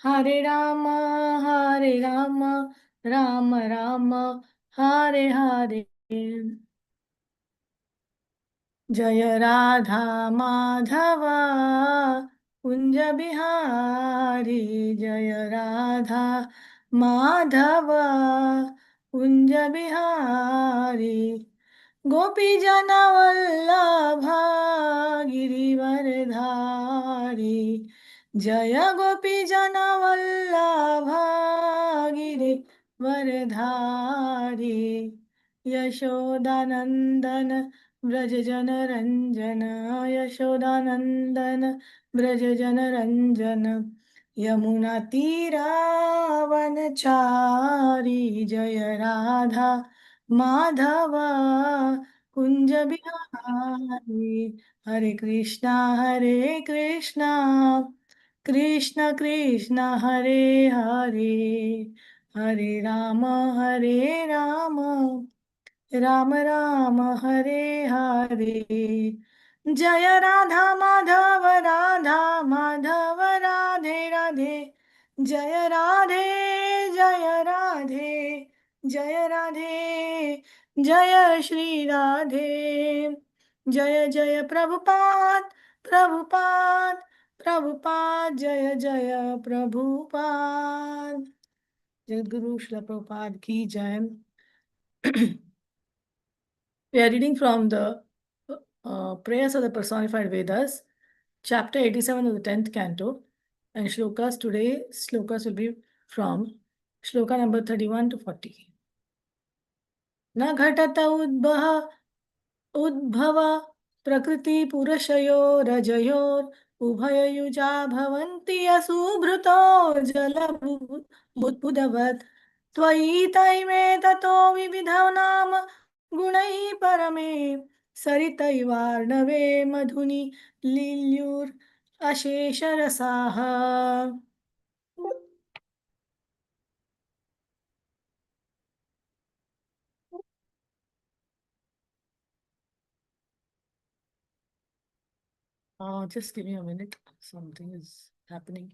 Hare Rama, Hare Rama, Rama Rama, Hare Hare. जय राधा माधव कुंज बिहारी जय राधा माधव कुंज बिहारी गोपी जन वल्लभ गिरिवरधारी जय गोपी जन वल्लभ गिरिवरधारी यशोदानंदन व्रज जन रंजन यशोदानंदन व्रज जन रंजन यमुना तीरावनचारी जय राधा माधव कुंज बिहारी हरे कृष्णा कृष्ण कृष्ण हरे हरे हरे राम राम राम हरे हरे जय राधा माधव राधा माधव राधे राधे जय राधे जय राधे जय राधे जय श्री राधे जय जय प्रभुपाद प्रभुपाद प्रभुपाद जय जय प्रभुपाद जगद्गुरु श्रील प्रभुपाद की जय We are reading from the Prayers of the Personified Vedas, chapter 87 of the 10th canto. And shlokas today, shlokas will be from shloka number 31 to 40. Na ghatata उद्भव प्रकृति पुरुषयो रजयोर उभययुजा भवन्ति असुभृतो जलबुद्बुदवत् त्वयि तैमे ततो विविधौ नाम गुणैः परमे सरितैवार्णवे मधुनि लील्युर् अशेषरसाः just give me a minute. Something is happening.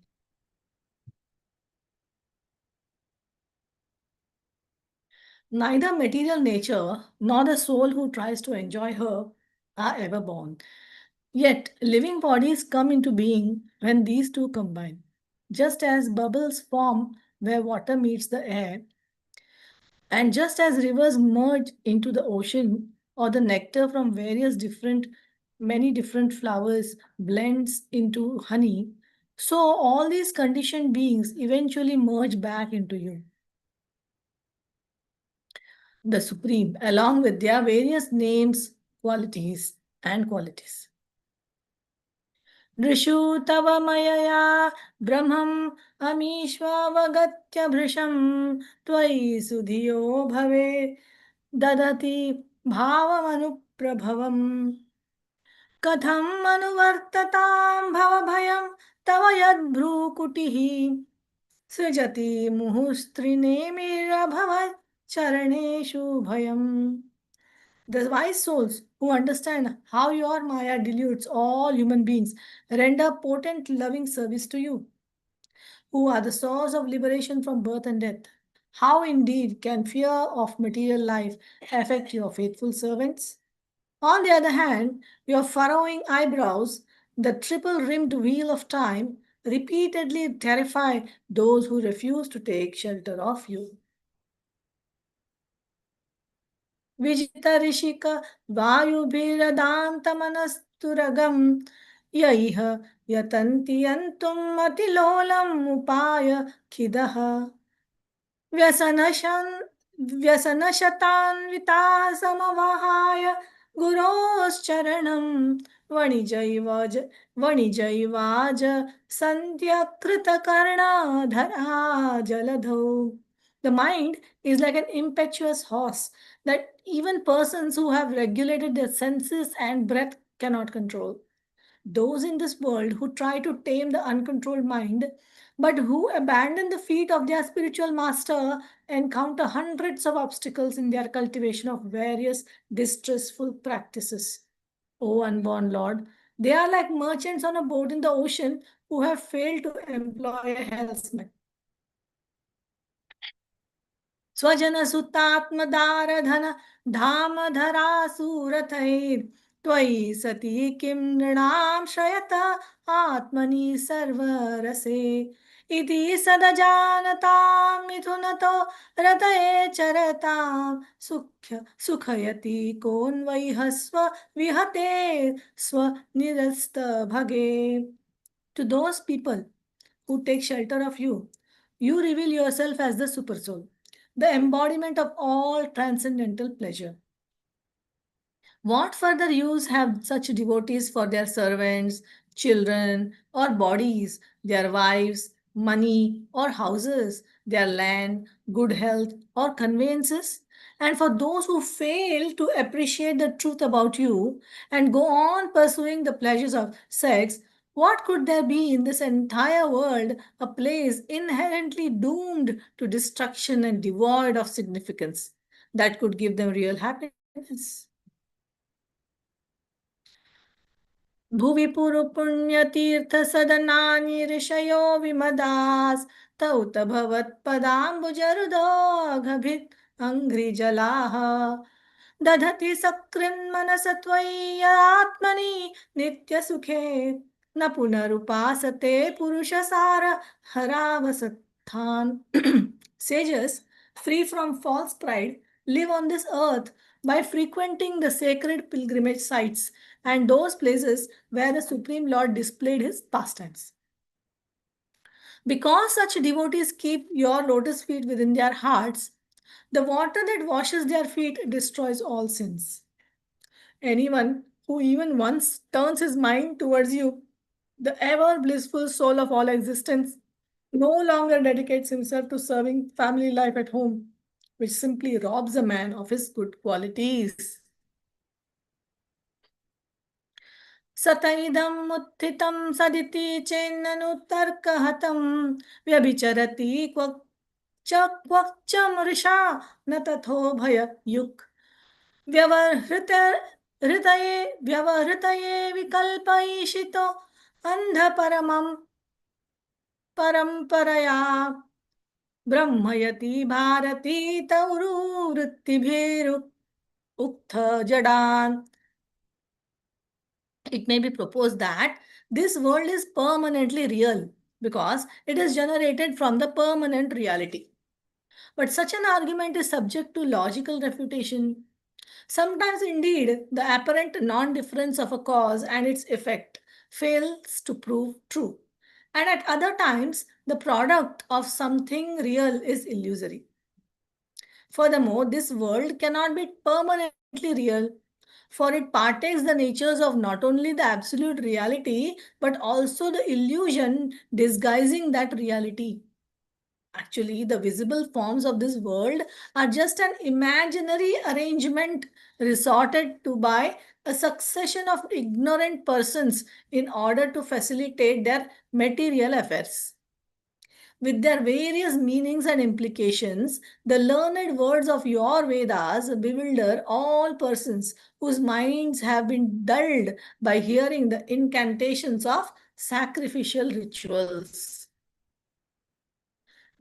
Neither material nature nor the soul who tries to enjoy her are ever born. Yet, living bodies come into being when these two combine. Just as bubbles form where water meets the air, and just as rivers merge into the ocean, or the nectar from many different flowers blends into honey, so all these conditioned beings eventually merge back into you, the Supreme, along with their various names, qualities, and qualities. दृशु तव मयया ब्रह्मम् अमीश्वावगत्य भृशं त्वयि सुधियो भवे ददति भावमनुप्रभवम् कथम् अनुवर्ततां भवभयं तव यद्भ्रूकुटिः सृजति मुहुस्त्रिनेमिरभवत् चरणेषु भयम्. The wise souls who understand how your Maya deludes all human beings render potent loving service to you, who are the source of liberation from birth and death. How indeed can fear of material life affect your faithful servants? On the other hand, your furrowing eyebrows, the triple rimmed wheel of time, repeatedly terrify those who refuse to take shelter of you. विजितऋषिक वायुभिरदान्तमनस्तुरगं यैह यतन्ति यन्तुम् अतिलोलम् उपाय खिदः व्यसनशतान्विताः समवहाय गुरोश्चरणं वणिजैवाज सन्ध्यकृतकर्णाधरा जलधौ. The mind is like an impetuous horse that even persons who have regulated their senses and breath cannot control. Those in this world who try to tame the uncontrolled mind, but who abandon the feet of their spiritual master, encounter hundreds of obstacles in their cultivation of various distressful practices. O unborn Lord, they are like merchants on a boat in the ocean who have failed to employ a helmet. स्वजनसुतात्मदारधन धामधरासुरथैर् त्वयि सति किं नृणां श्रयत आत्मनि सर्वरसे इति सदजानतां मिथुनतो रतये चरतां सुखयति कोन्वैहस्व विहते स्वनिरस्तभगे. To those people who take shelter of you, you reveal yourself as the super soul, the embodiment of all transcendental pleasure. What further use have such devotees for their servants, children, or bodies, their wives, money, or houses, their land, good health, or conveyances? And for those who fail to appreciate the truth about you and go on pursuing the pleasures of sex, what could there be in this entire world, a place inherently doomed to destruction and devoid of significance, that could give them real happiness? भुवि पुरुपुण्यतीर्थसदनानि ऋषयो विमदास् तौ त भवत्पदाम्बुजरुदोघभित् अङ्घ्रिजलाः दधति सकृन्मनस त्वयि आत्मनि नित्यसुखे न पुनरुपासते पुरुषसार हरावसत्थान्. Sages, free from false pride, live on this earth by frequenting the sacred pilgrimage sites and those places where the Supreme Lord displayed his pastimes. Because such devotees keep your lotus feet within their hearts, the water that washes their feet destroys all sins. Anyone who even once turns his mind towards you, the ever blissful soul of all existence, no longer dedicates himself to serving family life at home, which simply robs a man of his good qualities. सतैदम् उत्थितं सदिति चेन्ननु तर्कहतं व्यभिचरति Kavach मृषा न तथो भययुक् व्यवहृत हृदये व्यवहृतये विकल्पईशितो अन्धपरमं परम्परया ब्रह्मयति Bharti तौरुवृत्तिभिरुक् उक्थ जडान्. It may be proposed that this world is permanently real because it is generated from the permanent reality. But such an argument is subject to logical refutation. Sometimes, indeed, the apparent non difference of a cause and its effect fails to prove true. And at other times, the product of something real is illusory. Furthermore, this world cannot be permanently real, for it partakes the natures of not only the absolute reality but also the illusion disguising that reality. Actually, the visible forms of this world are just an imaginary arrangement resorted to by a succession of ignorant persons in order to facilitate their material affairs. With their various meanings and implications, the learned words of your Vedas bewilder all persons whose minds have been dulled by hearing the incantations of sacrificial rituals.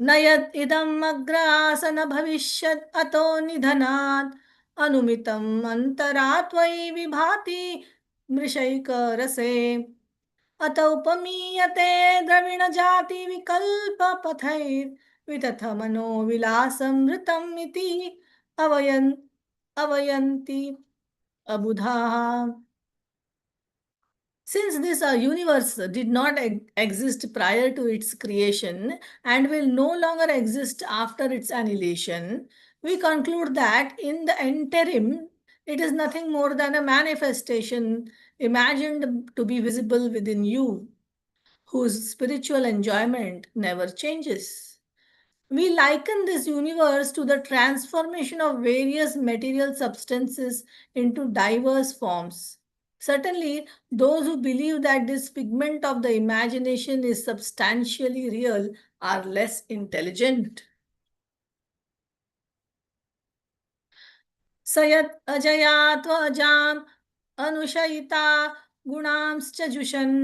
न यद् इदम् अग्रासन भविष्यत् अतो निधनात् अनुमितम् अन्तरा त्वयि विभाति मृषैकरसे अत उपमीयते द्रविणजाति विकल्पपथैर्वितथ मनोविलासमृतम् इति अवयन् अवयन्ति अबुधाः. Since this universe did not exist prior to its creation and will no longer exist after its annihilation, we conclude that in the interim, it is nothing more than a manifestation imagined to be visible within you, whose spiritual enjoyment never changes. We liken this universe to the transformation of various material substances into diverse forms. Certainly, those who believe that this figment of the imagination is substantially real are less intelligent. Sayat ajayatva ajam अनुशयिता गुणांश्च जुषन्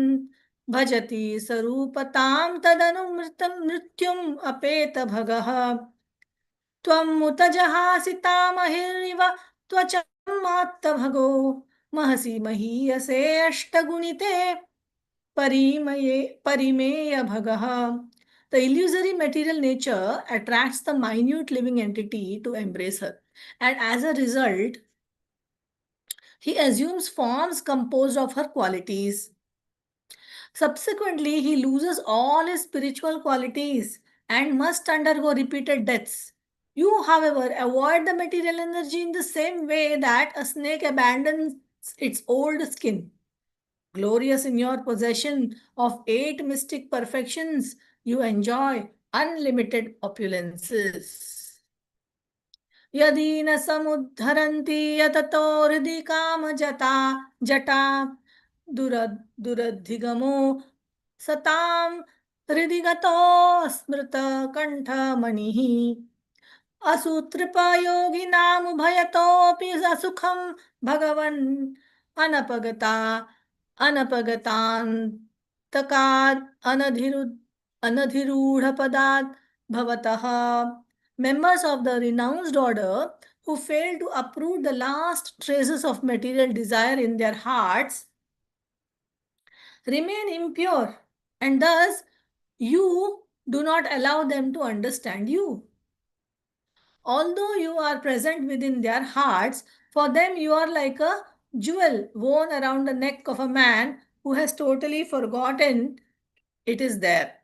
भजति स्वरूपतां तदनुमृतं मृत्युम् अपेत भगः त्वमुत जहासि तामहिरिव त्वचमात्तभगो महसि महीयसे अष्टगुणिते परिमेय bhagaha. The illusory material nature attracts the minute living entity to embrace her, and as a result, he assumes forms composed of her qualities. Subsequently, he loses all his spiritual qualities and must undergo repeated deaths. You, however, avoid the material energy in the same way that a snake abandons its old skin. Glorious in your possession of eight mystic perfections, you enjoy unlimited opulences. यदि न समुद्धरन्ति यततो हृदि कामजता जटा दुर दुरधिगमो सतां हृदि गतो स्मृत कण्ठमणिः असूत्रपयोगिनामुभयतोऽपि असुखं भगवन् अनपगता अनपगतान्तकात् अनधिरूढपदात् भवतः. Members of the renounced order who fail to uproot the last traces of material desire in their hearts remain impure, and thus you do not allow them to understand you. Although you are present within their hearts, for them you are like a jewel worn around the neck of a man who has totally forgotten it is there.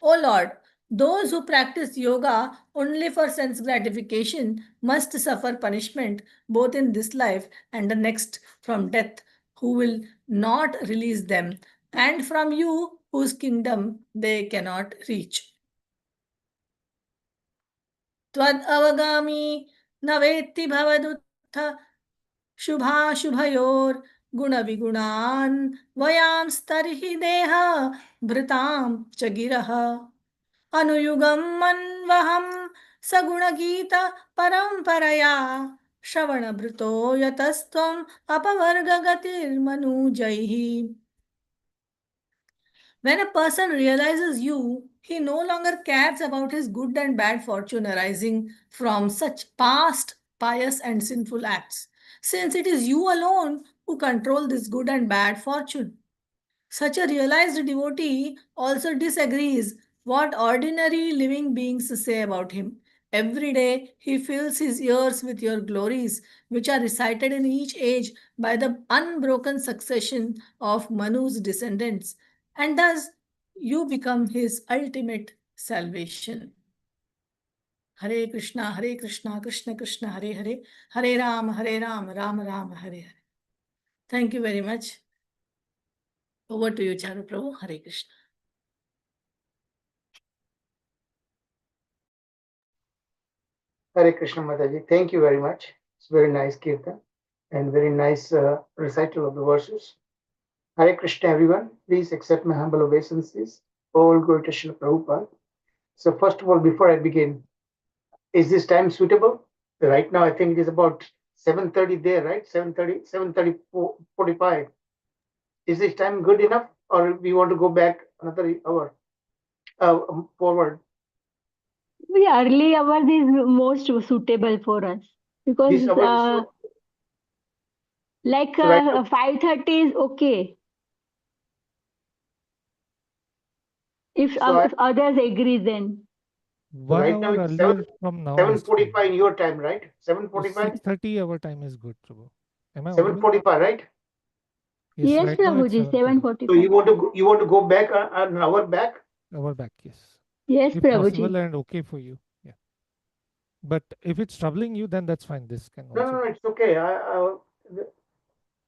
O Lord, those who practice yoga only for sense gratification must suffer punishment both in this life and the next from death, who will not release them, and from you, whose kingdom they cannot reach. त्वद् अवगामी न वेत्ति भवदुत्थ शुभाशुभयोर् गुणविगुणान् वयांस्तर्हि देह भृतां च गिरः अनुयुगं मन्वहं सगुणगीत परम्परया श्रवणभृतो यतस्त्वम् अपवर्गगतिर्मनुजैः. When a person realizes you, he no longer cares about his good and bad fortune arising from such past pious and sinful acts, since it is you alone who control this good and bad fortune. Such a realized devotee also disagrees what ordinary living beings say about him. Every day he fills his ears with your glories, which are recited in each age by the unbroken succession of Manu's descendants, and thus you become his ultimate salvation. Hare Krishna, Krishna Krishna, Hare Hare, Hare Ram, Ram Ram, Hare Hare. Thank you very much. Over to you, Charu Prabhu. Hare Krishna. Hare Krishna Mataji, thank you very much. It's very nice kirtan and very nice recital of the verses. Hare Krishna everyone, please accept my humble obeisances. All glory to Srila Prabhupada. So first of all, before I begin, is this time suitable? Right now I think it is about 7:30 there, right? 7:30, 7:30, 45. Is this time good enough or we want to go back another hour forward? The early hours is most suitable for us because This hour is like so right now, 5:30 is okay if, so if others agree then. One right now hour it's earlier from now is fine. 7:45 in your time, right? 7:45? 6:30 our time is good, Prabhu. Am I audible? 7:45, right? Yes, Right now it's Prabhuji, 7:45. 7:45. So you want to go back an hour back? Hour back, yes. Yes, If Prabhuji. possible and okay for you. Yeah. But if it's troubling you, then that's fine. This can also. No, it's okay.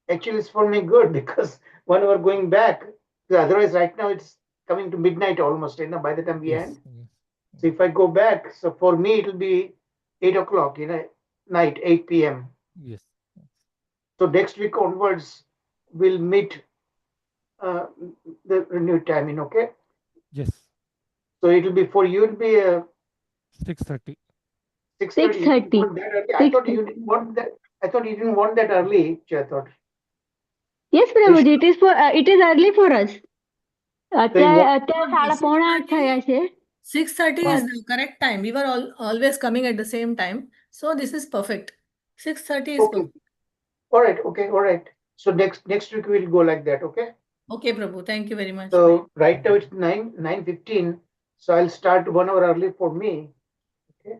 Actually, it's for me good because 1 hour going back. Otherwise, right now it's coming to midnight almost. By the time we Yes, end. yes. So if I go back, so for me it'll be 8 o'clock. Night 8 p.m. Yes. So next week onwards, we'll meet the renewed timing. Okay. Yes. So it'll be for you. It'll be 6:30. 6:30. 6:30. I thought you didn't want that. I thought you didn't want that early. I thought. Yes, Prabhuji, it is early for us. So you want, અત્યારે સાડા પોણા 8 થયા છે. 6:30 wow, is the correct time. We were always coming at the same time. So this is perfect. 6:30 is okay, perfect. all right, okay, all right. So next week we'll go like that, okay? Okay, Prabhu. Thank you very much. So right now it's 9:15. So I'll start 1 hour early for me. Okay.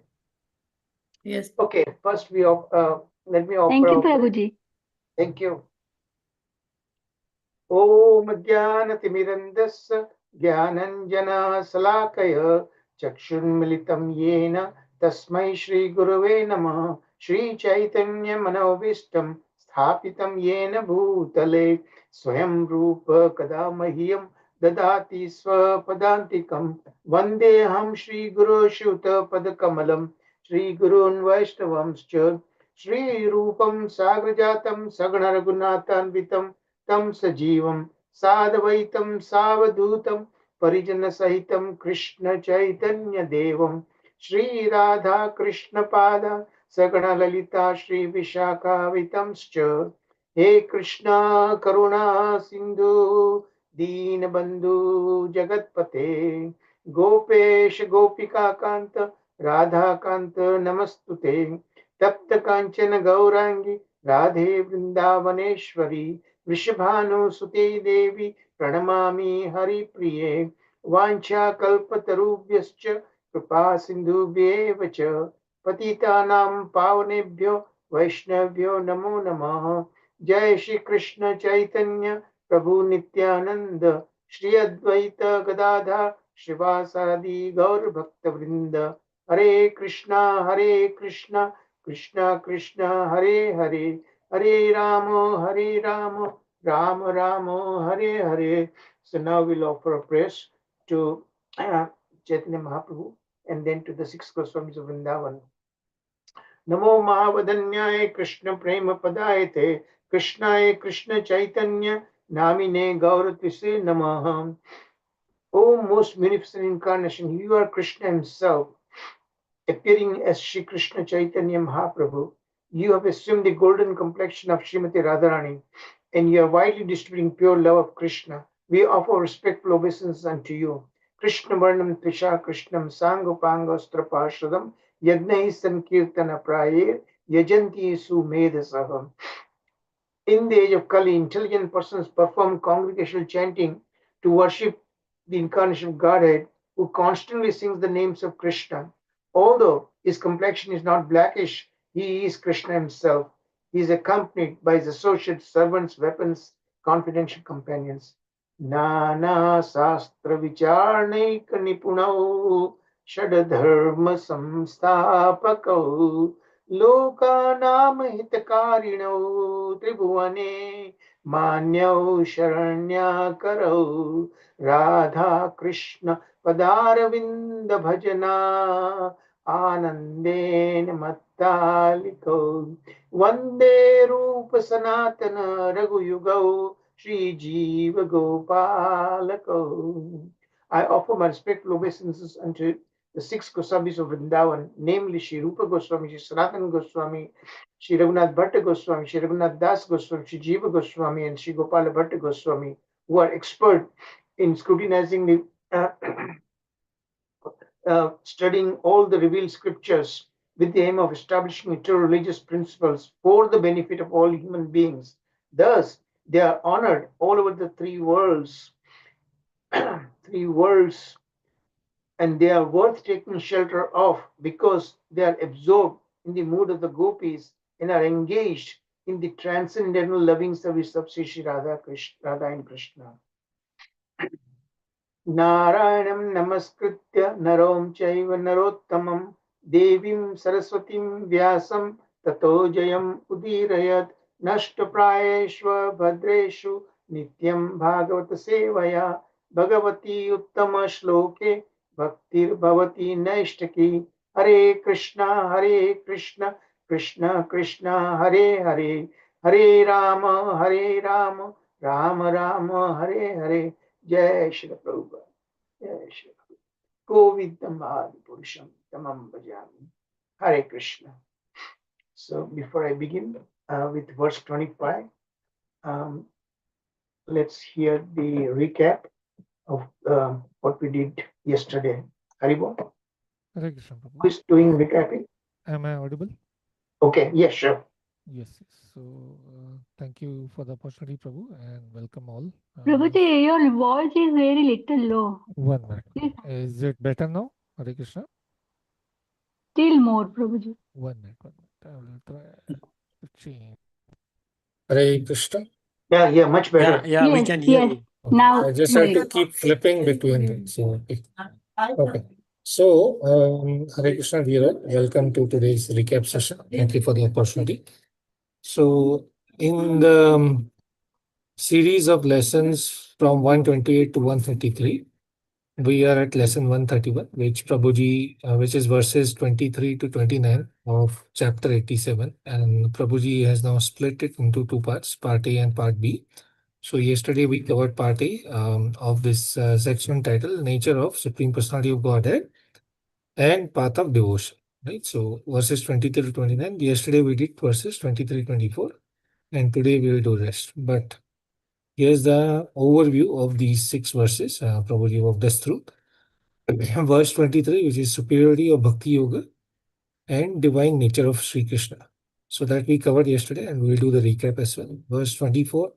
Yes. Okay. First let me Thank you, offer. Prabhuji. Thank you. ॐ ज्ञानतिमिरन्दस्य ज्ञानञ्जनशलाकय चक्षुन्मिलितं येन तस्मै श्रीगुरवे नमः श्रीचैतन्यमनोभीष्टं स्थापितं येन भूतले स्वयं रूप कदा मह्यं ददाति स्वपदान्तिकं वन्देऽहं श्रीगुरो श्रुतपदकमलं श्रीगुरून् वैष्णवंश्च श्रीरूपं साग्रजातं सगणरघुनाथान्वितं तं सजीवं साद्वैतं सावधूतं परिजनसहितं कृष्ण चैतन्य देवं श्रीराधा कृष्णपाद सगणललिता श्रीविशाखावितंश्च हे कृष्णा करुणा सिन्धु दीनबन्धु जगत्पते गोपेश गोपिकान्त राधाकान्त नमस्तुते तप्त काञ्चन गौराङ्गी राधे वृन्दावनेश्वरी वृषभानुसुते देवी प्रणमामि हरिप्रिये वाञ्छाकल्पतरुभ्यश्च कृपा सिन्धुभ्येव च पतितानां पावनेभ्यो वैष्णव्यो नमो नमः जय श्री कृष्ण चैतन्य प्रभु नित्यानंद श्री अद्वैत गदाधर श्रीवासादि गौर भक्त वृंद हरे Krishna Krishna Krishna Hare Hare Hare Ram Ram Ram Hare Hare. So now we'll offer a praise to Chaitanya Mahaprabhu and then to the six Goswamis of Vrindavan. नमो महावदन्याय कृष्ण प्रेम पदाय ते कृष्णाय कृष्ण चैतन्य नामिने गौरतिसे नमः. O most munificent incarnation, you are Krishna himself, appearing as Shri Krishna Chaitanya Mahaprabhu. You have assumed the golden complexion of Srimati Radharani, and you are widely distributing pure love of Krishna. We offer respectful obeisance unto you. Krishna Varnam Trisha Krishnam Sangopangostra Parshadam Yagnai Sankirtana Prayer Yajanti Sumedasaham. In the age of Kali, intelligent persons perform congregational chanting to worship the incarnation of Godhead, who constantly sings the names of Krishna. Although his complexion is not blackish, he is Krishna himself. He is accompanied by his associates, servants, weapons, confidential companions. Nana Sastra Vicharnaik Nipunau Shadadharma Samstapakau लोकानां हितकारिणौ त्रिभुवने मान्यौ शरण्याकरौ राधा कृष्ण पदारविन्द भजना आनन्देन मत्तालिकौ वन्दे रूप सनातन रघुयुगौ श्रीजीव गोपालकौ. I offer my respectful obeisances unto the six Goswamis of Vrindavan, namely Sri Rupa Goswami, Sri Sanatana Goswami, Sri Raghunath Bhatta Goswami, Sri Raghunath Das Goswami, Sri Jiva Goswami, and Sri Gopala Bhatta Goswami, who are expert in scrutinizing the studying all the revealed scriptures with the aim of establishing eternal religious principles for the benefit of all human beings. Thus, they are honored all over the three worlds, three worlds, and they are worth taking shelter of because they are absorbed in the mood of the gopis and are engaged in the transcendental loving service of Sri Radha and Krishna. नारायणं नमस्कृत्य नरों चैव नरोत्तमं देवीं सरस्वतीं व्यासं ततो जयम् उदीरयत् नष्टप्रायेष्व भद्रेषु नित्यं भागवत सेवया भगवती उत्तम श्लोके भक्तिर्भवति नैष्टकी. हरे कृष्णा कृष्ण कृष्ण हरे हरे हरे राम राम राम हरे हरे. जय श्री प्रभुपाद. जय श्री गोविंदम आदि पुरुषम तमं भजामि. Hare Krishna. So before I begin with verse 25, let's hear the recap of what we did yesterday. Haribo, Hare Krishna, Prabhu. who is doing recapping? Am I audible? Okay, yes, sure. Yes, yes. So, thank you for the opportunity, Prabhu, and welcome all. Prabhuji, your voice is very little low. 1 minute. Please, Is it better now? Hare Krishna. still more, Prabhuji. 1 minute, 1 minute. I will try to change. Hare Krishna. Yeah, much better. Yeah, we Yes, can hear yes. you. Now, I just have to right. keep flipping between them. So, okay. So, Hare Krishna, Veera, welcome to today's recap session. Thank you for the opportunity. So, in the series of lessons from 128 to 133, we are at lesson 131, which Prabhuji, which is verses 23 to 29 of chapter 87. And Prabhuji has now split it into two parts, part A and part B. So yesterday we covered part A of this section titled Nature of Supreme Personality of Godhead and Path of Devotion. Right. So verses 23 to 29. Yesterday we did verses 23 24, and today we will do rest. But here's the overview of these six verses. Prabhuji walked us through. Verse 23, which is superiority of Bhakti Yoga and divine nature of Sri Krishna. So that we covered yesterday, and we'll do the recap as well. Verse 24,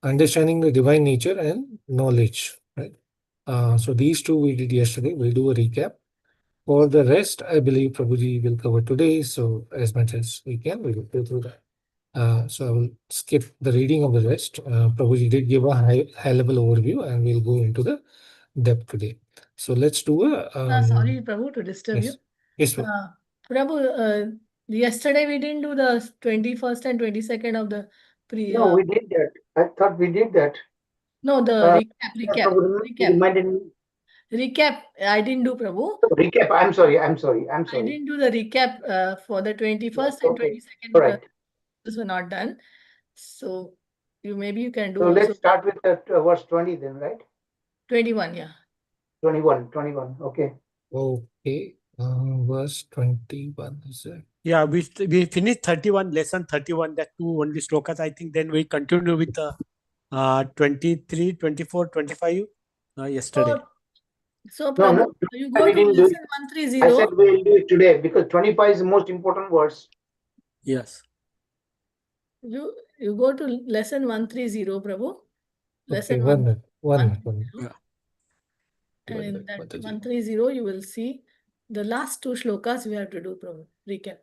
understanding the divine nature and knowledge. Right. So these two we did yesterday. We'll do a recap. For the rest, I believe Prabhuji will cover today. So as much as we can, we will go through that. So I will skip the reading of the rest. Prabhuji did give a high level overview, and we'll go into the depth today. So let's do a. Sorry, Prabhu, to disturb Yes. you. Yes, ma'am. Prabhu, yesterday we didn't do the 21st and 22nd of the No, we did that. I thought we did that. no, the Prabhu reminded me. recap. I didn't do, Prabhu. Recap. I'm sorry. I didn't do the recap for the 21st and Okay. 22nd All because right. those were not done. So maybe you can do So also let's start with that verse 20 then, right? 21, yeah. 21. Okay. Okay. Verse 21 is it? Yeah, we finished 31, lesson 31, that two only slokas. I think then we continue with the 23, 24, 25 yesterday. So No, Prabhu, no. you We go to didn't do it. lesson I 130. said we'll do it today because 25 is the most important verse. Yes. You go to lesson 130, Prabhu. Lesson Okay, 1 minute. 1 minute. 130. Yeah. And in that Mataji. 130, you will see the last two shlokas we have to do, Prabhu. Recap.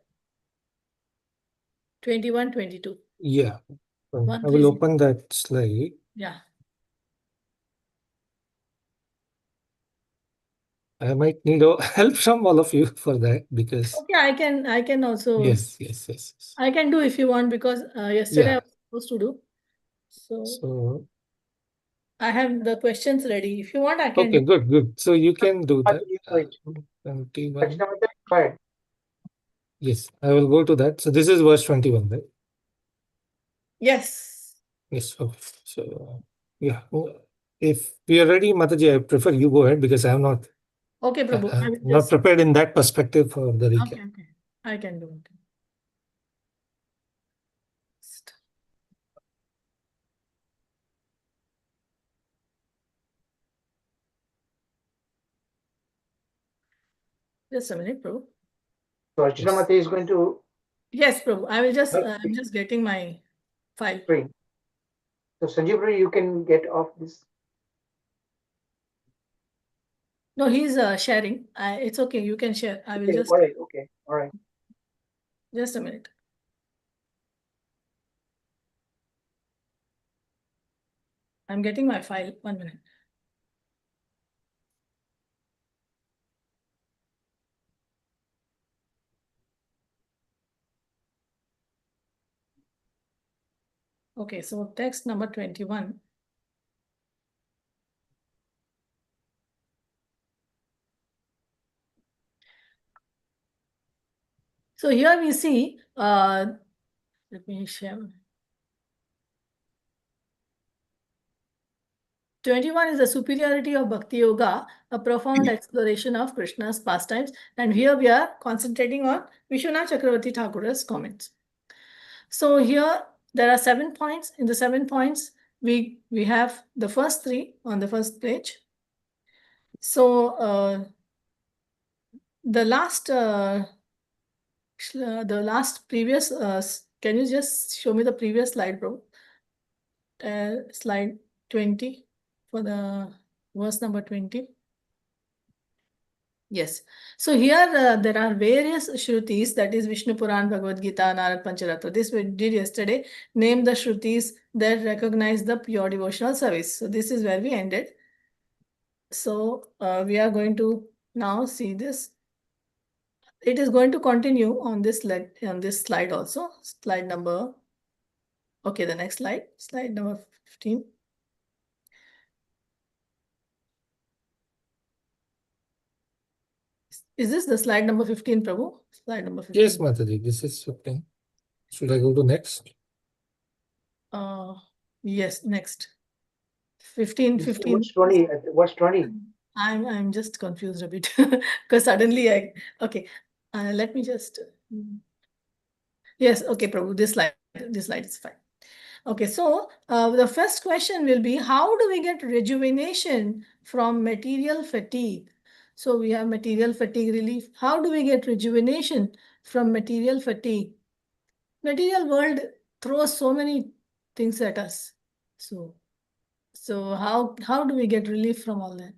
21, 22. Yeah. I 130. will open that slide. Yeah. I might need help from all of you for that because Okay, I can also. yes. I can do if you want because yesterday I Yeah. was supposed to do. So So I have the questions ready. If you want, I can okay, do. good. So you can do that. Wait. 21. Go ahead. Yes, I will go to that. So this is verse 21, right? Yes. Yes. Okay. So yeah. If we are ready, Mataji, I prefer you go ahead because I am not Okay, Prabhu. I will not just. prepared in that perspective for the recap. Okay. I can do it. Just a minute, Prabhu. So Archana Mate is going to Yes, Prabhu. I will just. I'm just getting my file. screen. So Sanjeev Bhai, you can get off this. No, he's sharing. It's okay. You can share. I will Okay, just. all right. Okay. All right. Just a minute. I'm getting my file. 1 minute. Okay, so text number 21. So here we see, let me share. 21 is the superiority of Bhakti Yoga, a profound exploration of Krishna's pastimes. And here we are concentrating on Vishwanath Chakravarti Thakur's comments. So here there are 7 points. In the 7 points, we have the first three on the first page. So the last previous can you just show me the previous slide, bro? Slide 20 for the verse number 20. Yes. So here there are various Shrutis, that is Vishnu Puran, Bhagavad Gita, Narad Pancharatra. This we did yesterday. Name the Shrutis that recognize the pure devotional service. So this is where we ended. So we are going to now see this. It is going to continue on this slide also. Slide number. Okay, the next slide. Slide number 15. Is this the slide number 15, Prabhu? Slide number 15. Yes, Mataji, this is 15. Should I go to next? Yes, next. 15. What's 20? What's 20? I'm just confused a bit because suddenly okay. Let me just yes, okay, Prabhu. This slide is fine. Okay, so the first question will be, how do we get rejuvenation from material fatigue? So we have material fatigue relief. How do we get rejuvenation from material fatigue? Material world throws so many things at us. So how do we get relief from all that?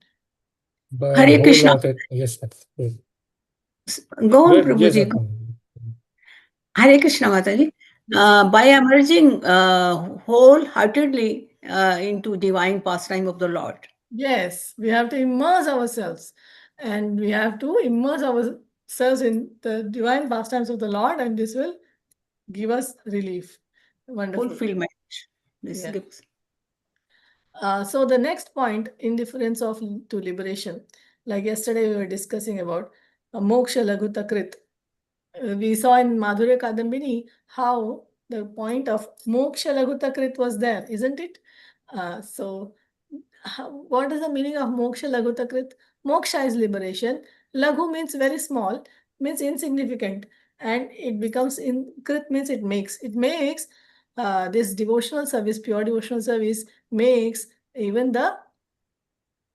By a Hare whole Krishna. lot. Yes, Mataji. Go on, Yes, Prabhuji. Mataji. Hare Krishna, Mataji. Yes. By emerging wholeheartedly into divine pastime of the Lord. Yes, we have to immerse ourselves, and we have to immerse ourselves in the divine pastimes of the Lord, and this will give us relief. Wonderful. Fulfillment. This Yeah. gives. So the next point, indifference to liberation. Like yesterday we were discussing about moksha laghuta krit. We saw in Madhurya Kadambini how the point of moksha laghuta krit was there, isn't it? So what is the meaning of moksha laghuta krit? Moksha is liberation. Laghu means very small, means insignificant, and it becomes in krit means it makes. It makes this devotional service, pure devotional service, makes even the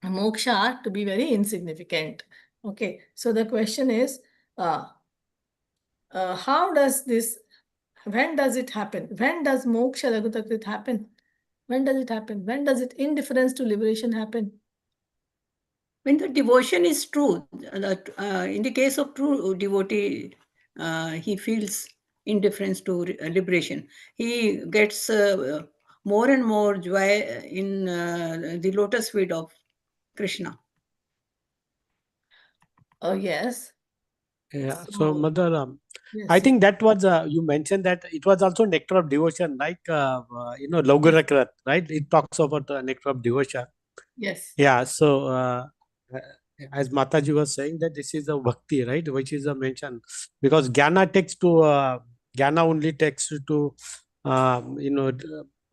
moksha to be very insignificant. Okay, so the question is, how does this, when does it happen? When does moksha laghutakrit happen? When does it happen? When does it indifference to liberation happen? When the devotion is true, in the case of true devotee, he feels indifference to liberation. He gets more and more joy in the lotus feet of Krishna. Oh, yes. Yeah. So, So, Mother, yes. I think that was you mentioned that it was also nectar of devotion, like Laugurakrat, right? It talks about the nectar of devotion. Yes. Yeah. So, as Mataji was saying, that this is a bhakti, right, which is a mention, because Jnana only takes to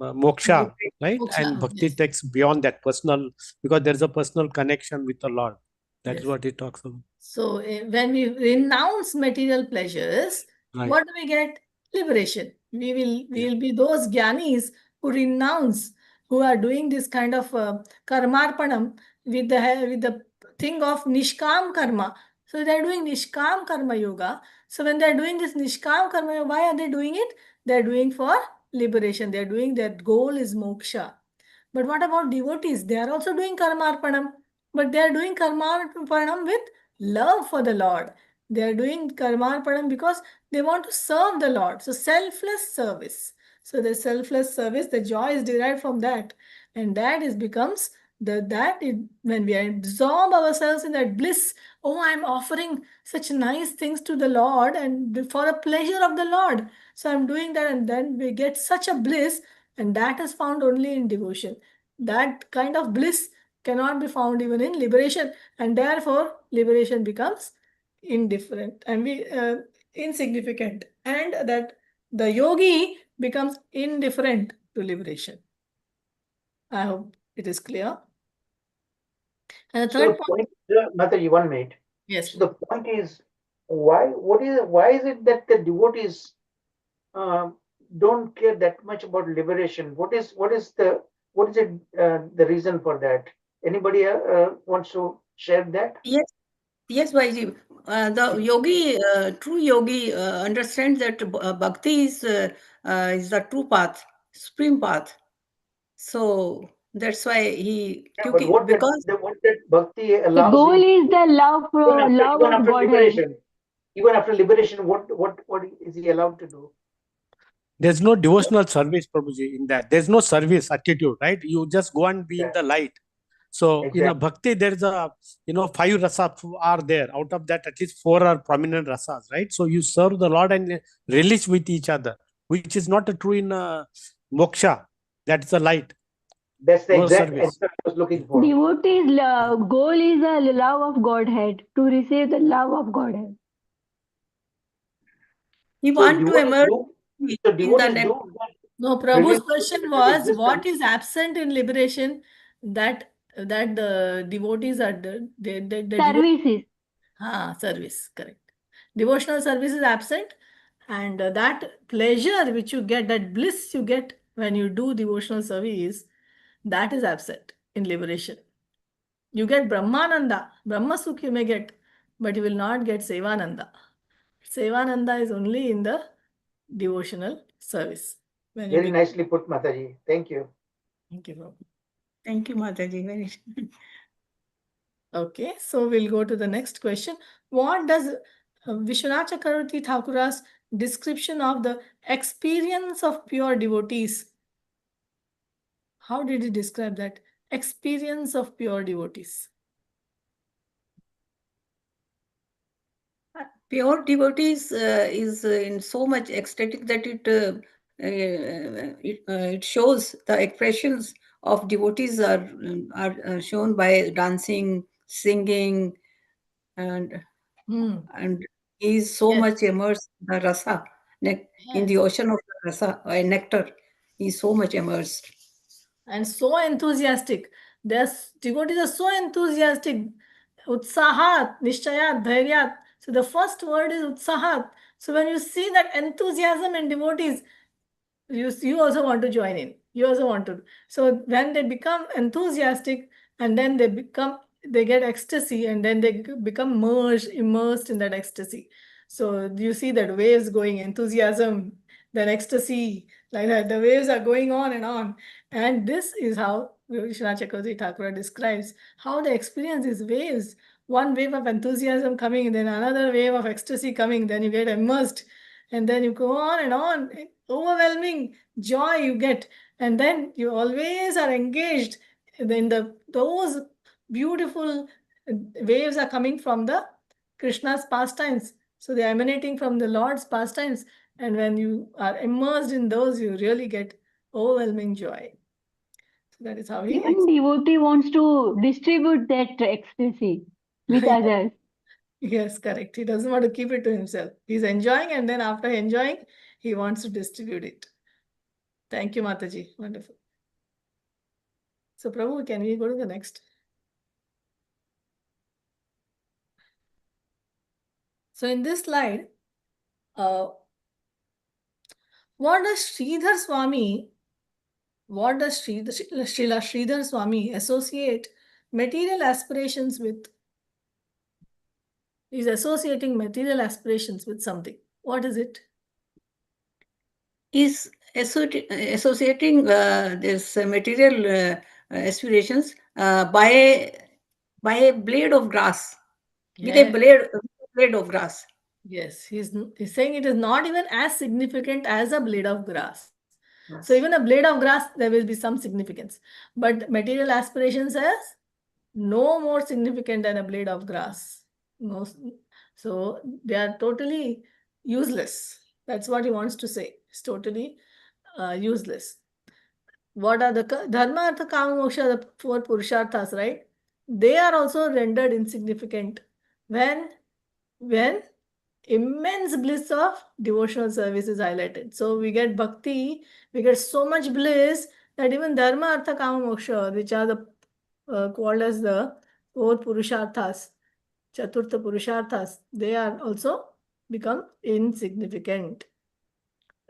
moksha, right, and Moksha, bhakti yes. takes beyond that personal, because there is a personal connection with the Lord. That is Yes. what it talks about. So when we renounce material pleasures, Right. what do we get? Liberation. We will be those jnanis who renounce, who are doing this kind of karmarpanam with the thing of nishkam karma. So they are doing nishkam karma yoga. So when they are doing this nishkam karma yoga, why are they doing it? They are doing for liberation. They are doing, their goal is moksha. But what about devotees? They are also doing karmarpanam, but they are doing karmarpanam with love for the Lord. They are doing karmarpanam because they want to serve the Lord. So selfless service. So the selfless service, the joy is derived from that. And that is becomes when we absorb ourselves in that bliss. Oh, I'm offering such nice things to the Lord and for the pleasure of the Lord. So I'm doing that, and then we get such a bliss, and that is found only in devotion. That kind of bliss cannot be found even in liberation, and therefore liberation becomes indifferent and insignificant, and that the yogi becomes indifferent to liberation. I hope it is clear. And the So third the point, Mataji, 1 minute. yes. So the point is, why is it that the devotees don't care that much about liberation? What is the what is it? The reason for that? Anybody wants to share that? Yes, yes, Bhaiji. The yogi, true yogi, understands that bhakti is the true path, supreme path. So that's why he, Yeah, but because what that bhakti The allows goal him, is the love even of after Godhead. liberation, what is he allowed to do? There's no devotional service, Prabhuji, in that. There's no service attitude, right? You just go and be in the light. So in a Exactly. bhakti, there's a 5 rasas are there. Out of that, at least 4 are prominent rasas, right? So you serve the Lord and relish with each other, which is not true in moksha. That's the light, That's the no exact service. answer I was looking for. Devotee's goal is the love of Godhead, to receive the love of Godhead. he So want to devotees emerge do. So in the devotees next. do that No, Prabhu's brilliant question that was existence. what is absent in liberation that the devotees are the Services. service, correct. Devotional service is absent, and that pleasure which you get, that bliss you get when you do devotional service, that is absent in liberation. You get Brahmananda, Brahma Sukh you may get, but you will not get Sevananda. Sevananda is only in the devotional service. When you Very become. nicely put, Mataji. Thank you. Thank you, Prabhu. Thank you, Mataji. Very. Okay, so we'll go to the next question. What does Vishwanath Chakravarti Thakura's description of the experience of pure devotees, how did he describe that? Experience of pure devotees. Pure devotees is in so much ecstatic that it shows the expressions of devotees are shown by dancing, singing, and Hmm. and he is so Yes, much immersed in the rasa, in the yes. ocean of the rasa, nectar. He is so much immersed. And so enthusiastic. Their devotees are so enthusiastic. Utsahat, Nishchayat, Dhairyat. So the first word is Utsahat. So when you see that enthusiasm in devotees, you also want to join in. You also want to. So when they become enthusiastic and then they get ecstasy and then they become immersed in that ecstasy. So you see that waves going, enthusiasm, then ecstasy, like that. The waves are going on and on. And this is how Vishwanath Chakravarti Thakur describes how they experience these waves. One wave of enthusiasm coming, then another wave of ecstasy coming, then you get immersed, and then you go on and on. Overwhelming joy you get, and then you always are engaged. Then those beautiful waves are coming from the Krishna's pastimes. So they are emanating from the Lord's pastimes. And when you are immersed in those, you really get overwhelming joy. So that is how he Even devotee wants to distribute that ecstasy with Yes, others. yes, correct. He doesn't want to keep it to himself. He's enjoying, and then after enjoying, he wants to distribute it. Thank you, Mataji. Wonderful. So, Prabhu, can we go to the next? So, in this slide, what does Sridhar Swami, Srila Sridhar Swami associate material aspirations with? He's associating material aspirations with something. What is it? Is associating this material aspirations by a blade of grass, with a Yes, blade of grass. yes. He's saying it is not even as significant as a blade of grass. So Yes. even a blade of grass, there will be some significance. But material aspirations is no more significant than a blade of grass. No, so they are totally useless. That's what he wants to say. It's totally useless. What are the dharma, artha, kama, moksha, the four purusharthas, right? They are also rendered insignificant when immense bliss of devotional service is highlighted. So we get bhakti, we get so much bliss that even dharma, artha, kama, moksha, which are the called as the four purusharthas, chaturtha purusharthas, they are also become insignificant,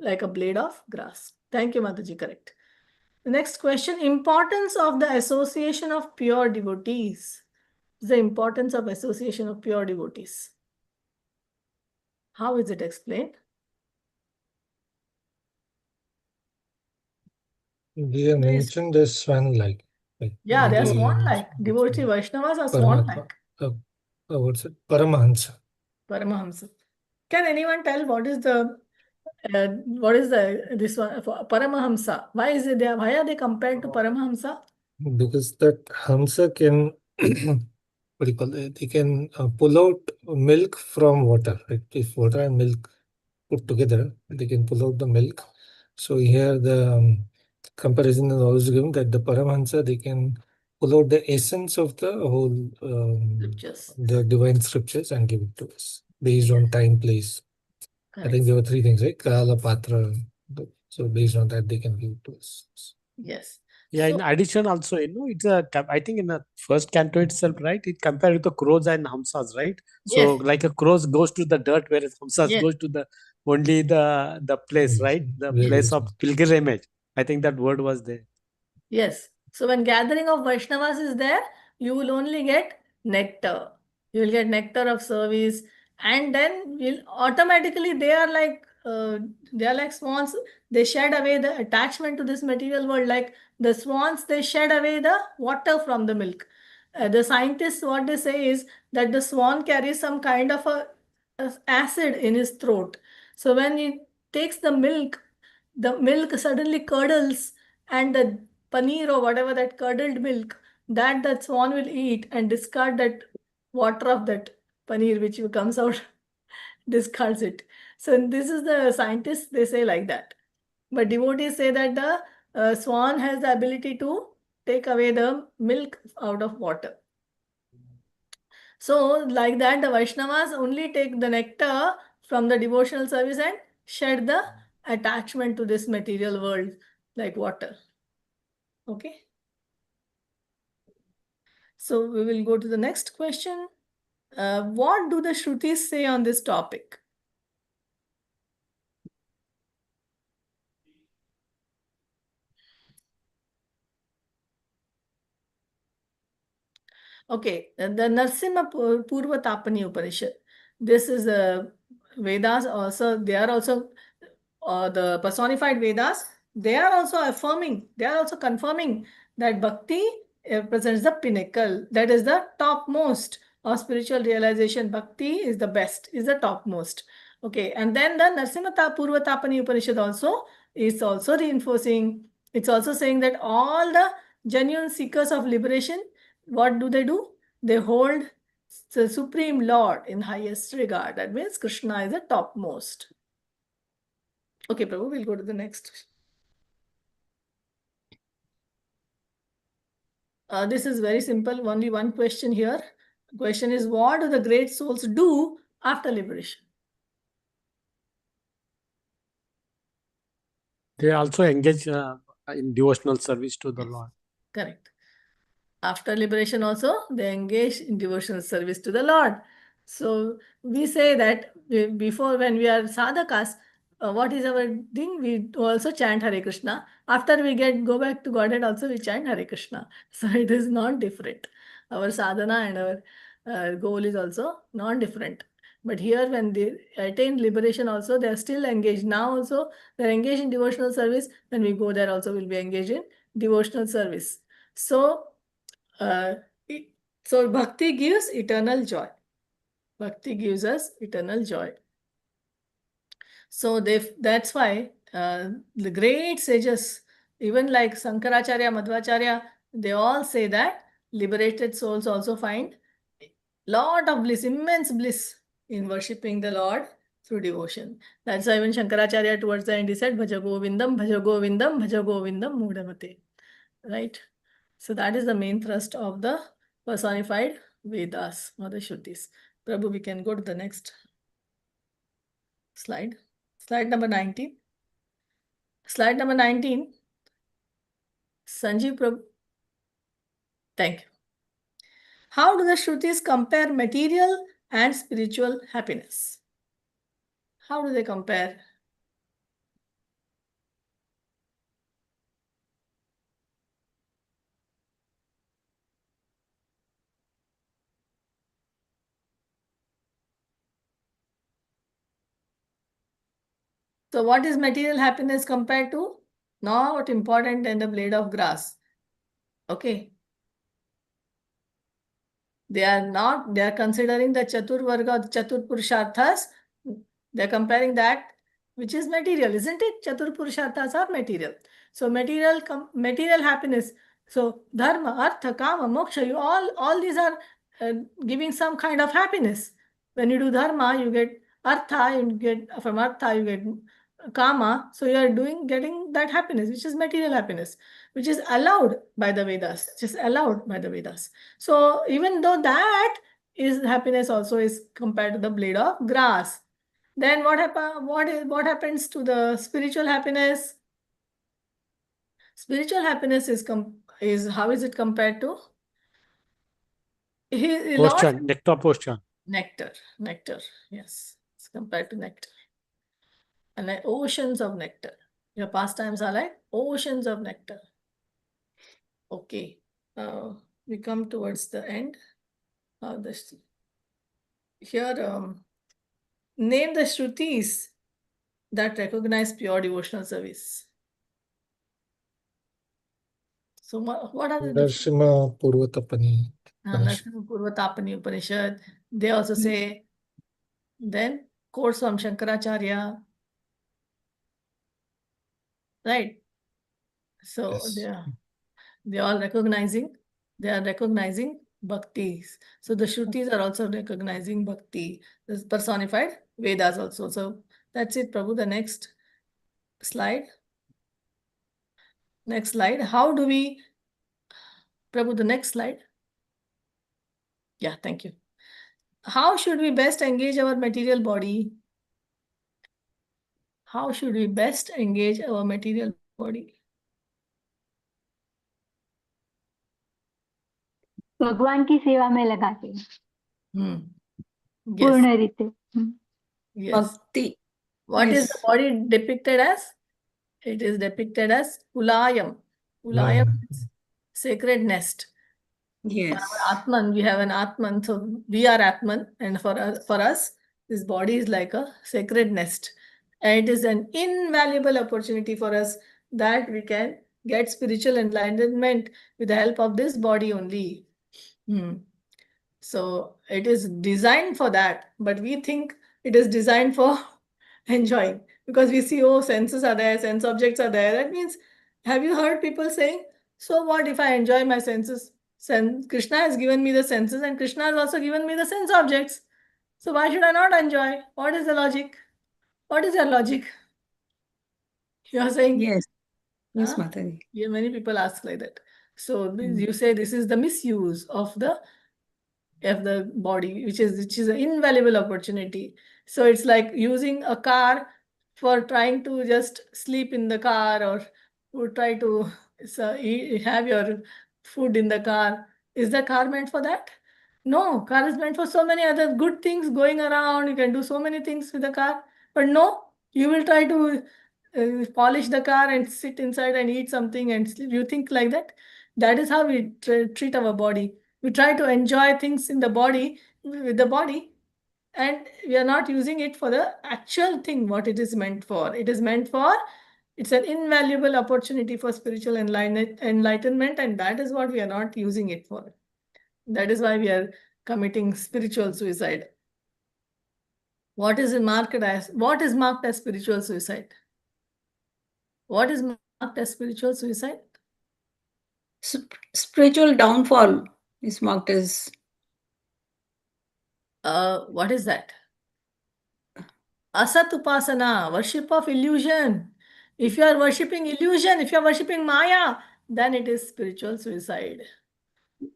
like a blade of grass. Thank you, Mataji. Correct. The next question, importance of the association of pure devotees. The importance of association of pure devotees. How is it explained? They are There is- mentioned as swan-like. Like Yeah, they are they, swan-like. Devotee Vaishnavas are Parama, swan-like. what's it? Paramahansa. Paramahamsa. Can anyone tell what is the this one for Paramahamsa? Why is it there? Why are they compared to Paramahamsa? Because that Hamsa can, what do you call it? They can pull out milk from water. Right? If water and milk put together, they can pull out the milk. So here the comparison is always given that the Paramahansa, they can pull out the essence of the whole Scriptures. the divine scriptures and give it to us based on time, place. I think Correct. there were three things, right? Kala, Patra. So based on that, they can give it to us. Yes. Yeah, So, in addition, also, it's I think in the first canto itself, right? It compared with the crows and hamsas, right? So, yes, like a crows goes to the dirt, whereas hamsas yes, goes to the only the place, right? The Where place it's of pilgrimage. I think that word was there. yes. So when gathering of Vaishnavas is there, you will only get nectar. You will get nectar of service, and then will automatically they are like swans. They shed away the attachment to this material world. Like the swans, they shed away the water from the milk. The scientists, what they say is that the swan carries some kind of a acid in his throat. So when he takes the milk suddenly curdles, and the paneer or whatever that curdled milk that swan will eat and discard that water of that paneer which comes out, discards it. So this is the scientists, they say like that. But devotees say that the swan has the ability to take away the milk out of water. So like that, the Vaishnavas only take the nectar from the devotional service and shed the attachment to this material world like water. Okay. So we will go to the next question. What do the Shrutis say on this topic? Okay, the Narsimha Purva Tapani Upanishad. This is a Vedas also, they are also the personified Vedas. They are also affirming, they are also confirming that Bhakti represents the pinnacle. That is the topmost of spiritual realization. Bhakti is the best, is the topmost. Okay, and then the Narsimha Purva Tapani Upanishad also is also reinforcing, it's also saying that all the genuine seekers of liberation, what do? They hold the Supreme Lord in highest regard. That means Krishna is the topmost. Okay, Prabhu, we'll go to the next. This is very simple. Only one question here. The question is, what do the great souls do after liberation? They also engage in devotional service to the Yes. Lord. Correct. After liberation also, they engage in devotional service to the Lord. So we say that before, when we are sadhakas, what is our thing? We also chant Hare Krishna. After we go back to Godhead also, we chant Hare Krishna. So it is not different. Our sadhana and our goal is also non-different. But here, when they attain liberation also, they are still engaged. Now also, they are engaged in devotional service. When we go there also, we'll be engaged in devotional service. So uh, so bhakti gives eternal joy. Bhakti gives us eternal joy. So that's why the great sages, even like Sankaracharya, Madhvacharya, they all say that liberated souls also find lot of bliss, immense bliss in worshipping the Lord through devotion. That's why even Shankaracharya towards the end he said, Bhaja Govindam, Bhaja Govindam, Bhaja Govindam, Mudamate. Right? So that is the main thrust of the personified Vedas or the Shrutis. Prabhu, we can go to the next slide. Slide number 19. Slide number 19. Sanjeev Prabhu. Thank you. How do the Shrutis compare material and spiritual happiness? How do they compare? So what is material happiness compared to? Not important than the blade of grass. Okay. They are considering the Chatur Varga, Chatur Purusharthas. They're comparing that, which is material, isn't it? Chatur Purusharthas are material. So material happiness. So dharma, artha, kama, moksha, all these are giving some kind of happiness. When you do dharma, you get artha, you get from artha, you get kama. So you are getting that happiness, which is material happiness, which is allowed by the Vedas, which is allowed by the Vedas. So even though that is happiness also is compared to the blade of grass. Then what happens to the spiritual happiness? Spiritual happiness is how is it compared to? Lord, Portion, nectar portion. nectar. Yes, it's compared to nectar. And like oceans of nectar. Your pastimes are like oceans of nectar. Okay. We come towards the end of this. Here, name the Shrutis that recognize pure devotional service. So what are the different? Darshima Purvatapani. Narasimha Purvatapani Upanishad. They also say, then quotes from Shankaracharya, right? So Yes. they are recognizing bhaktis. So the Shrutis are also recognizing bhakti. This personified Vedas also. So that's it, Prabhu. The next slide. Next slide. How do we, Prabhu, the next slide. Yeah, thank you. How should we best engage our material body? How should we best engage our material body? भगवान की सेवा में लगाते हैं Yes. पूर्ण रीते Yes. Bhakti. What is Yes. the body depicted as? It is depicted as Kulayam. Kulayam is sacred nest. Yes. For our Atman, we have an Atman, so we are Atman, and for us, this body is like a sacred nest. And it is an invaluable opportunity for us that we can get spiritual enlightenment with the help of this body only. So it is designed for that, but we think it is designed for enjoying because we see, oh, senses are there, sense objects are there. That means, have you heard people saying, so what if I enjoy my senses? Krishna has given me the senses and Krishna has also given me the sense objects. So why should I not enjoy? What is the logic? What is your logic? You are saying, Yes. Yes, huh? Mataji. Yeah, many people ask like that. So you say this is the misuse of the body, which is an invaluable opportunity. So it's like using a car for trying to just sleep in the car or try to have your food in the car. Is the car meant for that? No, car is meant for so many other good things going around. You can do so many things with the car. But no, you will try to polish the car and sit inside and eat something and sleep. You think like that? That is how we treat our body. We try to enjoy things in the body with the body, and we are not using it for the actual thing what it is meant for. It's an invaluable opportunity for spiritual enlightenment, and that is what we are not using it for. That is why we are committing spiritual suicide. What is marked as spiritual suicide? What is marked as spiritual suicide? Spiritual downfall is marked as. What is that? Asat upasana, worship of illusion. If you are worshipping illusion, if you are worshipping Maya, then it is spiritual suicide.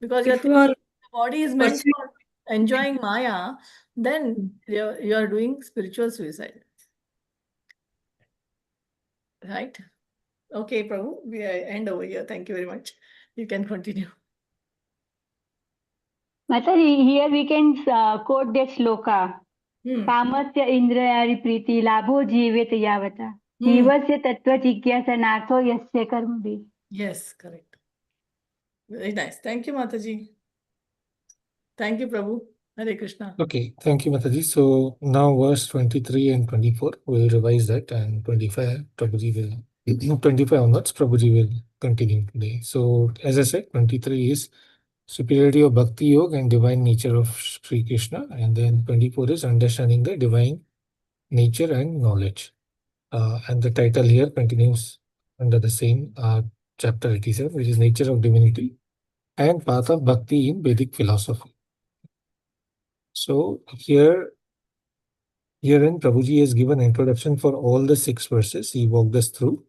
Because If you are the body is meant pursuing- for enjoying Maya, then you are doing spiritual suicide. Right? Okay, Prabhu, we end over here. Thank you very much. You can continue. Mataji, here we can quote that shloka. कामस्य इन्द्रियाणि प्रीति लाभो जीवेत यावता जीवस्य तत्व जिज्ञासनार्थो यस्य कर्मभिः. Yes, correct. Very nice. Thank you, Mataji. Thank you, Prabhu. Hare Krishna. Okay, thank you, Mataji. So now verse 23 and 24, we'll revise that, and 25, Prabhuji will, 25 onwards, Prabhuji will continue today. So as I said, 23 is superiority of Bhakti Yoga and divine nature of Sri Krishna, and then 24 is understanding the divine nature and knowledge. And the title here continues under the same chapter 87, which is nature of divinity and path of bhakti in Vedic philosophy. So herein Prabhuji has given introduction for all the 6 verses. He walked us through.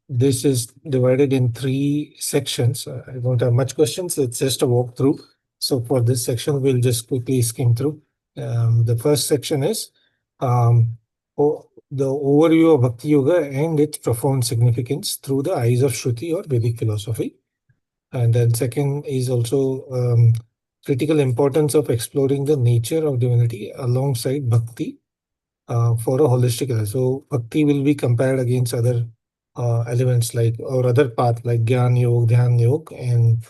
This is divided in 3 sections. I don't have much questions. It's just a walkthrough. So for this section, we'll just quickly skim through. The first section is the overview of Bhakti Yoga and its profound significance through the eyes of Shruti or Vedic philosophy. And then second is also critical importance of exploring the nature of divinity alongside Bhakti for a holistic life. So Bhakti will be compared against other elements like or other path like Gyan Yoga, Dhyan Yoga, and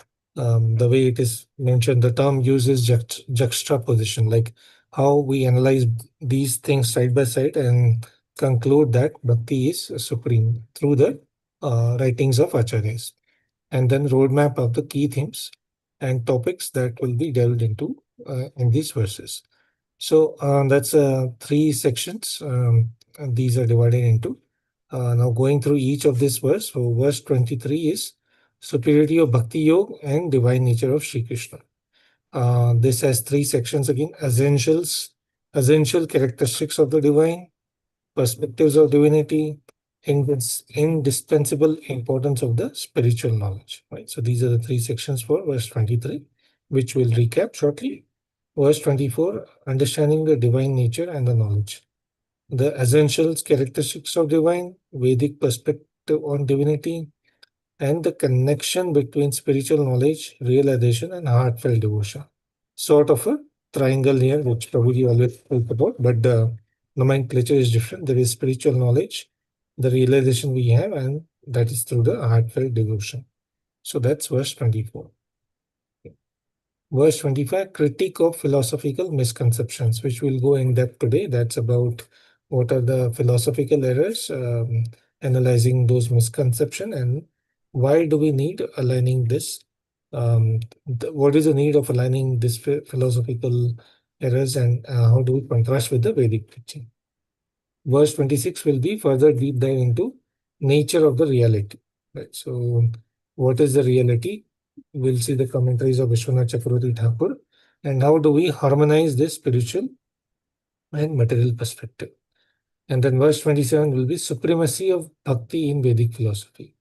the way it is mentioned, the term uses juxtaposition, like how we analyze these things side by side and conclude that Bhakti is supreme through the writings of Acharyas, and then roadmap of the key themes and topics that will be delved into in these verses. So that's 3 sections, and these are divided into. Now going through each of this verse. So verse 23 is superiority of Bhakti Yoga and divine nature of Sri Krishna. This has 3 sections again: essential characteristics of the divine, perspectives of divinity, indispensable importance of the spiritual knowledge. Right. So these are the 3 sections for verse 23, which we'll recap shortly. Verse 24, understanding the divine nature and the knowledge. The essentials, characteristics of divine, Vedic perspective on divinity, and the connection between spiritual knowledge, realization, and heartfelt devotion. Sort of a triangle here, which Prabhuji always spoke about, but the nomenclature is different. There is spiritual knowledge, the realization we have, and that is through the heartfelt devotion. So that's verse 24. Verse 25, critique of philosophical misconceptions, which we'll go in depth today. That's about what are the philosophical errors, analyzing those misconceptions, and why do we need aligning this? What is the need of aligning this philosophical errors, and how do we contrast with the Vedic teaching? Verse 26 will be further deep dive into nature of the reality. Right? So, what is the reality? We'll see the commentaries of Vishwanath Chakravarti Thakur, and how do we harmonize this spiritual and material perspective. And then verse 27 will be supremacy of bhakti in Vedic philosophy.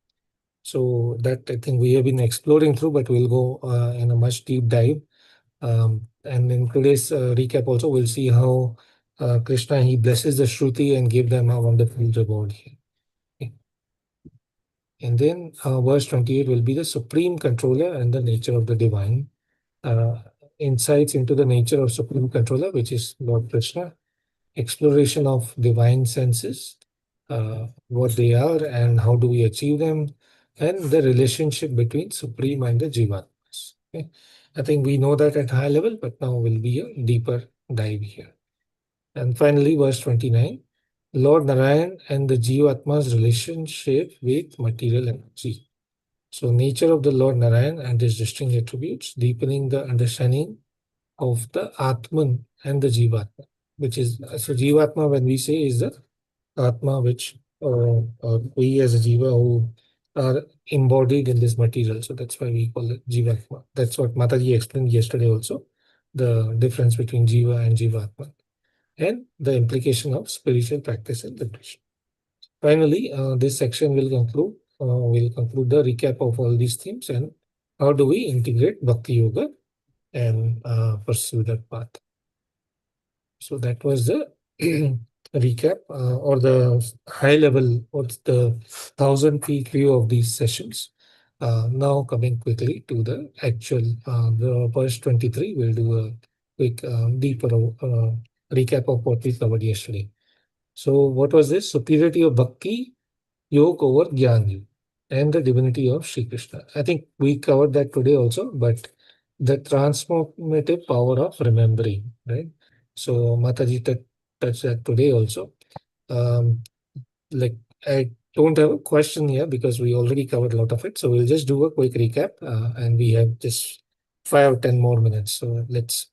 So that I think we have been exploring through, but we'll go in a much deep dive. And in today's recap also, we'll see how Krishna, he blesses the Shruti and give them a wonderful reward here. Okay. And then verse 28 will be the supreme controller and the nature of the divine. Insights into the nature of supreme controller, which is Lord Krishna. Exploration of divine senses, what they are and how do we achieve them, and the relationship between supreme and the jivatmas. Okay. I think we know that at high level, but now will be a deeper dive here. And finally, verse 29, Lord Narayan and the jivatma's relationship with material energy. So nature of the Lord Narayan and his distinct attributes, deepening the understanding of the Atman and the Jivatma, which is, so Jivatma, when we say, is the Atma, which we as a Jiva who are embodied in this material. So that's why we call it Jivatma. That's what Mataji explained yesterday also, the difference between Jiva and Jivatma, and the implication of spiritual practice and liberation. Finally, this section will conclude the recap of all these themes and how do we integrate Bhakti Yoga and pursue that path. So that was the recap or the high level, what's the 1,000 feet view of these sessions. Now coming quickly to the actual, the verse 23, we'll do a quick deeper recap of what we covered yesterday. So what was this? Superiority of Bhakti Yoga over Gyan Yoga and the divinity of Sri Krishna. I think we covered that today also, but the transformative power of remembering, right? So Mataji touched that today also. Um, like I don't have a question here because we already covered a lot of it. So we'll just do a quick recap, and we have just 5 or 10 more minutes. So let's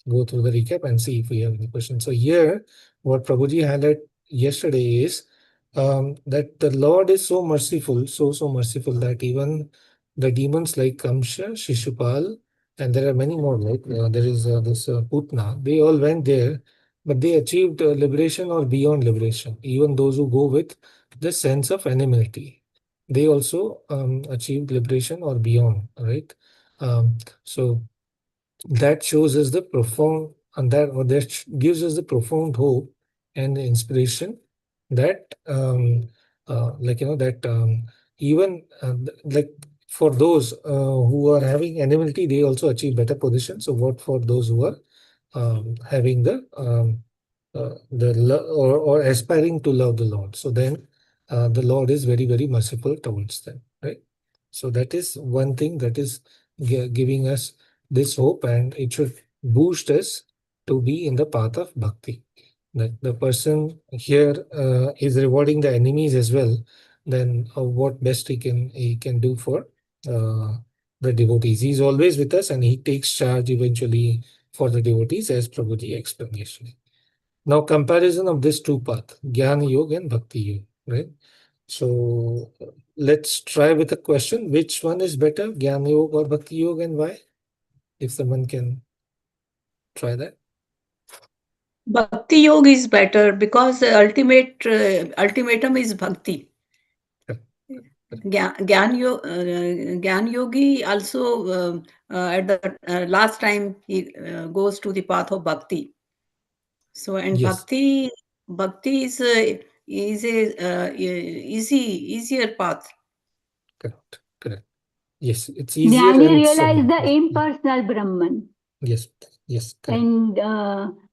go through the recap and see if we have any questions. So here, what Prabhuji highlighted yesterday is that the Lord is so merciful, so merciful that even the demons like Kamsha, Shishupal, and there are many more. Like there is this Putna. They all went there, but they achieved liberation or beyond liberation. Even those who go with the sense of anonymity, they also achieved liberation or beyond, right? So that shows us the profound, and that gives us the profound hope and inspiration that that even like for those who are having anonymity, they also achieve better position. So what for those who are having the or aspiring to love the Lord. So then the Lord is very, very merciful towards them, right? So that is one thing that is giving us this hope, and it should boost us to be in the path of bhakti. That the person here is rewarding the enemies as well. Then what best he can do for uh, the devotees? He's always with us, and he takes charge eventually for the devotees, as Prabhuji explained yesterday. Now, comparison of these two paths, Jnana Yoga and Bhakti Yoga, right? So let's try with a question. Which one is better, Jnana Yoga or Bhakti Yoga, and why? If someone can try that. Bhakti yoga is better because the ultimate ultimatum is bhakti. Correct. Gyan yogi also at the last time he goes to the path of bhakti. So and Yes, bhakti is a easier path. correct. Yes, it's easier Jnani and realize the yes, impersonal Brahman. yes, yes, correct. And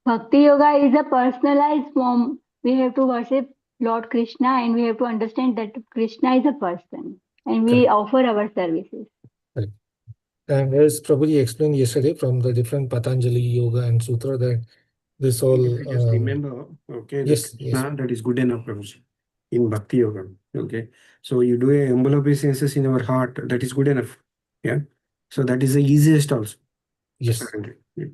Bhakti Yoga is a personalized form. We have to worship Lord Krishna and we have to understand that Krishna is a person and we Correct. offer our services. Correct. And as Prabhuji explained yesterday from the different Patanjali Yoga and Sutra, that this all. If you just remember, okay, the Yes, Krishna, that is good enough, Prabhuji, in Bhakti Yoga. Okay. So you do a obeisances in our heart, that is good enough. Yeah. So that is the easiest also. Yes. Apparently. Yeah.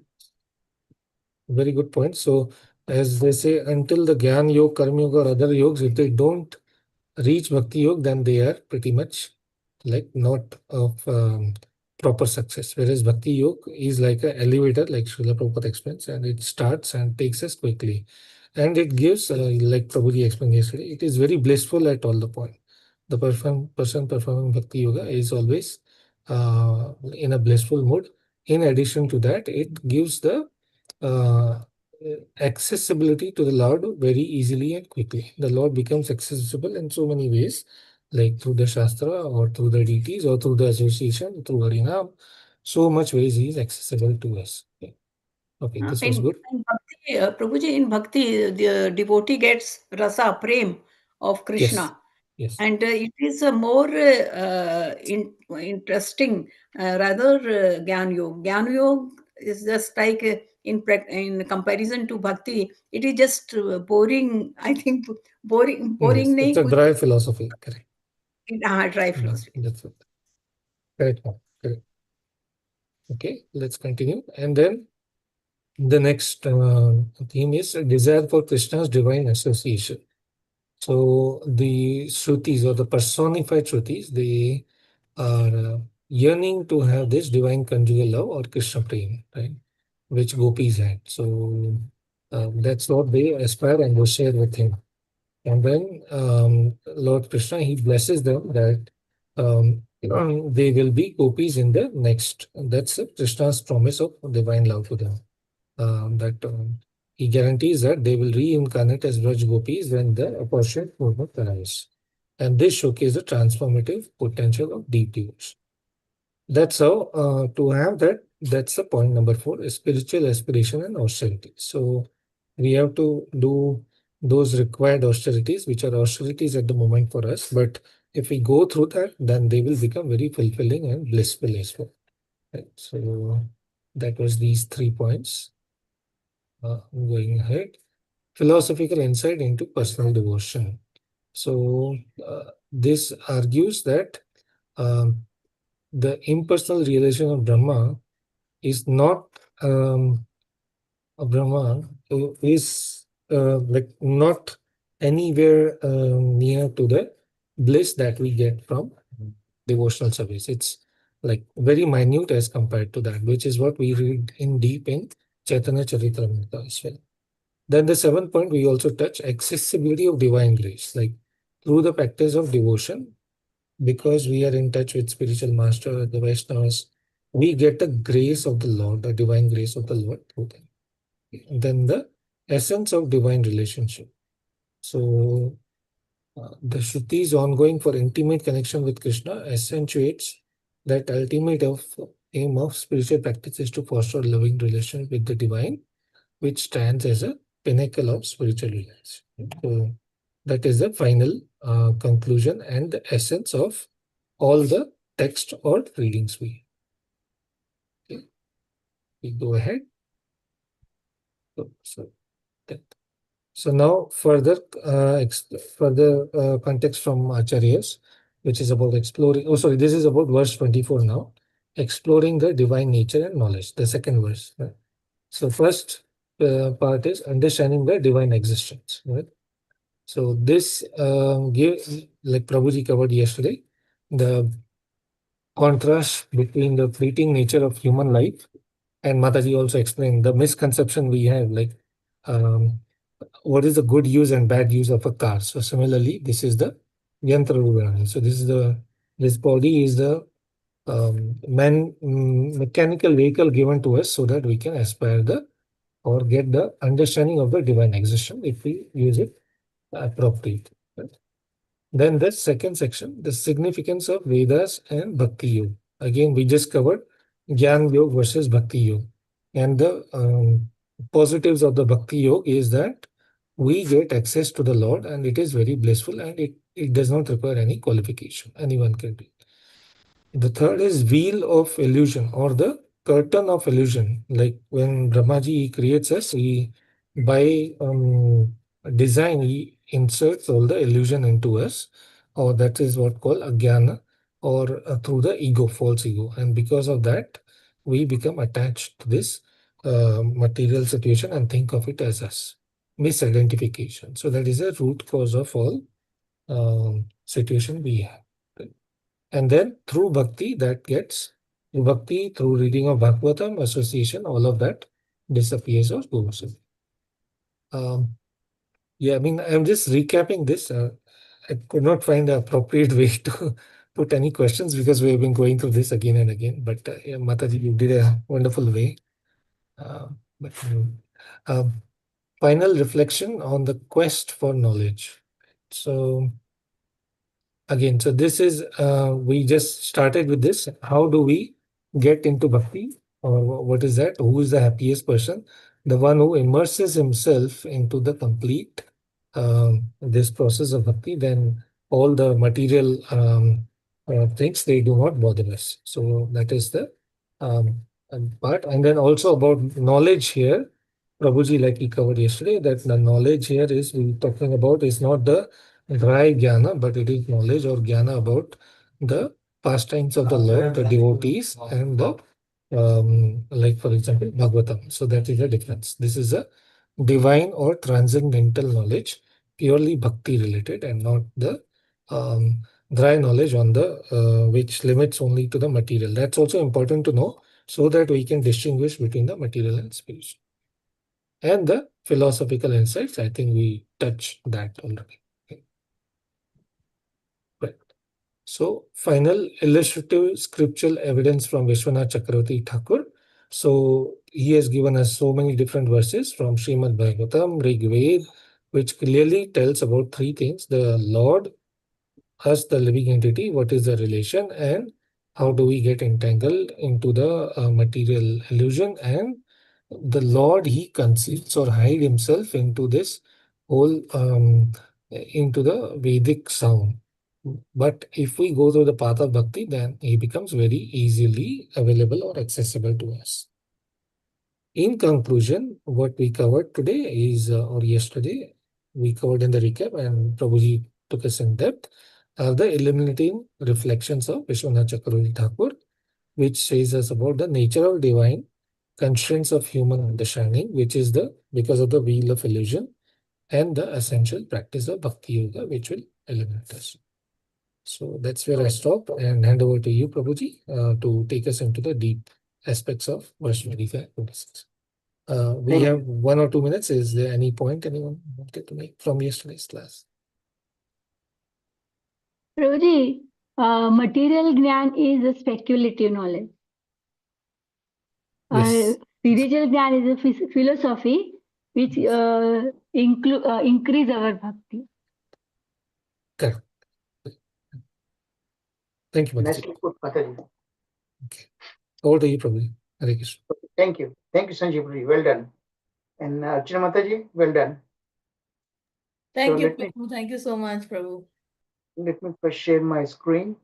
Very good point. So, as they say, until the Gyan Yoga, Karma Yoga, or other yogas, if they don't reach Bhakti Yoga, then they are pretty much like not of proper success. Whereas Bhakti Yoga is like an elevator, like Srila Prabhupada explains, and it starts and takes us quickly. And it gives, like Prabhuji explained yesterday, it is very blissful at all the point. The person performing Bhakti Yoga is always in a blissful mood. In addition to that, it gives the uh, accessibility to the Lord very easily and quickly. The Lord becomes accessible in so many ways, like through the Shastra or through the deities or through the association, through Harinam. So much ways he is accessible to us. Okay, this was good. In Bhakti, Prabhuji, in Bhakti, the devotee gets rasa, prem of Yes, Krishna. yes. And it is more interesting rather Gyan Yoga. Gyan Yoga is just like in comparison to Bhakti, it is just boring, I think, boring Yes, it's nahi a kuch, dry philosophy. Correct. dry philosophy. That's it. Correct. Correct. Okay, let's continue. And then the next theme is a desire for Krishna's divine association. So the Shrutis or the personified Shrutis, they are yearning to have this divine conjugal love or Krishna prem, right? Which gopis had. So that's what they aspire and they share with him. And then Lord Krishna, he blesses them that they will be gopis in the next. That's Krishna's promise of divine love to them. That he guarantees that they will reincarnate as Braj gopis when the opportune moment arrives. And this showcases the transformative potential of deep devotion. That's how to have that. That's the point number 4: is spiritual aspiration and austerity. So we have to do those required austerities, which are austerities at the moment for us. But if we go through that, then they will become very fulfilling and blissful. Right. So that was these 3 points. Going ahead, philosophical insight into personal devotion. So this argues that um, the impersonal realization of Brahma is not Brahma is like not anywhere near to the bliss that we get from devotional service. It's like very minute as compared to that, which is what we read in deep in Chaitanya Charitamrita as well. Then the seventh point, we also touch accessibility of divine grace, like through the practice of devotion, because we are in touch with spiritual master, the Vaishnavas, we get the grace of the Lord, the divine grace of the Lord through them. Then the essence of divine relationship. So the Shruti's ongoing for intimate connection with Krishna accentuates that ultimate aim of spiritual practice is to foster loving relation with the divine, which stands as a pinnacle of spiritual relations. So that is the final conclusion and the essence of all the text or readings we. Okay. We go ahead. So that. So now further context from Acharyas, which is about exploring. Oh, sorry, this is about verse 24 now. Exploring the divine nature and knowledge. The second verse. Right? So first part is understanding the divine existence. Right? So this gives, like Prabhuji covered yesterday, the contrast between the fleeting nature of human life, and Mataji also explained the misconception we have, like what is the good use and bad use of a car. So similarly, this is the yantra rudana. So this body is the mechanical vehicle given to us so that we can aspire the or get the understanding of the divine existence if we use it appropriately. Right? Then the second section, the significance of Vedas and Bhakti Yoga. Again, we just covered Gyan Yoga versus Bhakti Yoga. And the positives of the Bhakti Yoga is that we get access to the Lord and it is very blissful and it does not require any qualification. Anyone can do it. The third is wheel of illusion or the curtain of illusion. Like when Brahmaji creates us, he by design he inserts all the illusion into us, or that is what called agyana, or through the ego, false ego, and because of that we become attached to this material situation and think of it as us. Misidentification. So that is a root cause of all situation we have. And then through bhakti, that gets bhakti through reading of Bhagavatam, association, all of that disappears or goes away. Yeah, I mean, I'm just recapping this. I could not find the appropriate way to put any questions because we have been going through this again and again. But yeah, Mataji, you did a wonderful way. But final reflection on the quest for knowledge. So again, so this is, we just started with this. How do we get into bhakti? Or what is that? Who is the happiest person? The one who immerses himself into the complete this process of bhakti, then all the material things, they do not bother us. So that is the part. And then also about knowledge here, Prabhuji, like he covered yesterday, that the knowledge here is we talking about is not the dry jnana, but it is knowledge or jnana about the pastimes of the Lord, the devotees, and the like for example Bhagavatam. So that is the difference. This is a divine or transcendental knowledge, purely bhakti related, and not the dry knowledge on the which limits only to the material. That's also important to know so that we can distinguish between the material and spiritual. And the philosophical insights, I think we touched that already. Okay. Right. So, final illustrative scriptural evidence from Vishwanath Chakravarti Thakur. So, he has given us so many different verses from Srimad Bhagavatam, Rig Veda, which clearly tells about three things: the Lord, us, the living entity, what is the relation, and how do we get entangled into the material illusion, and the Lord, he conceals or hide himself into this whole into the Vedic sound. But if we go through the path of bhakti, then he becomes very easily available or accessible to us. In conclusion, what we covered today is, or yesterday, we covered in the recap, and Prabhuji took us in depth, are the illuminating reflections of Vishwanath Chakravarti Thakur, which says us about the nature of divine, constraints of human understanding, which is the because of the wheel of illusion, and the essential practice of Bhakti Yoga, which will illuminate us. So that's where I stop and hand over to you, Prabhuji, to take us into the deep aspects of verse 25, 26. We Thank have you. 1 or 2 minutes. Is there any point anyone wanted to make from yesterday's class? Prabhuji, material gyan is a speculative knowledge. Yes. Spiritual gyan is a philosophy which increase our bhakti. Correct. Thank you, Mataji. Nicely put, Mataji. Okay. Over to you, Prabhuji. Hare Krishna. Thank you. Thank you, Sanjeev. Well done. And Archana Mataji, well done. Thank So you, let me Prabhu. Thank you so much, Prabhu. let me first share my screen.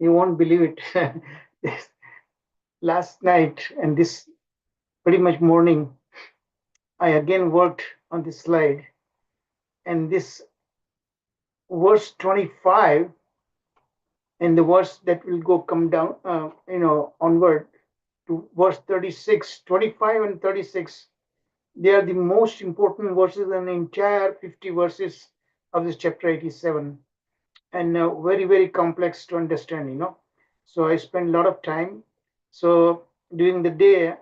You won't believe it. This, last night and this pretty much morning, I again worked on this slide, and this verse 25 and the verse that will go come down, onward to verse 36, 25 and 36. They are the most important verses in the entire 50 verses of this chapter 87, and very, very complex to understand, So I spent a lot of time. So during the day,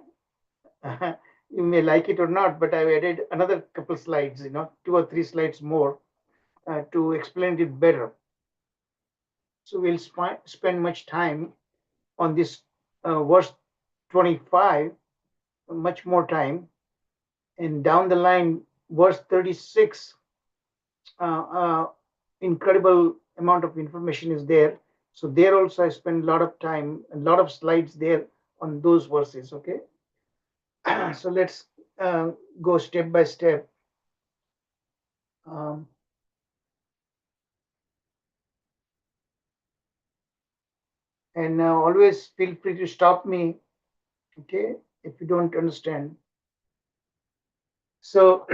you may like it or not, but I've added another couple slides, 2 or 3 slides more to explain it better. So we'll spend much time on this verse 25, much more time. And down the line, verse 36, incredible amount of information is there. So there also I spend a lot of time, a lot of slides there on those verses, okay? So let's go step by step. And always feel free to stop me, okay, if you don't understand. So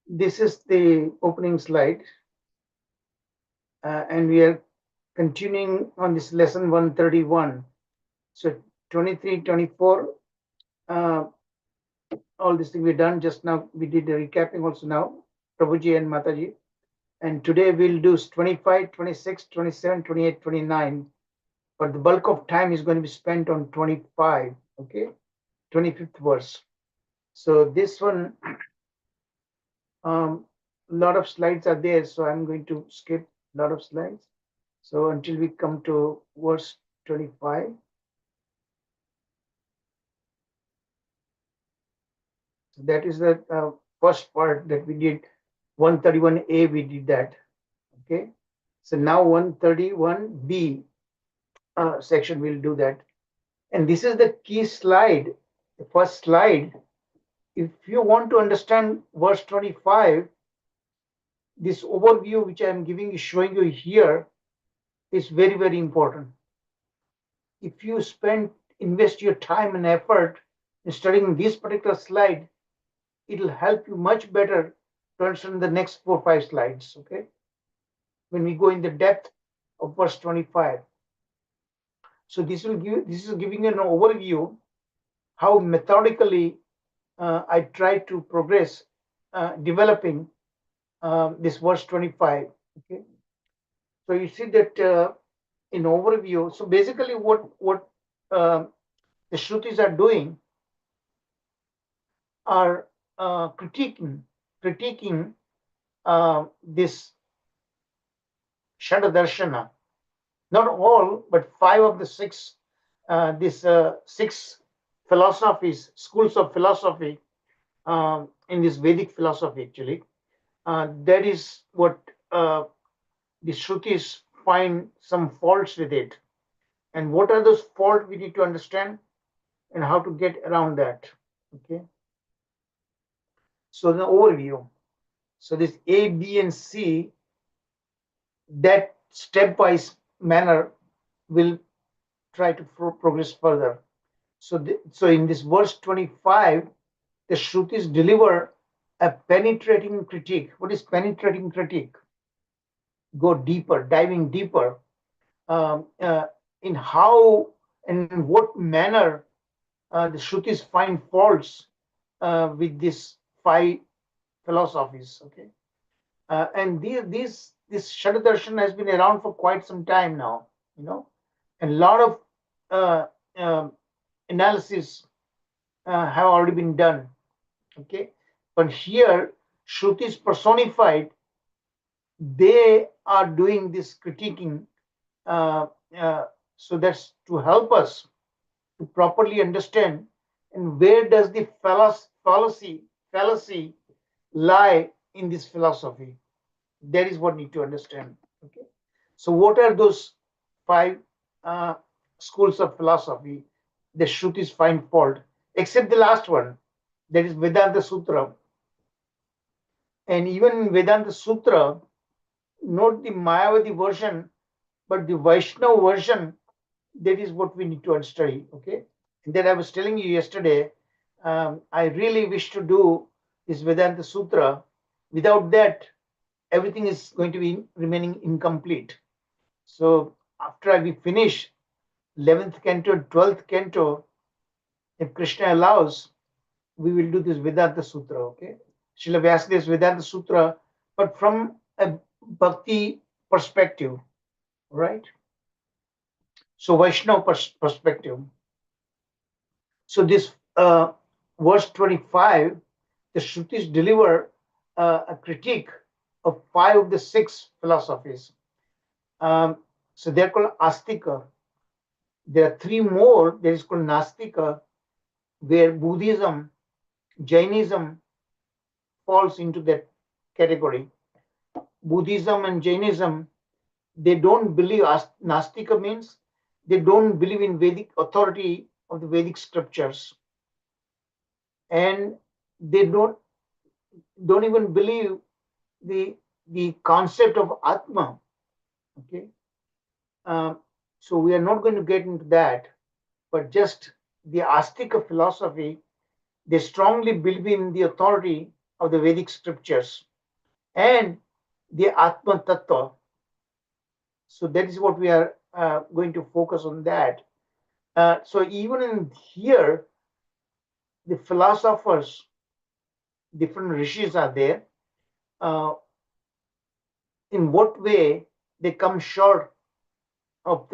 this is the opening slide, and we are continuing on this lesson 131. So 23, 24, all this thing we done just now. We did the recapping also now, Prabhuji and Mataji. And today we'll do 25, 26, 27, 28, 29. But the bulk of time is going to be spent on 25, okay? 25th verse. So this one, a lot of slides are there, so I'm going to skip a lot of slides. So until we come to verse 25. So that is the first part that we did. 131A, we did that, okay? So now 131B section, we'll do that. And this is the key slide, the first slide. If you want to understand verse 25, this overview which I'm giving, showing you here, is very, very important. If you invest your time and effort in studying this particular slide, it'll help you much better to understand the next 4 or 5 slides, okay? When we go in the depth of verse 25. So this is giving you an overview how methodically I try to progress developing this verse 25, okay? So you see that in overview, so basically what the Shrutis are doing are critiquing this Shadadarshana. Not all, but 5 of the 6, these 6 philosophies, schools of philosophy in this Vedic philosophy, actually. That is what the Shrutis find some faults with it. And what are those faults we need to understand and how to get around that. Okay. So the overview. So this A, B, and C, that stepwise manner will try to progress further. So in this verse 25, the Shrutis deliver a penetrating critique. What is penetrating critique? Go deeper, diving deeper in how and in what manner the Shrutis find faults with these five philosophies. Okay, and this Shadadarshan has been around for quite some time now. And a lot of uh, analysis have already been done. Okay, but here Shrutis personified, they are doing this critiquing, uh, so that's to help us to properly understand and where does the fallacy lie in this philosophy. That is what we need to understand. Okay, so what are those five uh, schools of philosophy the Shrutis find fault, except the last one, that is Vedanta Sutra. And even in Vedanta Sutra, not the Mayavadi version, but the Vaishnava version, that is what we need to study. Okay, and that I was telling you yesterday, I really wish to do this Vedanta Sutra. Without that, everything is going to be remaining incomplete. So after we finish 11th canto, 12th canto, if Krishna allows, we will do this Vedanta Sutra. Okay, Srila Vyasadev's Vedanta Sutra, but from a bhakti perspective, right? So Vaishnava perspective. So this verse 25, the Shrutis deliver a critique of five of the six philosophies. So they're called Astika. There are three more. There is called Nastika, where Buddhism, Jainism falls into that category. Buddhism and Jainism, they don't believe. Nastika means they don't believe in Vedic authority of the Vedic scriptures, and they don't even believe the concept of Atma. Okay, so we are not going to get into that, but just the Astika philosophy, they strongly believe in the authority of the Vedic scriptures and the Atma Tattva. So that is what we are going to focus on that. So even in here, the philosophers, different rishis are there. In what way they come short of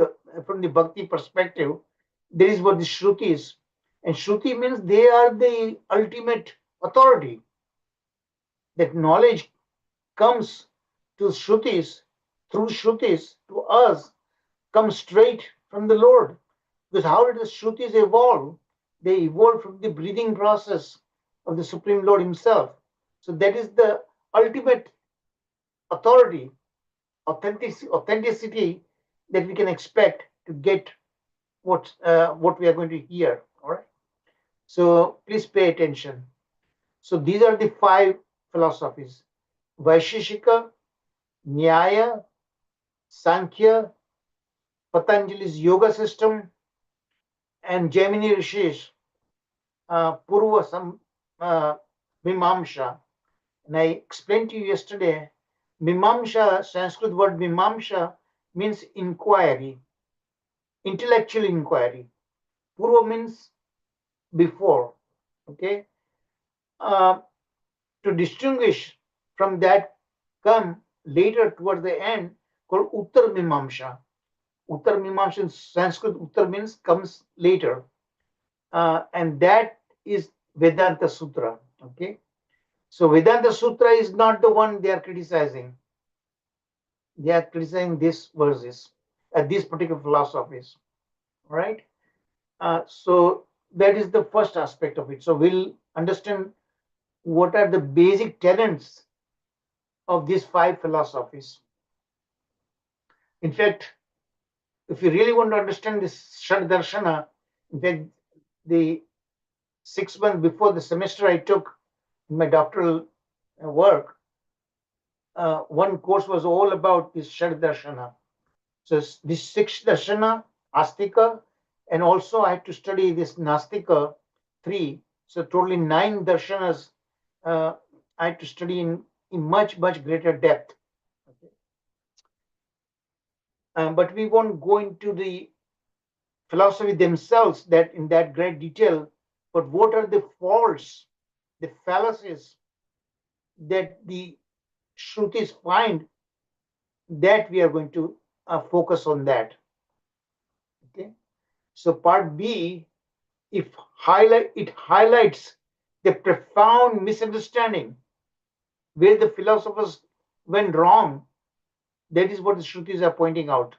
from the bhakti perspective, there is what the Shruti is. And Shruti means they are the ultimate authority. That knowledge comes to Shrutis, through Shrutis, to us, comes straight from the Lord. Because how did the Shrutis evolve? They evolved from the breathing process of the Supreme Lord Himself. So that is the ultimate authority, authenticity that we can expect to get what we are going to hear. All right. So please pay attention. So these are the five philosophies: Vaisheshika, Nyaya, Sankhya, Patanjali's yoga system, and Jaimini Rishi's Purva Mimamsha. And I explained to you yesterday, Mimamsha, Sanskrit word Mimamsha means inquiry, intellectual inquiry. Purva means before. Okay. To distinguish from that, come later towards the end, called Uttar Mimamsha. Uttar Mimamsha in Sanskrit, Uttar means comes later. And that is Vedanta Sutra. Okay. So Vedanta Sutra is not the one they are criticizing. They are criticizing these verses, these particular philosophies. Right. So that is the first aspect of it. So we'll understand what are the basic tenets of these five philosophies. In fact, if you really want to understand this Shad Darshana, in fact, the 6 months before the semester I took in my doctoral work, one course was all about this Shad Darshana. So this 6 darshana, Astika, and also I had to study this Nastika 3. So totally 9 darshanas I had to study in much, much greater depth. Okay. But we won't go into the philosophy themselves that in that great detail, but what are the faults, the fallacies that the Shrutis find, that we are going to focus on that. Okay. So part B, it highlights the profound misunderstanding where the philosophers went wrong. That is what the Shrutis are pointing out.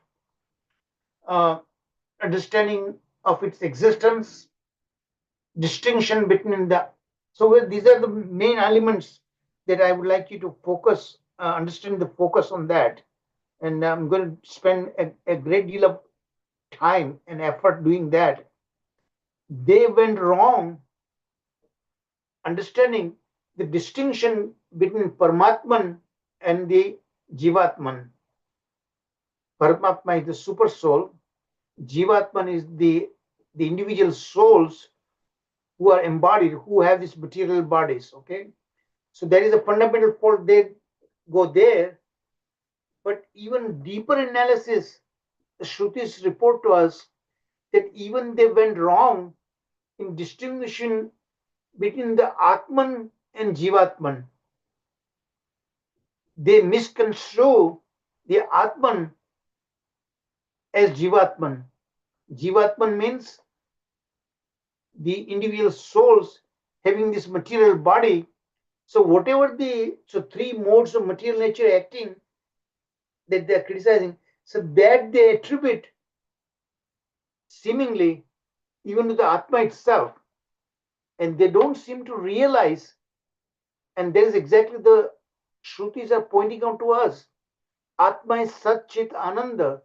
Understanding of its existence, distinction between the. So these are the main elements that I would like you to focus, understand the focus on that. And I'm going to spend a great deal of time and effort doing that. They went wrong understanding the distinction between Paramatman and the Jivatman. Paramatma is the super soul. Jivatman is the individual souls who are embodied, who have these material bodies. Okay, so there is a fundamental fault. They go there, but even deeper analysis, the Shrutis report to us that even they went wrong in distinguishing between the Atman and Jivatman. They misconstrue the Atman as Jivatman. Jivatman means the individual souls having this material body. So whatever so 3 modes of material nature acting that they are criticizing, so that they attribute seemingly even to the Atma itself. And they don't seem to realize, and that is exactly the Shrutis are pointing out to us. Atma is Sat Chit Ananda,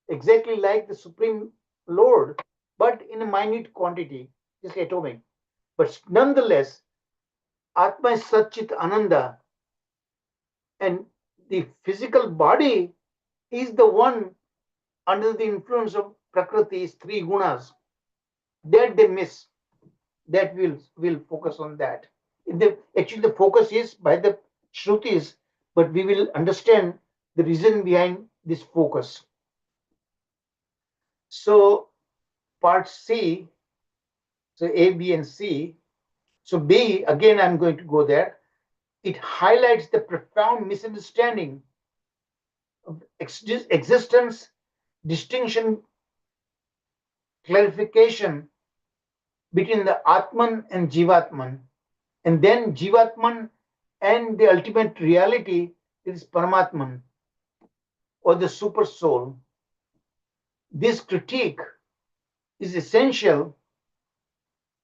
exactly like the Supreme Lord, but in a minute quantity, just atomic. But nonetheless, Atma is Sat Chit Ananda, and the physical body is the one under the influence of Prakriti's 3 gunas. That they miss. That we'll focus on that. Actually, the focus is by the Shrutis, but we will understand the reason behind this focus. So part C, so A, B, and C. So B, again, I'm going to go there. It highlights the profound misunderstanding of existence, distinction, clarification between the Atman and Jivatman. And then Jivatman and the ultimate reality is Paramatman, or the super soul. This critique is essential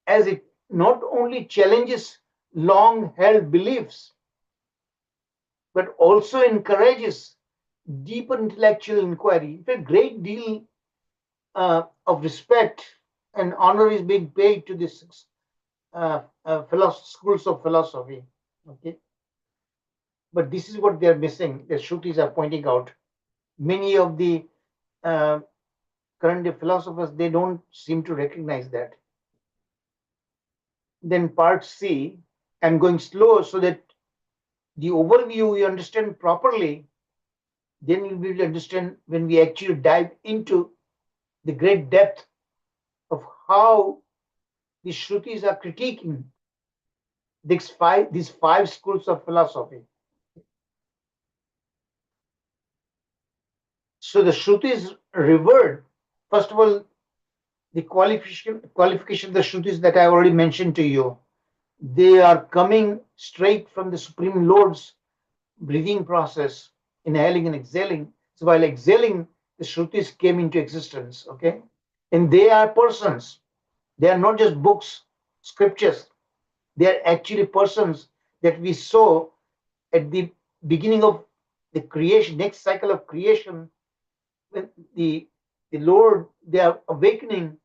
as it not only challenges long held beliefs, but also encourages deeper intellectual inquiry. A great deal of respect and honor is being paid to these schools of philosophy. Okay, but this is what they are missing. The Shrutis are pointing out. Many of the current day philosophers, they don't seem to recognize that. Then part C, I'm going slow so that the overview you understand properly. Then you'll be able to understand when we actually dive into the great depth of how the Shrutis are critiquing these five schools of philosophy. So the Shrutis revert, first of all, the qualification of the Shrutis that I already mentioned to you. They are coming straight from the Supreme Lord's breathing process, inhaling and exhaling. So while exhaling, the Shrutis came into existence, okay? And they are persons. They are not just books, scriptures. They are actually persons that we saw at the beginning of the creation, next cycle of creation. when the Lord, they are awakening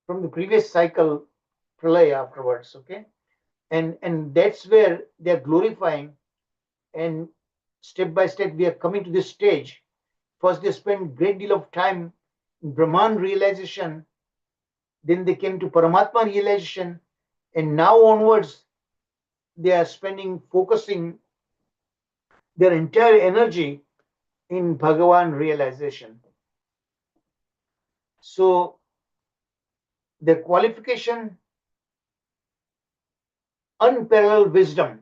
from the previous cycle, pralaya afterwards, okay? And that's where they are glorifying, and step by step we are coming to this stage. First they spend great deal of time in Brahman realization, then they came to Paramatma realization, and now onwards they are focusing their entire energy in Bhagavan realization. So their qualification, unparalleled wisdom,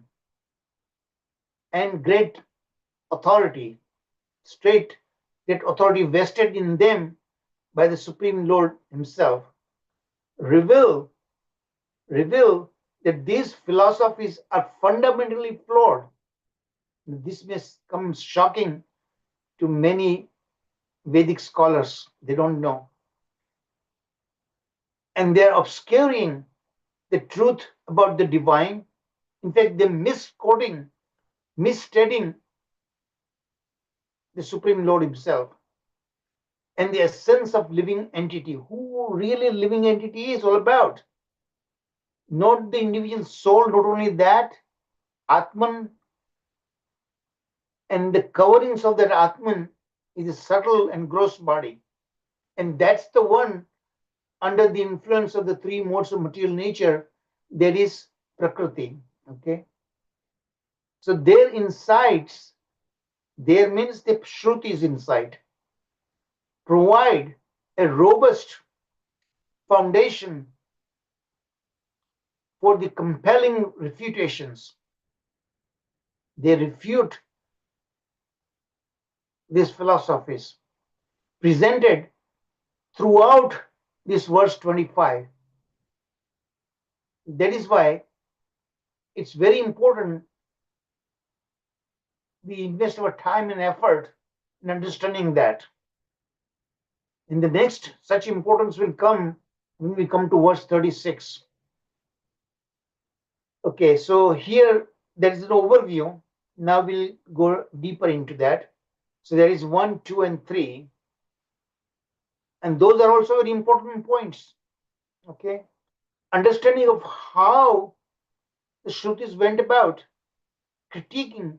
and great authority, straight that authority vested in them by the Supreme Lord Himself, reveal that these philosophies are fundamentally flawed. This may come shocking to many Vedic scholars. They don't know. And they're obscuring the truth about the divine. In fact, they're misquoting, misstating the Supreme Lord Himself and the essence of living entity. Who really living entity is all about? Not the individual soul, not only that, Atman, and the coverings of that Atman is a subtle and gross body. And that's the one under the influence of the three modes of material nature, there is Prakriti. Okay. So their insights, there means the Shrutis insight, provide a robust foundation for the compelling refutations. They refute these philosophies presented throughout this verse 25. That is why it's very important we invest our time and effort in understanding that. In the next, such importance will come when we come to verse 36. Okay, so here there is an overview. Now we'll go deeper into that. So there is 1, 2, and 3. And those are also very important points. Okay. Understanding of how the Shrutis went about critiquing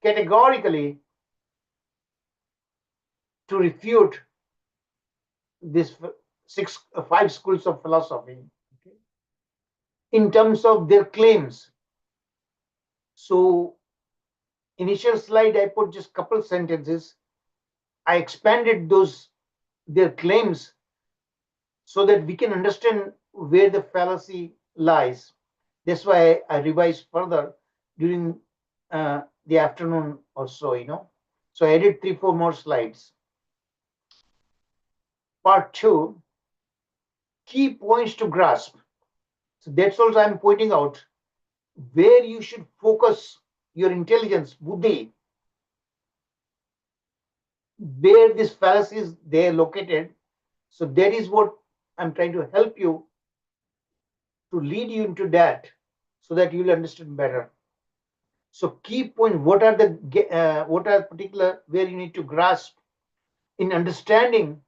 categorically to refute these five schools of philosophy, okay, in terms of their claims. So initial slide I put just couple sentences. I expanded their claims so that we can understand where the fallacy lies. That's why I revised further during the afternoon or so, So I added 3-4 more slides. Part 2, key points to grasp. So that's also I'm pointing out where you should focus your intelligence, buddhi, where these fallacies they are located. So that is what I'm trying to help you to lead you into that so that you will understand better. So key point, what are particular where you need to grasp in understanding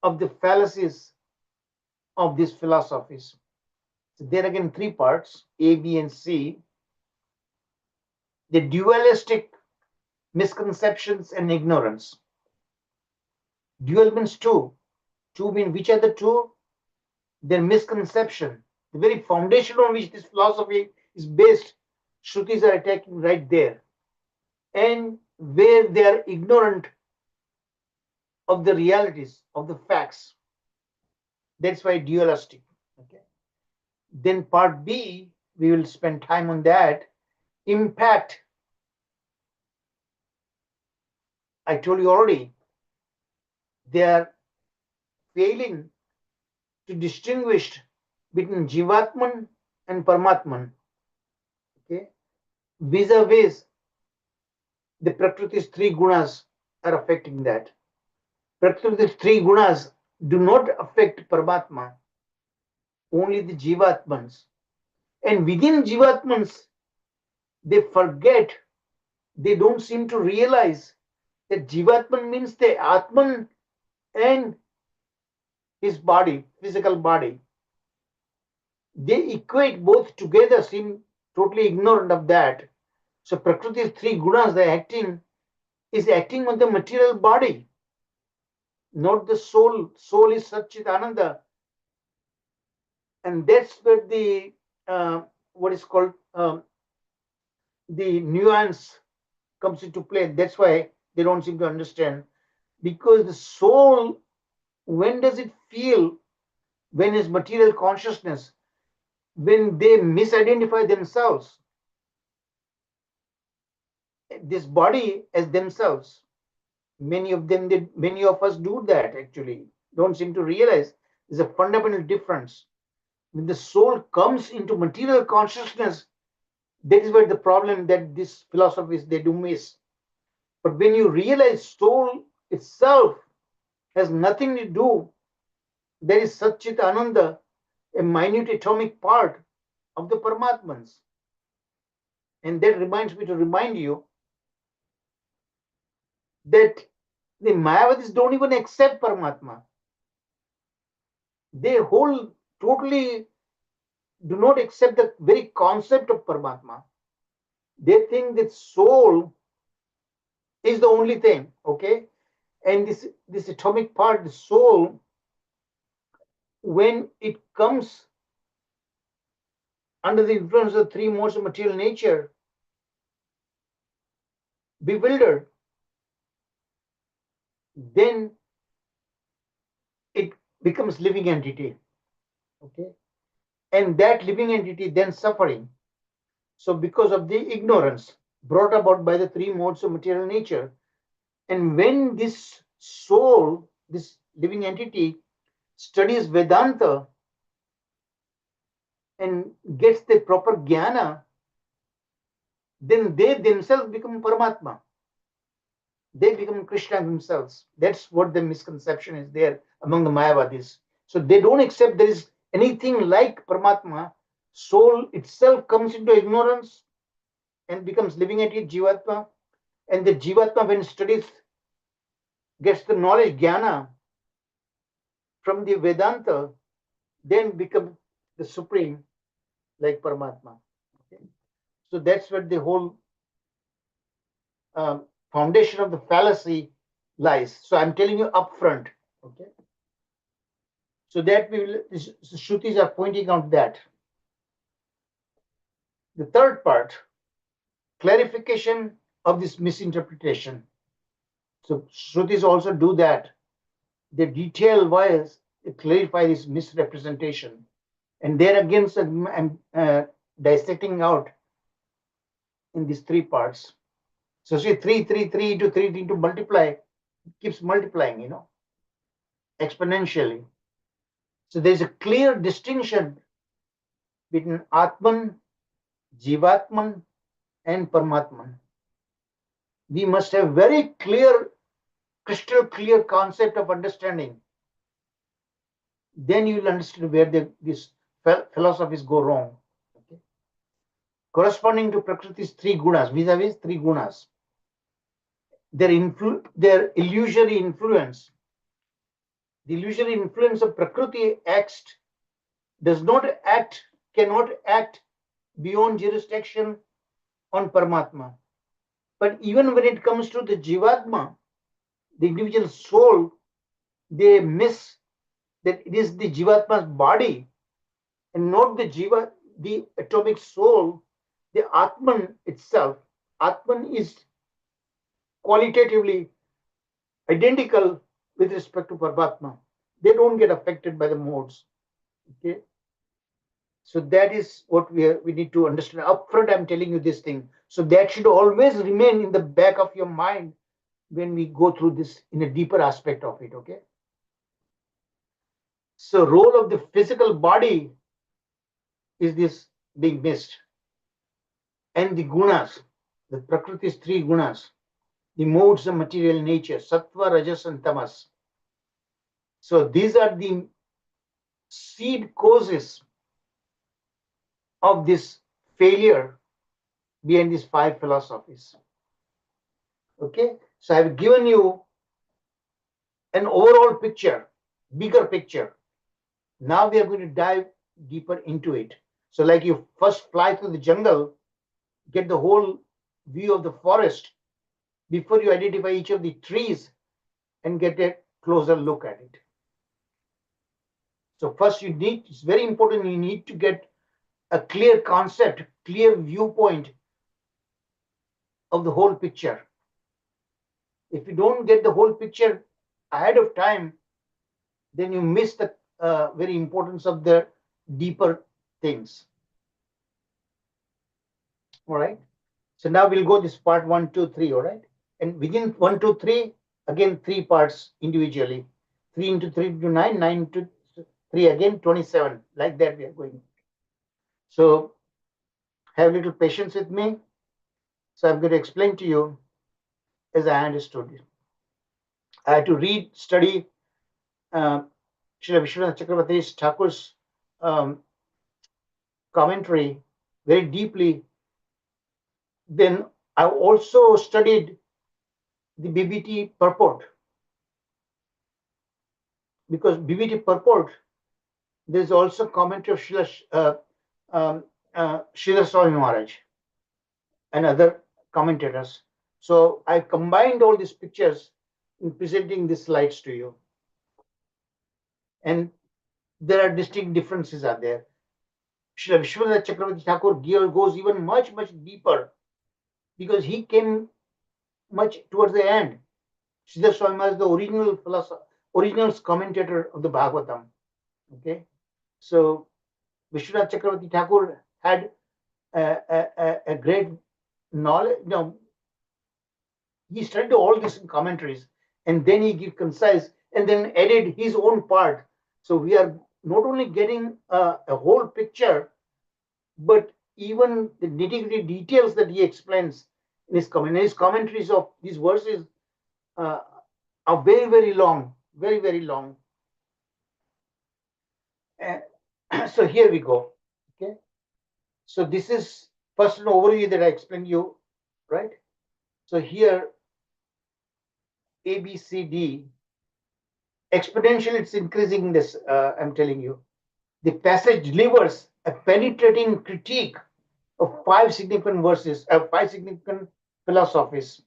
of the fallacies of these philosophies. So there again 3 parts, A, B, and C. The dualistic misconceptions and ignorance. Dual means two. Two means which are the two? Their misconception. The very foundation on which this philosophy is based, Shrutis are attacking right there. And where they are ignorant of the realities, of the facts. That's why dualistic. Okay. Then part B, we will spend time on that. Impact. I told you already, they are failing to distinguish between Jivatman and Paramatman. Okay. Vis-a-vis the Prakriti's 3 gunas are affecting that. Prakriti's 3 gunas do not affect Paramatma, only the Jivatmans. And within Jivatmans, they forget, they don't seem to realize That Jivatman means the Atman and his body, physical body. They equate both together, seem totally ignorant of that. So Prakriti's three gunas, the is acting on the material body, not the soul. Soul is Satchit Ananda. And that's where the what is called the nuance comes into play. That's why they don't seem to understand. Because the soul, when does it feel? When is material consciousness? When they misidentify themselves, this body as themselves. Many of them did, many of us do that actually. Don't seem to realize there's a fundamental difference. When the soul comes into material consciousness, that is where the problem that these philosophies they do miss. But when you realize soul itself has nothing to do, there is Satchit Ananda, a minute atomic part of the Paramatmans. And that reminds me to remind you that the Mayavadis don't even accept Paramatma. They whole totally do not accept the very concept of Paramatma. They think that soul is the only thing, okay? And this atomic part, the soul, when it comes under the influence of three modes of material nature, bewildered, then it becomes living entity, okay? And that living entity then suffering. So because of the ignorance brought about by the three modes of material nature, and when this soul, this living entity, studies Vedanta and gets the proper jnana, then they themselves become Paramatma. They become Krishna themselves. That's what the misconception is there among the Mayavadis. So they don't accept there is anything like Paramatma. Soul itself comes into ignorance and becomes living entity, Jivatma. And the Jivatma, when studies, gets the knowledge, jnana, from the Vedanta, then become the supreme, like Paramatma. Okay? So that's where the whole foundation of the fallacy lies. So I'm telling you upfront. Okay. So that we will, the Shrutis are pointing out that. The third part, clarification of this misinterpretation. So Shrutis also do that. They detail wise, they clarify this misrepresentation. And there again, so I'm dissecting out in these three parts. So see, 3 into 3 into multiply, keeps multiplying, exponentially. So there's a clear distinction between Atman, Jivatman, and Paramatman. We must have very clear, crystal clear concept of understanding. Then you will understand where these philosophies go wrong. Okay? Corresponding to Prakriti's three gunas, vis-a-vis three gunas, their illusory influence. The illusory influence of Prakriti cannot act beyond jurisdiction on Paramatma. But even when it comes to the Jivatma, the individual soul, they miss that it is the Jivatma's body and not the atomic soul, the Atman itself. Atman is qualitatively identical with respect to Paramatma. They don't get affected by the modes. Okay. So that is what we need to understand. Upfront, I'm telling you this thing. So that should always remain in the back of your mind when we go through this in a deeper aspect of it. Okay. So role of the physical body is this being missed. And the gunas, the Prakriti's three gunas, the modes of material nature, sattva, rajas, and tamas. So these are the seed causes of this failure behind these five philosophies. Okay, So I've given you an overall picture, bigger picture. Now we are going to dive deeper into it. So like you first fly through the jungle, get the whole view of the forest before you identify each of the trees and get a closer look at it. So first it's very important, you need to get a clear concept, clear viewpoint of the whole picture. If you don't get the whole picture ahead of time, then you miss the very importance of the deeper things. All right. So now we'll go this part 1, 2, 3. All right. And within 1, 2, 3, again 3 parts individually. 3 into 3 into 9, 9 into 3 again 27. Like that we are going. So have a little patience with me. So I'm going to explain to you as I understood it. I had to read, study Srila Vishwanath Chakravarti Thakur's commentary very deeply. Then I also studied the BBT purport, because BBT purport, there's also commentary of Srila Swami Maharaj and other commentators. So I combined all these pictures in presenting these slides to you. And there are distinct differences are there. Srila Vishwanath Chakravarti Thakur goes even much, much deeper, because he came much towards the end. Sridhar Swami Maharaj is the original philosopher, original commentator of the Bhagavatam. Okay, so Vishwanath Chakravarti Thakur had a great knowledge. He studied all these commentaries, and then he gave concise, and then added his own part. So we are not only getting a whole picture, but even the nitty-gritty details that he explains in his commentaries of these verses are very, very long, very, very long. So here we go. Okay. So this is first an overview that I explained you, right? So here, A, B, C, D, exponentially it's increasing this, I'm telling you. The passage delivers a penetrating critique of 5 significant verses, 5 significant philosophies.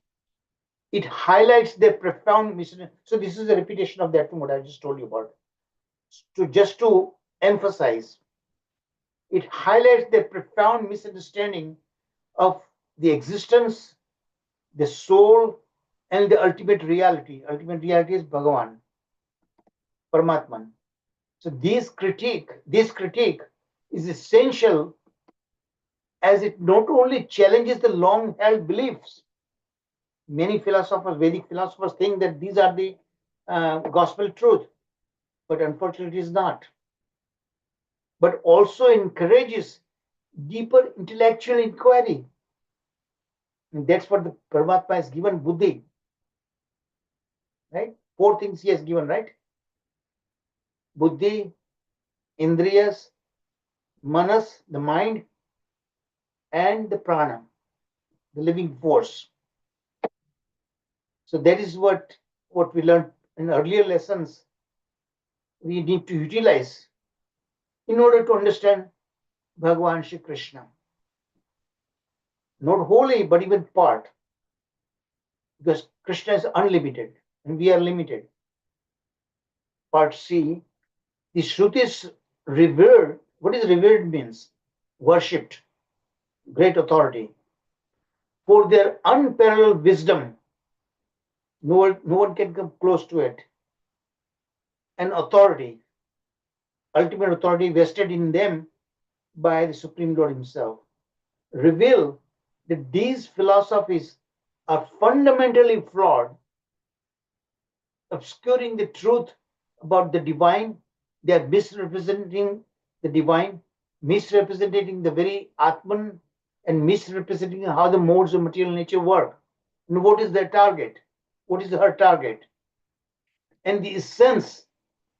It highlights their profound misunderstanding. So this is a repetition of that, what I just told you about. Just to emphasize, it highlights their profound misunderstanding of the existence, the soul, and the ultimate reality. Ultimate reality is Bhagavan, Paramatman. So this critique is essential, as it not only challenges the long-held beliefs. Many philosophers, Vedic philosophers, think that these are the gospel truth, but unfortunately it is not. But also encourages deeper intellectual inquiry. And that's what the Paramatma has given, buddhi. Right? 4 things he has given, right? Buddhi, Indriyas, Manas, the mind, and the prana, the living force. So that is what we learned in earlier lessons. We need to utilize in order to understand Bhagavan Shri Krishna. Not wholly, but even part. Because Krishna is unlimited and we are limited. Part C, the Shrutis revered. What is revered means? Worshipped, great authority. For their unparalleled wisdom, no one can come close to it. And authority, ultimate authority vested in them by the Supreme Lord himself, reveal that these philosophies are fundamentally flawed, obscuring the truth about the divine. They are misrepresenting the divine, misrepresenting the very Atman, and misrepresenting how the modes of material nature work. And what is their target? What is her target? And the essence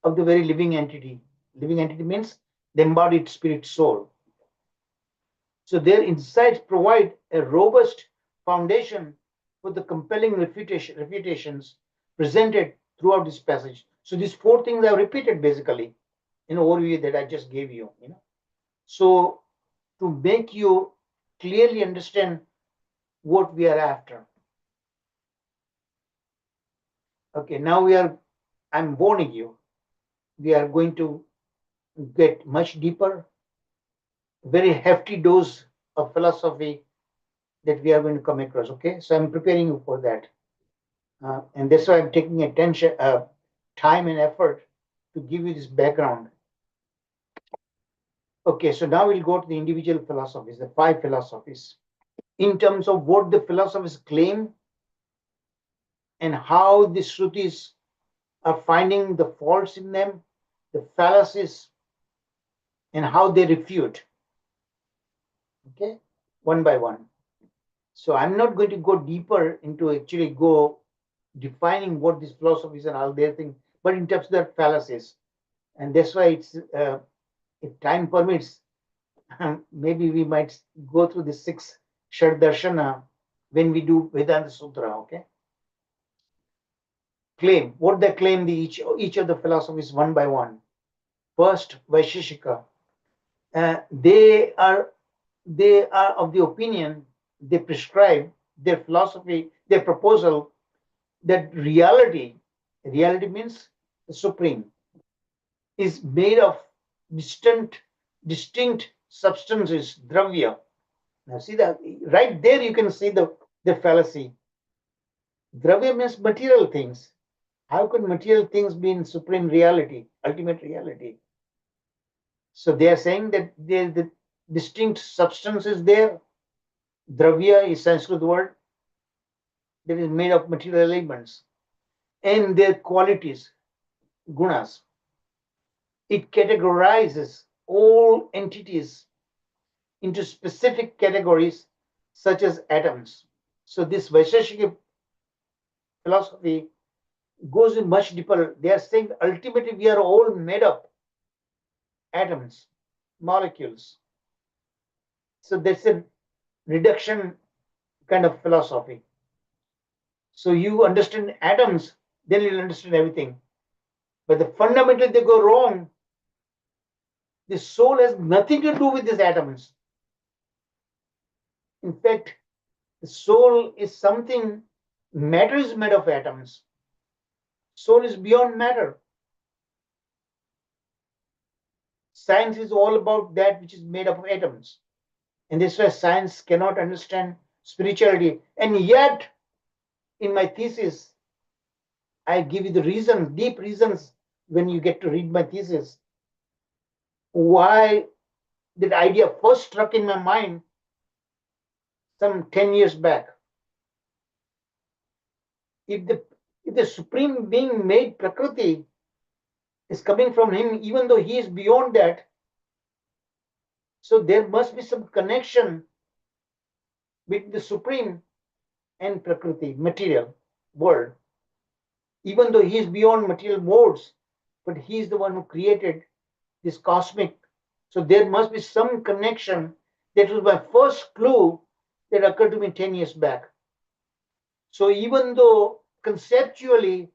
of the very living entity. Living entity means the embodied spirit soul. So their insights provide a robust foundation for the compelling refutations presented throughout this passage. So these four things are repeated basically in overview that I just gave you. So to make you clearly understand what we are after. Okay, now I'm warning you, we are going to get much deeper, very hefty dose of philosophy that we are going to come across. Okay, so I'm preparing you for that. And that's why I'm taking attention, time and effort to give you this background. Okay, so now we'll go to the individual philosophies, the 5 philosophies, in terms of what the philosophers claim and how the Shrutis are finding the faults in them, the fallacies, and how they refute. Okay, one by one. So I'm not going to go deeper into actually go defining what these philosophies and all their things, but in terms of their fallacies. And that's why it's, if time permits, maybe we might go through the 6 Shardarshana when we do Vedanta Sutra, okay? Claim, what they claim, each of the philosophies one by one. First, Vaisheshika. They are of the opinion, they prescribe their philosophy, their proposal that reality means the supreme, is made of distinct substances, dravya. Now see that right there, you can see the fallacy. Dravya means material things. How could material things be in supreme reality, ultimate reality? So they are saying that there's the distinct substances there. Dravya is Sanskrit word that is made of material elements, and their qualities, gunas. It categorizes all entities into specific categories such as atoms. So this Vaisheshika philosophy goes in much deeper. They are saying ultimately we are all made up atoms, molecules. So that's a reduction kind of philosophy. So you understand atoms, then you'll understand everything. But the fundamentally they go wrong. The soul has nothing to do with these atoms. In fact, the soul is something, matter is made of atoms. Soul is beyond matter. Science is all about that which is made up of atoms. And this is why science cannot understand spirituality. And yet, in my thesis, I give you the reasons, deep reasons, when you get to read my thesis, why that idea first struck in my mind some 10 years back. If the supreme being made Prakriti is coming from him, even though he is beyond that, so there must be some connection between the supreme and Prakriti, material world. Even though he is beyond material modes, but he is the one who created this cosmic. So there must be some connection. That was my first clue that occurred to me 10 years back. So even though conceptually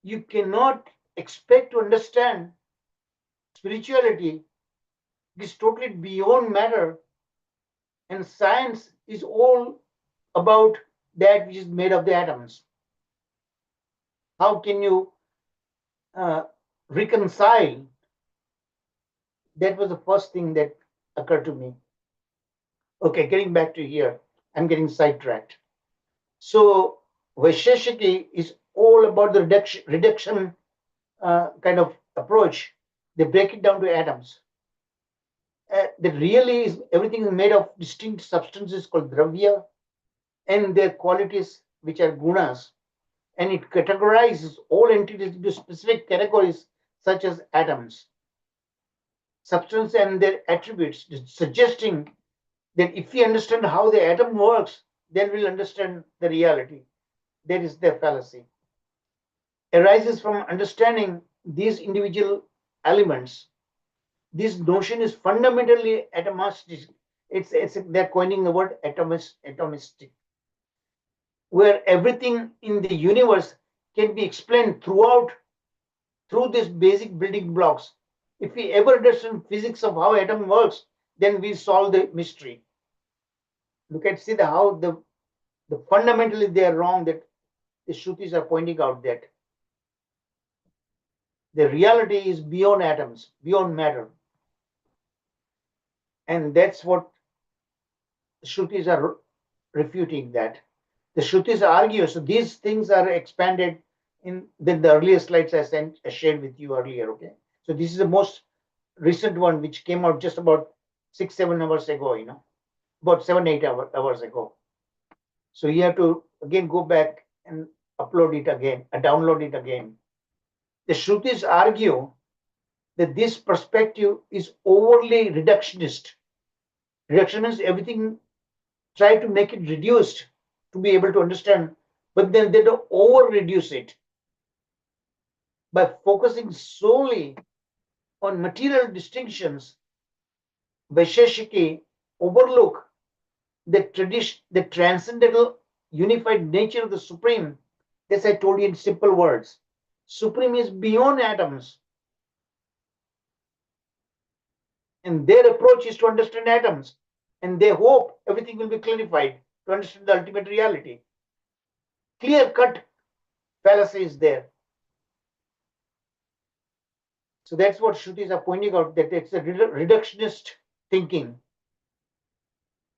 you cannot expect to understand spirituality, it is totally beyond matter, and science is all about that which is made of the atoms. How can you reconcile? That was the first thing that occurred to me. Okay, getting back to here, I'm getting sidetracked. So Vaisheshiki is all about the reduction kind of approach. They break it down to atoms. That really is everything is made of distinct substances called dravya and their qualities, which are gunas, and it categorizes all entities into specific categories such as atoms, substance, and their attributes, suggesting that if we understand how the atom works, then we'll understand the reality. That is their fallacy. Arises from understanding these individual elements. This notion is fundamentally atomistic. They're coining the word atomistic. where everything in the universe can be explained through these basic building blocks. If we ever understand physics of how atom works, then we solve the mystery. Look at see how the fundamentally they are wrong, that the Shrutis are pointing out that the reality is beyond atoms, beyond matter. And that's what the Shrutis are refuting that. The Shrutis argue, so these things are expanded in the earlier slides I shared with you earlier, okay? So this is the most recent one, which came out just about 6-7 hours ago, about 7-8 hours ago. So you have to again go back and upload it again, download it again. The Shrutis argue that this perspective is overly reductionist. Reduction means everything, try to make it reduced to be able to understand, but then they don't over reduce it by focusing solely on material distinctions. Vaisheshiki overlook the transcendental unified nature of the Supreme. This I told you in simple words. Supreme is beyond atoms. And their approach is to understand atoms. And they hope everything will be clarified to understand the ultimate reality. Clear-cut fallacy is there. So that's what Shrutis are pointing out, that it's a reductionist thinking.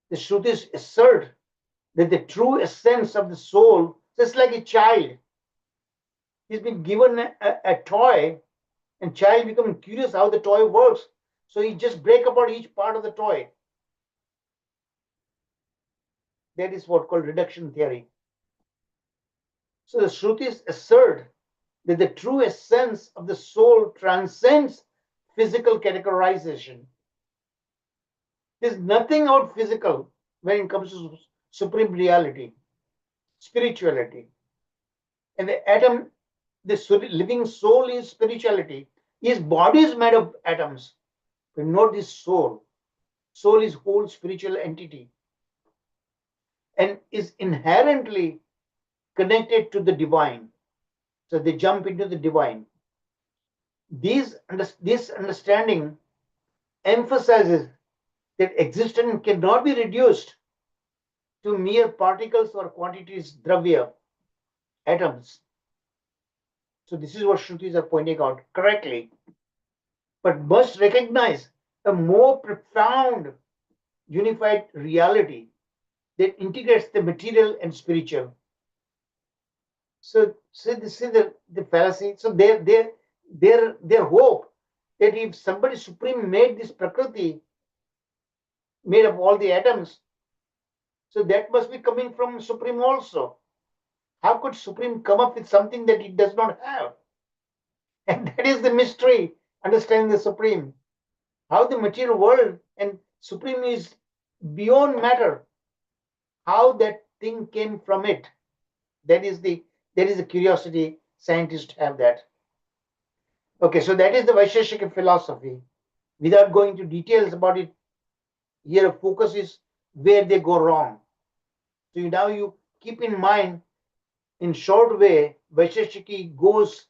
The Shrutis assert that the true essence of the soul, just like a child, he's been given a toy, and child becomes curious how the toy works. So he just break apart each part of the toy. That is what called reduction theory. So the Shrutis assert that the true essence of the soul transcends physical categorization. There's nothing out physical when it comes to supreme reality, spirituality. And the atom, the living soul is spirituality. His body is made of atoms, but not his soul. Soul is whole spiritual entity and is inherently connected to the divine. So they jump into the divine. This understanding emphasizes that existence cannot be reduced to mere particles or quantities, dravya, atoms. So this is what Shrutis are pointing out correctly, but must recognize a more profound unified reality that integrates the material and spiritual. So this is the fallacy. So their hope that if somebody supreme made this prakriti made of all the atoms, so that must be coming from supreme also. How could supreme come up with something that it does not have? And that is the mystery, understanding the supreme. How the material world and supreme is beyond matter. How that thing came from it. That is the curiosity scientists have that. Okay, so that is the Vaisheshika philosophy. Without going into details about it, here focus is where they go wrong. So now you keep in mind, in short way, Vaisheshiki goes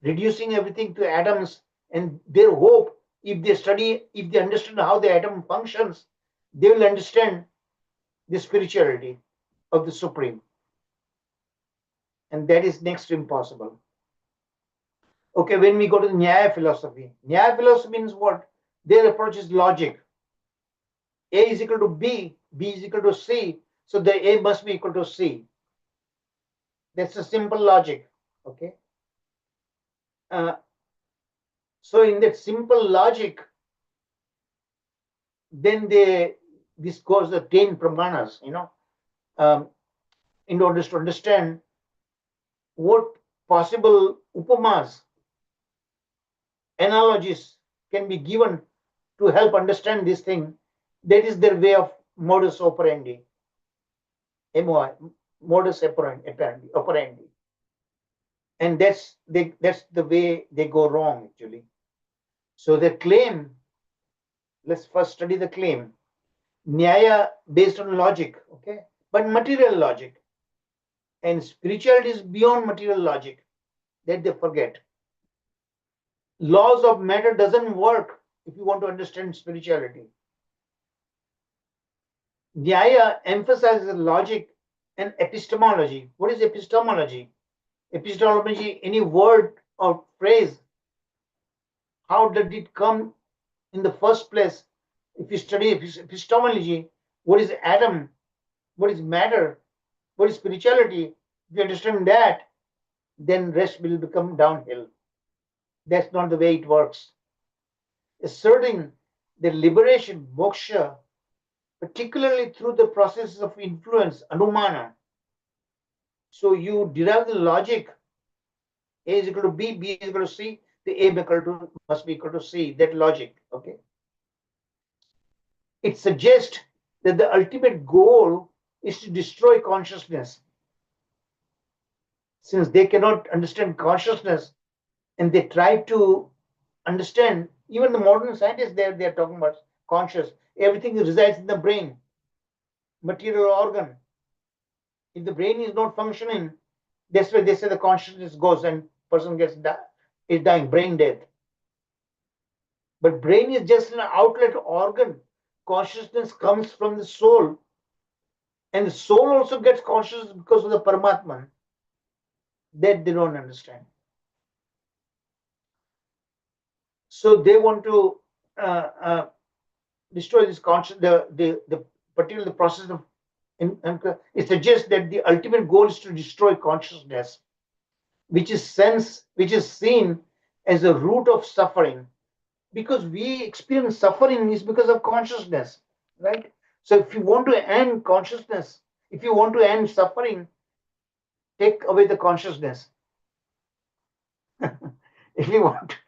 reducing everything to atoms, and their hope, if they understand how the atom functions, they will understand the spirituality of the Supreme. And that is next to impossible. Okay, when we go to the Nyaya philosophy means what? Their approach is logic. A is equal to B, B is equal to C, so the A must be equal to C. That's a simple logic. Okay. So in that simple logic, then this goes the 10 pramanas, in order to understand what possible upamas, analogies can be given to help understand this thing. That is their way of modus operandi. MOI, modus operandi. And that's the way they go wrong, actually. So the claim, let's first study the claim. Nyaya based on logic, okay, but material logic. And spirituality is beyond material logic that they forget. Laws of matter doesn't work if you want to understand spirituality. Nyaya emphasizes logic and epistemology. What is epistemology? Epistemology, any word or phrase, how did it come in the first place? If you study epistemology, what is atom? What is matter? What is spirituality? If you understand that, then rest will become downhill. That's not the way it works. Asserting the liberation, moksha, particularly through the process of influence, anumana. So you derive the logic, A is equal to B, B is equal to C, the A must be equal to C, that logic, okay? It suggests that the ultimate goal is to destroy consciousness. Since they cannot understand consciousness and they try to understand, even the modern scientists, they're talking about conscious. Everything resides in the brain, material organ. If the brain is not functioning, that's why they say the consciousness goes and person is dying, brain death. But brain is just an outlet organ. Consciousness comes from the soul. And the soul also gets conscious because of the Paramatman. That they don't understand. So they want to destroy this conscious, the particular process of, it suggests that the ultimate goal is to destroy consciousness, which is seen as a root of suffering. Because we experience suffering is because of consciousness, right? So if you want to end consciousness, if you want to end suffering, take away the consciousness. If you want,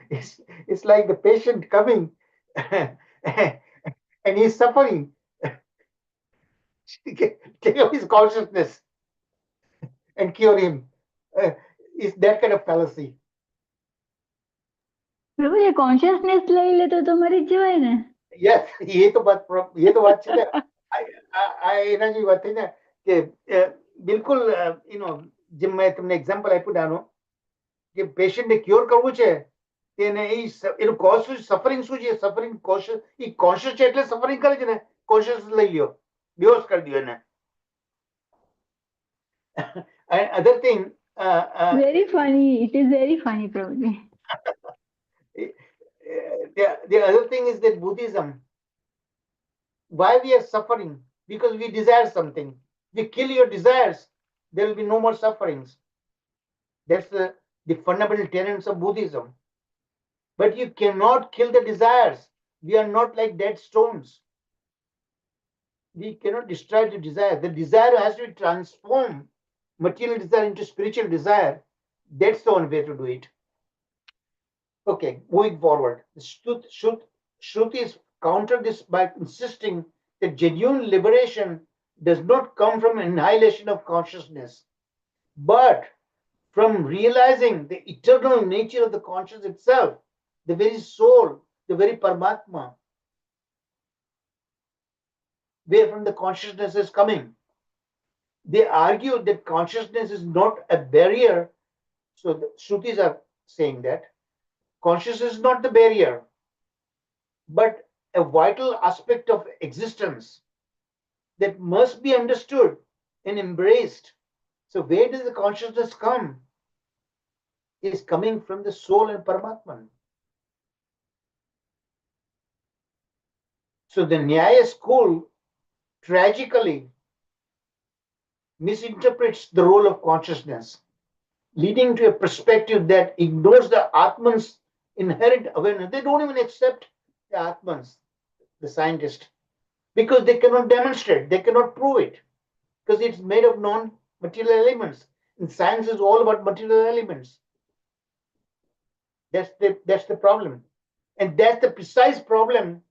it's like the patient coming and he's suffering. Take away his consciousness and cure him. It's that kind of fallacy. પ્રભુ એ consciousness લઈ લે તો મરી જ જવાય ને. Yes, ये तो बात છે ને. એના જેવી વાત થઈ ને કે બિલકુલ જેમ મેં તમને એક્ઝામ્પલ આપ્યું નાનું કે પેશન્ટને ક્યોર કરવું છે તેને એનું કોઝ શું, સફરિંગ શું છે, સફરિંગ કોન્શિયસ છે એટલે સફરિંગ કરે છે ને, કોન્શિયસ લઈ લ્યો, બેહોશ કરી દો એને. And other thing, very funny, it is very funny probably. The other thing is that Buddhism, why we are suffering? Because we desire something. We kill your desires, there will be no more sufferings. That's the fundamental tenets of Buddhism. But you cannot kill the desires. We are not like dead stones. We cannot destroy the desire. The desire has to be transformed, material desire into spiritual desire. That's the only way to do it. Okay, moving forward. Shrutis counter this by insisting that genuine liberation does not come from annihilation of consciousness, but from realizing the eternal nature of the conscious itself, the very soul, the very Paramatma, where from the consciousness is coming. They argue that consciousness is not a barrier. So the Shrutis are saying that consciousness is not the barrier, but a vital aspect of existence that must be understood and embraced. So where does the consciousness come? It is coming from the soul and Paramatman. So the Nyaya school tragically misinterprets the role of consciousness, leading to a perspective that ignores the Atman's inherent awareness. They don't even accept the Atmans, the scientist, because they cannot demonstrate, they cannot prove it, because it's made of non-material elements. And science is all about material elements. That's the problem. And that's the precise problem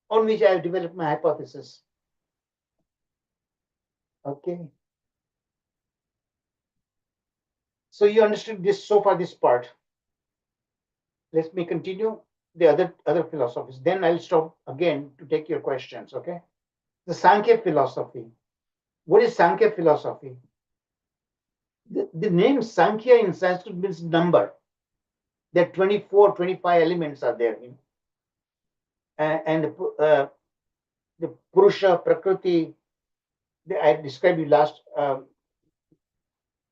on which I've developed my hypothesis. Okay. So you understood this so far, this part. Let me continue the other philosophies. Then I'll stop again to take your questions, okay? The Sankhya philosophy. What is Sankhya philosophy? The name Sankhya in Sanskrit means number. There are 24, 25 elements are there. And the Purusha, Prakriti, I described you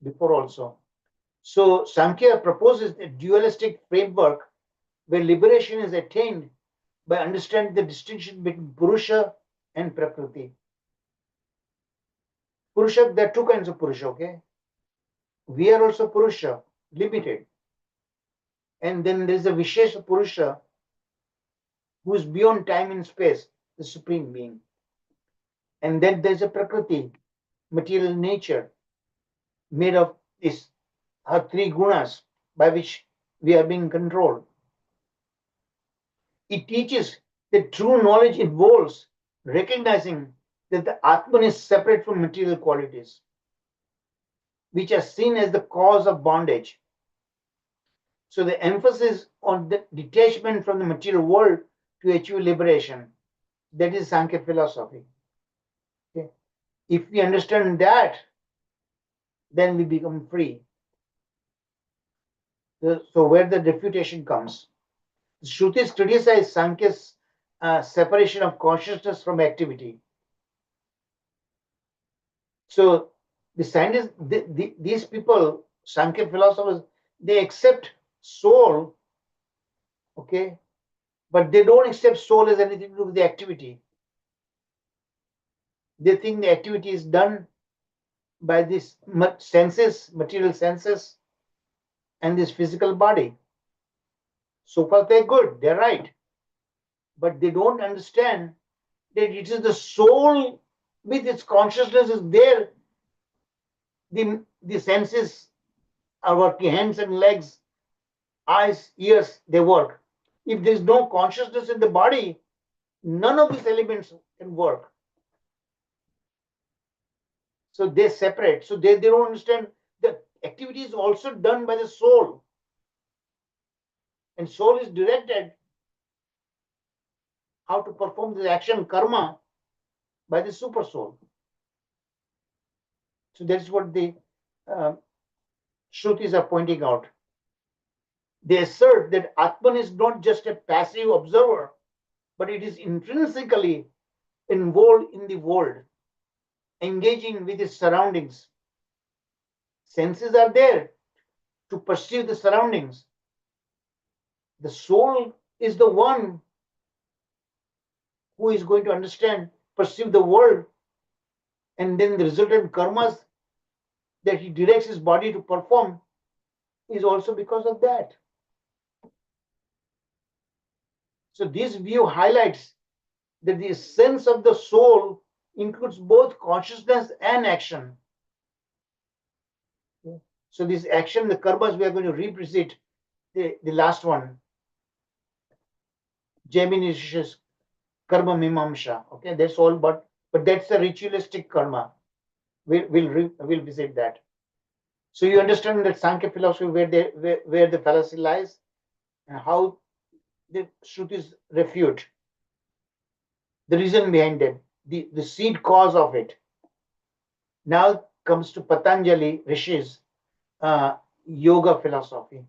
before also. So Sankhya proposes a dualistic framework where liberation is attained by understanding the distinction between Purusha and Prakriti. Purusha, there are two kinds of Purusha, okay? We are also Purusha, limited. And then there is a Vishesha Purusha who is beyond time and space, the Supreme Being. And then there's a Prakriti, material nature, made of these three gunas by which we are being controlled. It teaches that true knowledge involves recognizing that the Atman is separate from material qualities, which are seen as the cause of bondage. So the emphasis on the detachment from the material world to achieve liberation, that is Sankhya philosophy. Okay. If we understand that, then we become free. So where the refutation comes, Shrutis criticize Sankhya's separation of consciousness from activity. So the scientists, these people, Sankhya philosophers, they accept soul, okay, but they don't accept soul as anything to do with the activity. They think the activity is done by these senses, material senses, and this physical body. So far, they're good, they're right. But they don't understand that it is the soul with its consciousness is there. The senses are working, hands and legs, eyes, ears, they work. If there's no consciousness in the body, none of these elements can work. So they separate. So they don't understand the activity is also done by the soul. And soul is directed how to perform the action karma by the super soul. So that's what the Shrutis are pointing out. They assert that Atman is not just a passive observer, but it is intrinsically involved in the world, engaging with its surroundings. Senses are there to perceive the surroundings. The soul is the one who is going to understand, perceive the world, and then the resultant karmas that he directs his body to perform is also because of that. So this view highlights that the essence of the soul includes both consciousness and action. So this action, the karmas, we are going to revisit the last one, Jaiminish's karma mimamsha. Okay, that's all, but that's a ritualistic karma. We'll visit that. So you understand that Sankhya philosophy where the fallacy lies and how the Shrutis refute the reason behind it, the seed cause of it. Now comes to Patanjali Rishi's yoga philosophy.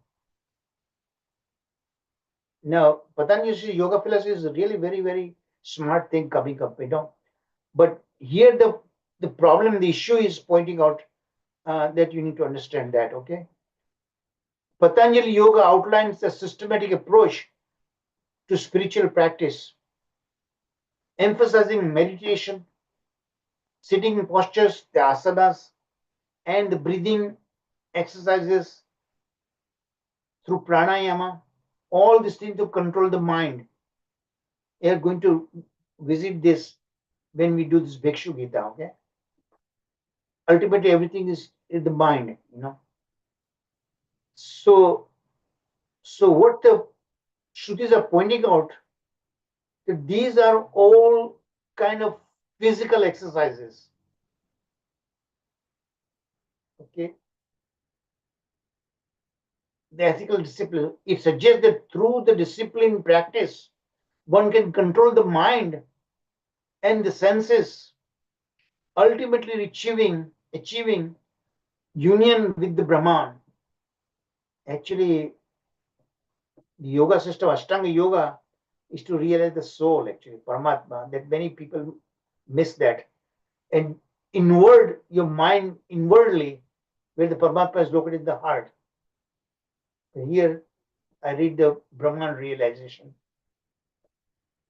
Now, Patanjali's yoga philosophy is a really very, very smart thing coming up, But here the problem, the issue is pointing out that you need to understand that, okay? Patanjali Yoga outlines a systematic approach to spiritual practice, emphasizing meditation, sitting postures, the asanas, and the breathing exercises through pranayama, all these things to control the mind. We are going to visit this when we do this Bhikshu Gita, okay? Ultimately, everything is in the mind, So what the Shrutis are pointing out, that these are all kind of physical exercises. Okay. The ethical discipline, it suggests that through the discipline practice, one can control the mind and the senses, ultimately achieving union with the Brahman. Actually, the yoga system, Ashtanga Yoga, is to realize the soul, actually, Paramatma, that many people miss that. And inward, your mind inwardly, where the Paramatma is located in the heart. And here, I read the Brahman realization.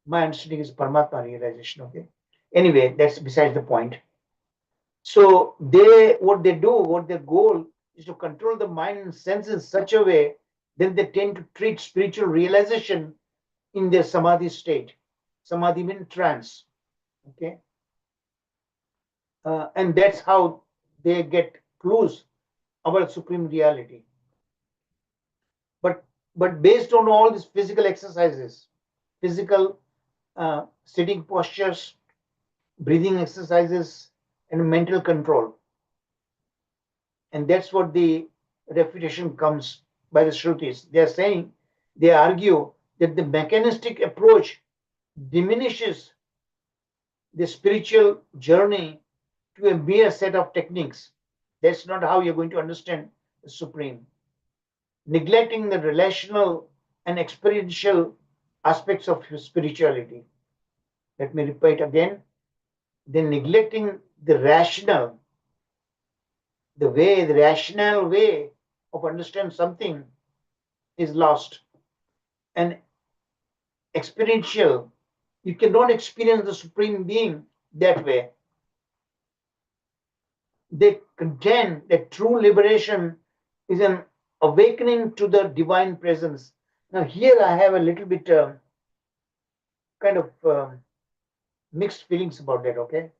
My understanding is Paramatma realization, okay? Anyway, that's besides the point. So what their goal is to control the mind and senses in such a way that they tend to treat spiritual realization in their samadhi state. Samadhi means trance, okay? And that's how they get clues about supreme reality. But based on all these physical exercises, physical sitting postures, breathing exercises, and mental control. And that's what the refutation comes by the Shrutis. They argue that the mechanistic approach diminishes the spiritual journey to a mere set of techniques. That's not how you're going to understand the Supreme. Neglecting the relational and experiential aspects of spirituality. Let me repeat again. Then neglecting the rational way of understanding something is lost. And experiential, you cannot experience the Supreme Being that way. They contend that true liberation is an awakening to the divine presence. Now, here I have a little bit kind of mixed feelings about that, okay?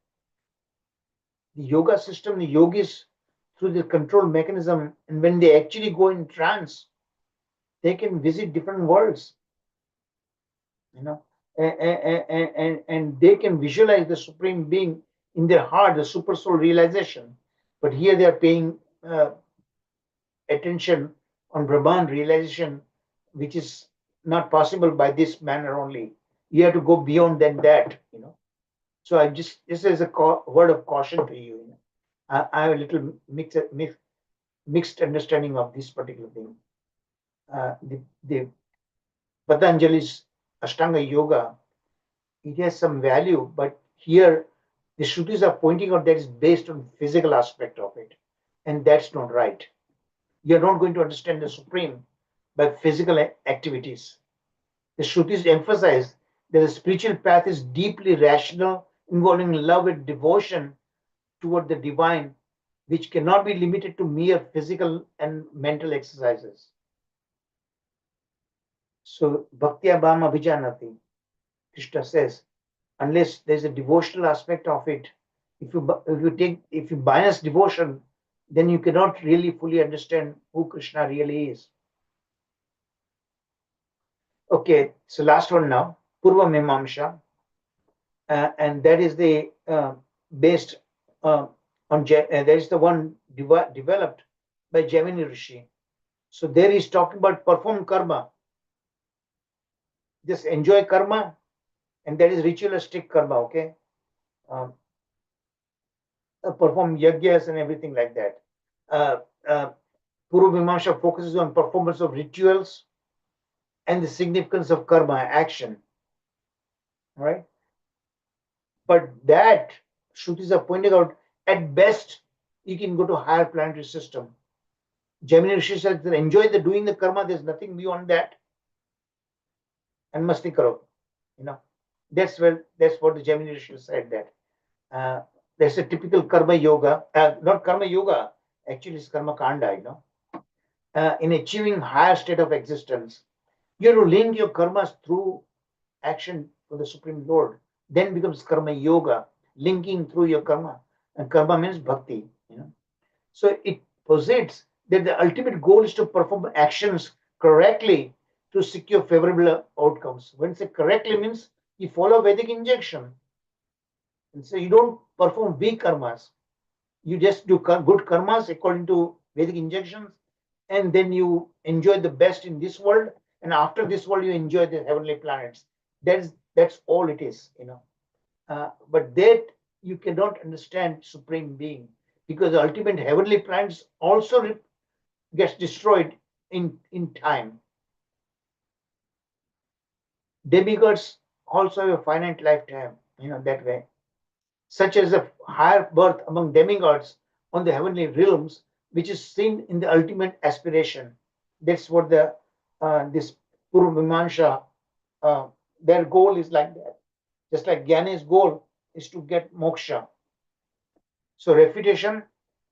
The yoga system, the yogis, through the control mechanism, and when they actually go in trance, they can visit different worlds, you know, and they can visualize the Supreme Being in their heart, the super soul realization. But here they are paying attention on Brahman realization, which is not possible by this manner only. You have to go beyond than that, you know. So this is a word of caution to you. I have a little mixed understanding of this particular thing. The Patanjali's Ashtanga Yoga, it has some value, but here the Shrutis are pointing out that it's based on physical aspect of it, and that's not right. You're not going to understand the Supreme by physical activities. The Shrutis emphasize that the spiritual path is deeply rational, involving love and devotion toward the divine, which cannot be limited to mere physical and mental exercises. So, Bhaktya Bham Abhijanati, Krishna says, unless there's a devotional aspect of it, if you bias devotion, then you cannot really fully understand who Krishna really is. Okay, so last one now, Purva Mimamsha, and that is the based on that is the one developed by Gemini Rishi. So there he's talking about perform karma, just enjoy karma, and that is ritualistic karma. Okay, perform yajnas and everything like that. Purva Mimamsha focuses on performance of rituals and the significance of karma action. Right, but that Shrutis are pointing out, at best you can go to higher planetary system. Gemini Rishi says that enjoy the doing the karma, there's nothing beyond that. And masti karo. You know, that's what the Gemini Rishi said that. That's a typical karma yoga, not karma yoga, actually it's karma kanda, you know. In achieving higher state of existence, you have to link your karmas through action for the Supreme Lord. Then becomes karma yoga, linking through your karma. And karma means bhakti, you know. So it posits that the ultimate goal is to perform actions correctly to secure favorable outcomes. When say correctly means you follow Vedic injunction. And so you don't perform weak karmas. You just do good karmas according to Vedic injunctions, and then you enjoy the best in this world, and after this world you enjoy the heavenly planets. That's all it is, you know. But that you cannot understand Supreme Being because the ultimate heavenly plans also gets destroyed in time. Demigods also have a finite lifetime, that way, such as a higher birth among demigods on the heavenly realms, which is seen in the ultimate aspiration. That's what the this Purvamansha, their goal is like that. Just like Gyane's goal is to get moksha. So refutation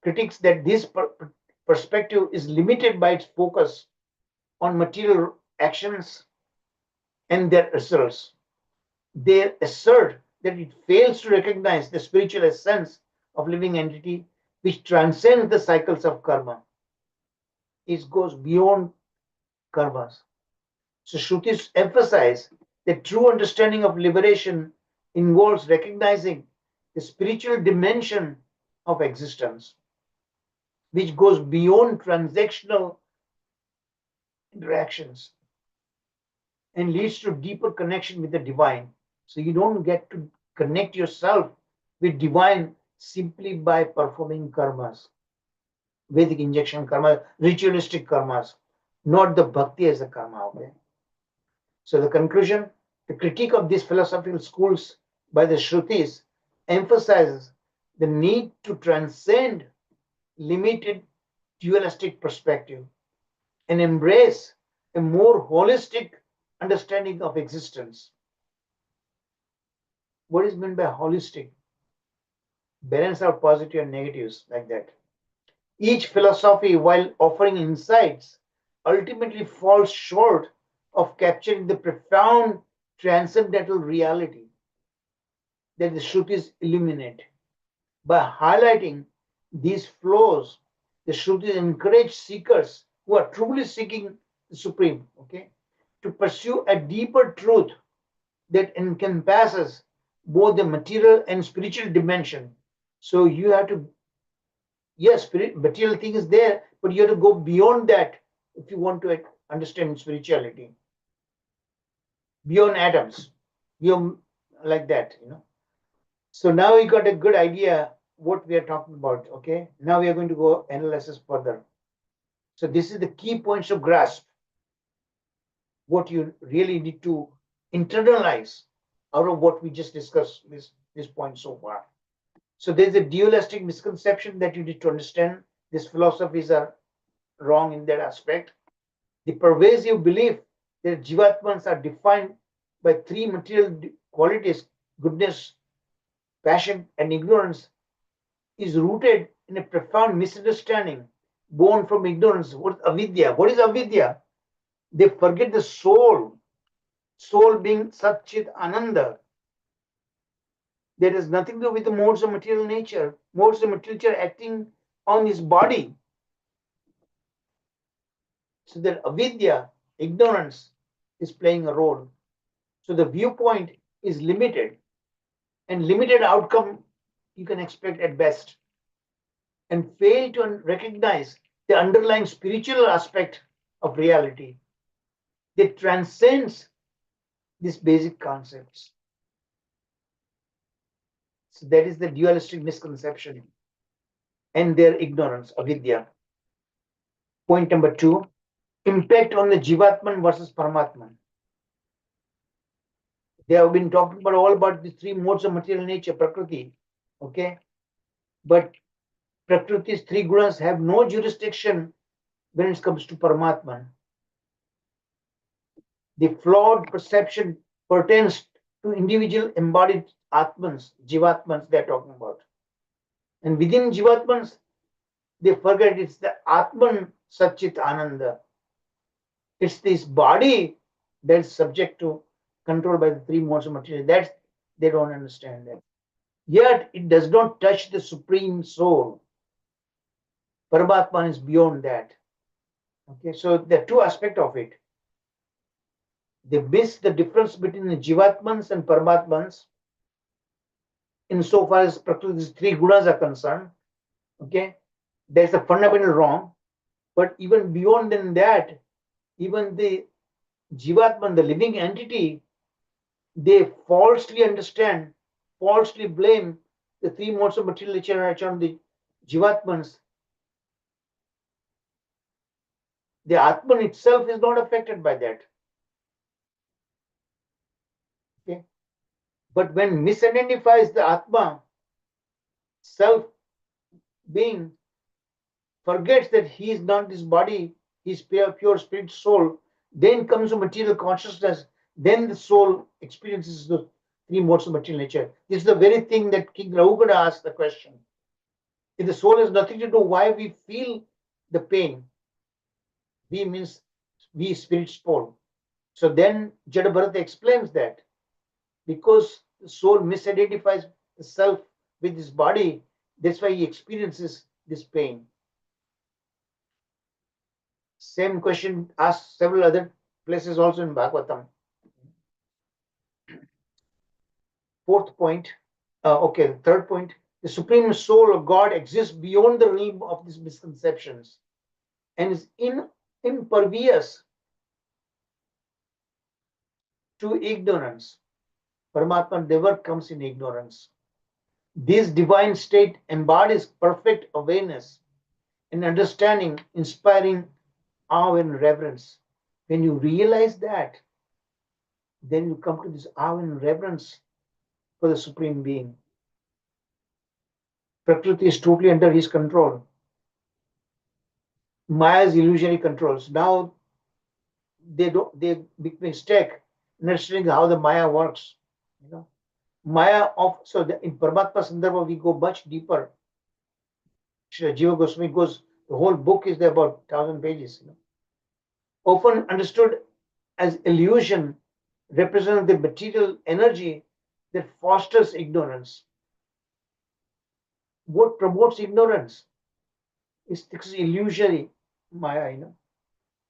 critiques that this perspective is limited by its focus on material actions and their results. They assert that it fails to recognize the spiritual essence of living entity which transcends the cycles of karma. It goes beyond karmas. So Shrutis emphasize that true understanding of liberation involves recognizing the spiritual dimension of existence, which goes beyond transactional interactions and leads to deeper connection with the divine. So you don't get to connect yourself with divine simply by performing karmas, Vedic injection karma, ritualistic karmas, not the bhakti as a karma. Okay. So the conclusion, the critique of these philosophical schools by the Shrutis emphasizes the need to transcend limited dualistic perspective and embrace a more holistic understanding of existence. What is meant by holistic? Balance out positive and negatives like that. Each philosophy, while offering insights, ultimately falls short of capturing the profound transcendental reality that the Shrutis illuminate. By highlighting these flaws, the Shrutis encourage seekers who are truly seeking the Supreme, okay, to pursue a deeper truth that encompasses both the material and spiritual dimension. So you have to, yes, material thing is there, but you have to go beyond that if you want to understand spirituality. Beyond atoms, beyond like that. So now we got a good idea what we are talking about. Okay, now we are going to go analysis further. So this is the key points to grasp what you really need to internalize out of what we just discussed this point so far. So there's a dualistic misconception that you need to understand. These philosophies are wrong in that aspect. The pervasive belief that jivatmans are defined by three material qualities, goodness, passion, and ignorance, is rooted in a profound misunderstanding born from ignorance. What is avidya? What is avidya? They forget the soul being Satchit Ananda. There is nothing to do with the modes of material nature. Modes of material nature acting on his body. So that avidya, ignorance, is playing a role. So the viewpoint is limited, and limited outcome you can expect at best, and fail to recognize the underlying spiritual aspect of reality that transcends these basic concepts. So that is the dualistic misconception and their ignorance, avidya. Point number 2, impact on the jivatman versus paramatman. They have been talking about all about the three modes of material nature, prakriti. Okay, but prakriti's three gunas have no jurisdiction when it comes to paramatman. The flawed perception pertains to individual embodied atmans, jivatmans they're talking about. And within jivatmans, they forget it's the Atman Satchit Ananda. It's this body that's subject to control by the three modes of material. That they don't understand that. Yet it does not touch the supreme soul. Paramatman is beyond that. Okay, so there are two aspects of it. They miss the difference between the Jivatmans and Paramatmans insofar as Prakriti's three gunas are concerned. Okay, there's a fundamental wrong. But even beyond than that, even the Jivatman, the living entity, they falsely understand, falsely blame the three modes of material nature on the Jivatmans, the Atman itself is not affected by that. Okay? But when misidentifies the Atma, self being, forgets that he is not this body, he is pure spirit soul, then comes to material consciousness, then the soul experiences the three modes of material nature. This is the very thing that King Rahugada asked the question. If the soul has nothing to do, why we feel the pain? We means we spirit soul. So then Jadabharata explains that because the soul misidentifies the self with his body, that's why he experiences this pain. Same question asked several other places also in Bhagavatam. Fourth point, the third point, the supreme soul of God exists beyond the realm of these misconceptions and is impervious to ignorance. Paramatma never comes in ignorance. This divine state embodies perfect awareness and understanding, inspiring awe and reverence. When you realize that, then you come to this awe and reverence for the Supreme Being. Prakriti is totally under his control. Maya's illusory controls. Now they make mistake in understanding how the Maya works. Maya in Paramatma Sandarbha we go much deeper. Jiva Goswami goes, the whole book is there about 1,000 pages. Often understood as illusion, represent the material energy that fosters ignorance. What promotes ignorance is this illusory Maya.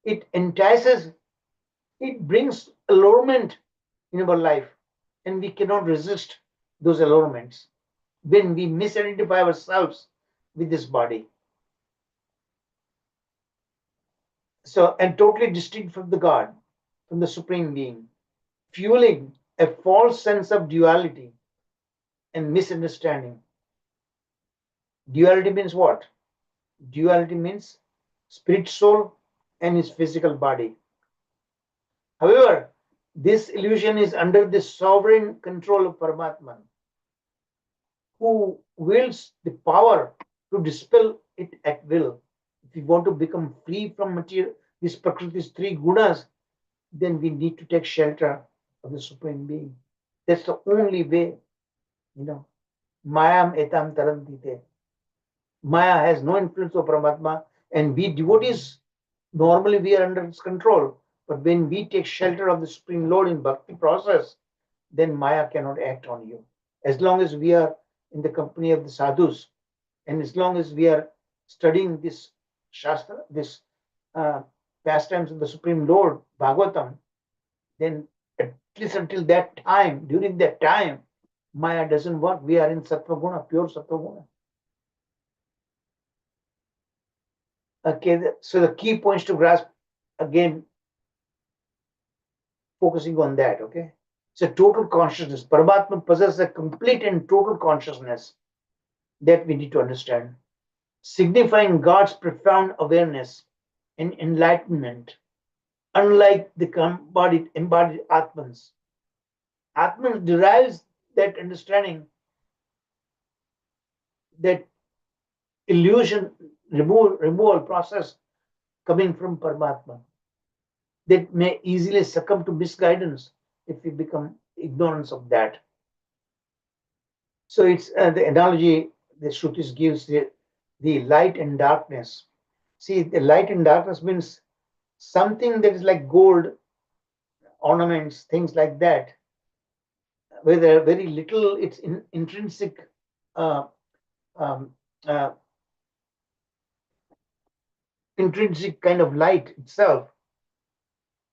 It entices, it brings allurement in our life, and we cannot resist those allurements when we misidentify ourselves with this body. So, and totally distinct from the God, from the Supreme Being, fueling a false sense of duality and misunderstanding. Duality means what? Duality means spirit soul and his physical body. However, this illusion is under the sovereign control of Paramatman, who wields the power to dispel it at will. If we want to become free from material, this Prakriti's three gunas, then we need to take shelter of the Supreme Being. That's the only way, Mayam etam tarantite. Maya has no influence over Paramatma, and we devotees, normally we are under its control. But when we take shelter of the Supreme Lord in bhakti process, then Maya cannot act on you. As long as we are in the company of the sadhus, and as long as we are studying this Shastra, this pastimes of the Supreme Lord, Bhagavatam, then at least until that time, during that time, Maya doesn't work. We are in Sattva Guna, pure Sattva Guna. Okay, so the key points to grasp, again, focusing on that, okay? So total consciousness. Paramatma possesses a complete and total consciousness that we need to understand, signifying God's profound awareness and enlightenment, unlike the embodied Atmans. Atman derives that understanding, that illusion removal process coming from Paramatma, that may easily succumb to misguidance if we become ignorant of that. So it's the analogy the Shrutis gives, the light and darkness. See, the light and darkness means something that is like gold, ornaments, things like that, where there are very little, it's intrinsic intrinsic kind of light itself.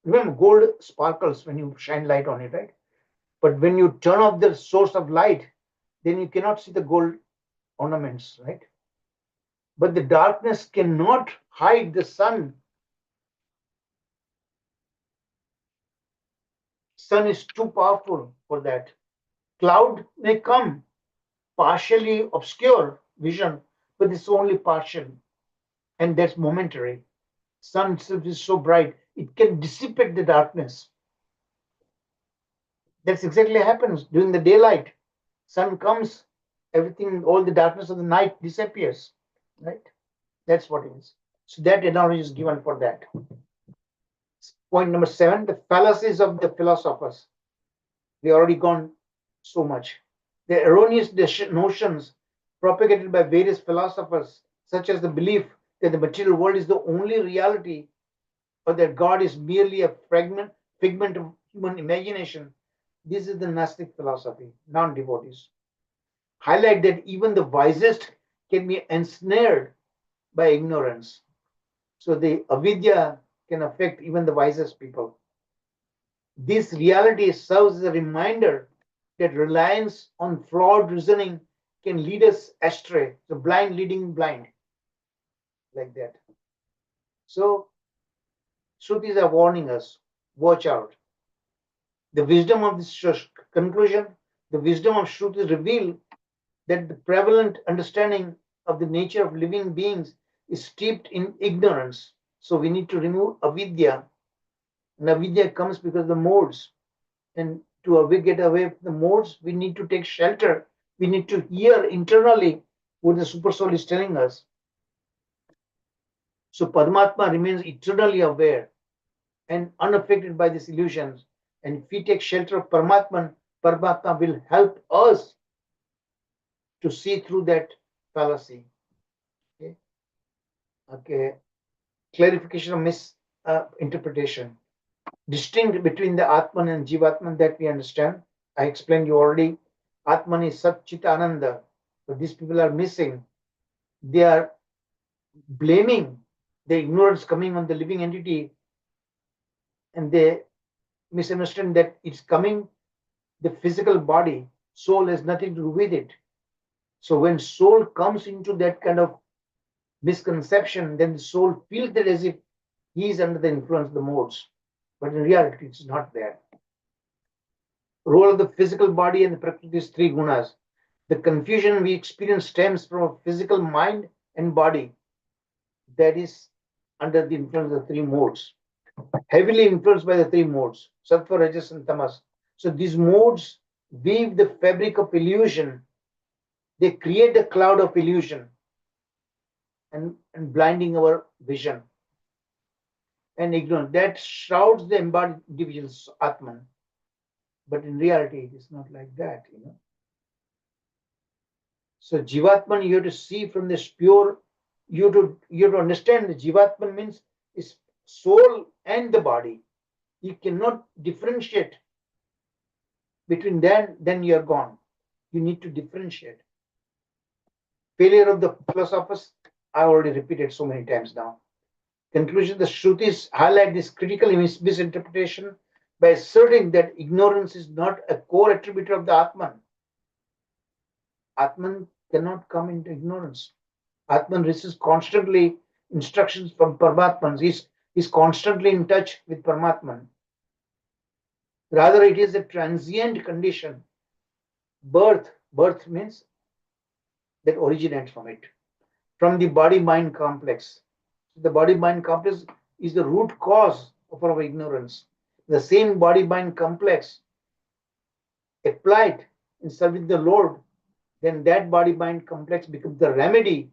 Remember, gold sparkles when you shine light on it, right? But when you turn off the source of light, then you cannot see the gold ornaments, right? But the darkness cannot hide the sun. Sun is too powerful for that. Cloud may come, partially obscure vision, but it's only partial, and that's momentary. Sun itself is so bright, it can dissipate the darkness. That's exactly happens during the daylight. Sun comes, everything, all the darkness of the night disappears, right? That's what it is. So that analogy is given for that. Point number 7, the fallacies of the philosophers. We already gone so much. The erroneous notions propagated by various philosophers, such as the belief that the material world is the only reality, or that God is merely a figment of human imagination. This is the Gnostic philosophy, non-devotees. Highlight that even the wisest can be ensnared by ignorance. So the avidya can affect even the wisest people. This reality serves as a reminder that reliance on flawed reasoning can lead us astray. So blind leading blind, like that. So Shrutis are warning us, watch out. The wisdom of this conclusion, the wisdom of Shrutis reveal that the prevalent understanding of the nature of living beings is steeped in ignorance. So we need to remove avidya. And avidya comes because of the modes. And to get away from the modes, we need to take shelter. We need to hear internally what the super soul is telling us. So Paramatma remains eternally aware and unaffected by these illusions. And if we take shelter of Paramatma, Paramatma will help us to see through that fallacy. Okay. Clarification of misinterpretation. Distinct between the Atman and Jivatman that we understand. I explained you already. Atman is Sat Chit Ananda. But these people are missing. They are blaming the ignorance coming on the living entity, and they misunderstand that it's coming the physical body. Soul has nothing to do with it. So when soul comes into that kind of misconception, then the soul feels that as if he is under the influence of the modes. But in reality, it's not there. Role of the physical body and the Prakriti's three gunas. The confusion we experience stems from a physical mind and body that is under the influence of the three modes, heavily influenced by the three modes, Sattva, Rajas, and Tamas. So these modes weave the fabric of illusion. They create a cloud of illusion and blinding our vision and ignorance that shrouds the embodied individual's Atman. But in reality, it is not like that, So Jivatman, you have to see from this pure, you have to understand that Jivatman means is soul and the body. You cannot differentiate between them, then you are gone. You need to differentiate. Failure of the philosophers, I already repeated so many times now. Conclusion, the Shrutis highlight this critical misinterpretation by asserting that ignorance is not a core attribute of the Atman. Atman cannot come into ignorance. Atman receives constantly instructions from Paramatman. He's constantly in touch with Paramatman. Rather, it is a transient condition. Birth means that originates from it, from the body-mind complex. The body-mind complex is the root cause of our ignorance. The same body-mind complex applied in serving the Lord, then that body-mind complex becomes the remedy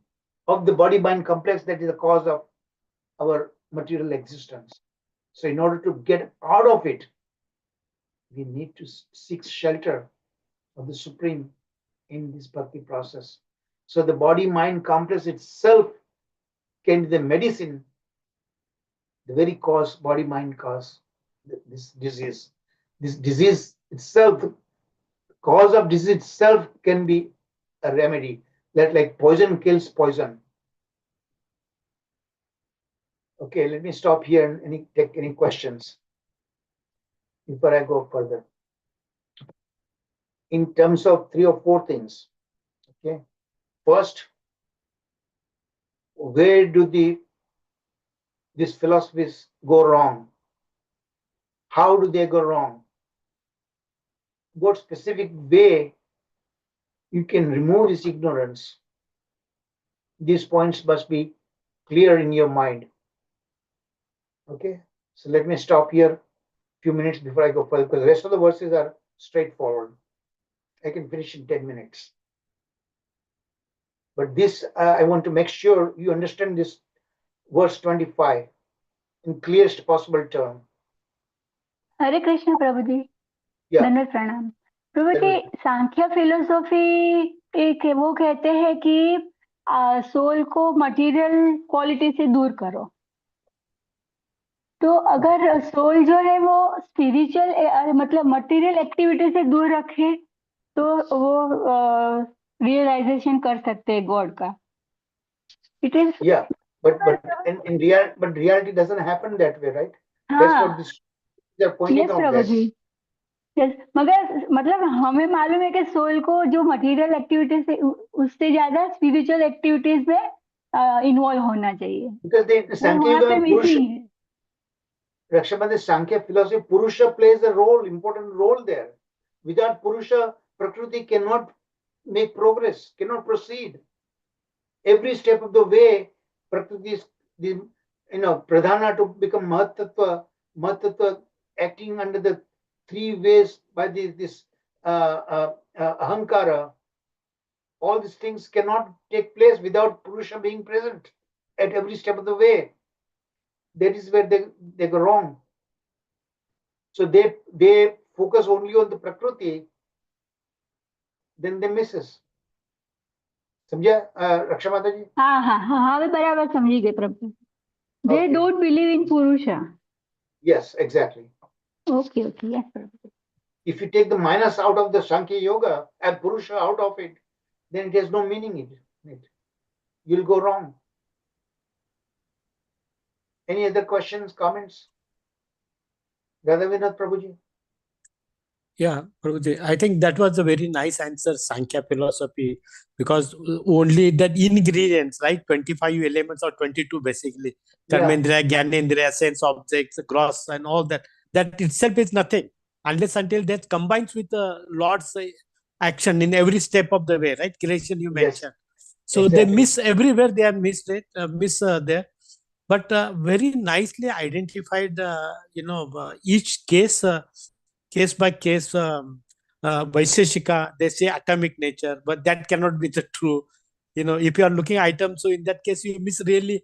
of the body-mind complex that is the cause of our material existence. So in order to get out of it, we need to seek shelter of the Supreme in this bhakti process. So the body-mind complex itself can be the medicine, the very cause, body-mind cause this disease. This disease itself, the cause of disease itself can be a remedy. That like poison kills poison. Okay, let me stop here and take any questions before I go further. In terms of 3 or 4 things. Okay. First, where do these philosophies go wrong? How do they go wrong? What specific way you can remove this ignorance? These points must be clear in your mind. Okay, so let me stop here few minutes before I go further, because the rest of the verses are straightforward. I can finish in 10 minutes. But this, I want to make sure you understand this verse 25 in clearest possible term. Hare Krishna Prabhu ji, Yeah. धन्यवाद प्रणाम प्रभु जी। सांख्य philosophy एक वो कहते हैं कि soul को material quality से दूर करो। तो अगर सोल जो है वो स्पिरिचुअल मतलब मटेरियल एक्टिविटी से दूर रखे तो वो रियलाइजेशन कर सकते हैं गॉड का। It is but in reality doesn't happen that way, right? That's what this they're pointing out Prabhu that. जी। मगर मतलब हमें मालूम है कि सोल को जो मटेरियल एक्टिविटी से उससे ज्यादा स्पिरिचुअल एक्टिविटीज में इन्वॉल्व होना चाहिए। Because the Sankhya Yoga, Rakshamani, Sankhya philosophy, Purusha plays a role, important role there. Without Purusha, Prakriti cannot make progress, cannot proceed. Every step of the way, Prakriti is the Pradhana to become Mahatattva acting under the three ways by this Ahankara. All these things cannot take place without Purusha being present at every step of the way. That is where they go wrong. So they focus only on the Prakriti, then they misses. समझा रक्षा माता जी? हाँ मैं बराबर समझी गई प्रभु। They don't believe in Purusha. Yes, exactly. Okay, yes Prabhu. If you take the minus out of the Sankhya Yoga and Purusha out of it, then it has no meaning in it. You'll go wrong. Any other questions, comments? Radha Vinod Prabhuji? Yeah, Prabhuji, I think that was a very nice answer, Sankhya philosophy, because only that ingredients, right? 25 elements or 22 basically. Karmendriya, Gyanendriya, sense objects, gross and all that. That itself is nothing unless until that combines with the Lord's action in every step of the way, right? Creation you mentioned. So exactly. They miss everywhere, they are missed it, miss there. But very nicely identified, each case by case, Vaisheshika, they say atomic nature, but that cannot be the true. If you are looking at items, so in that case, you miss really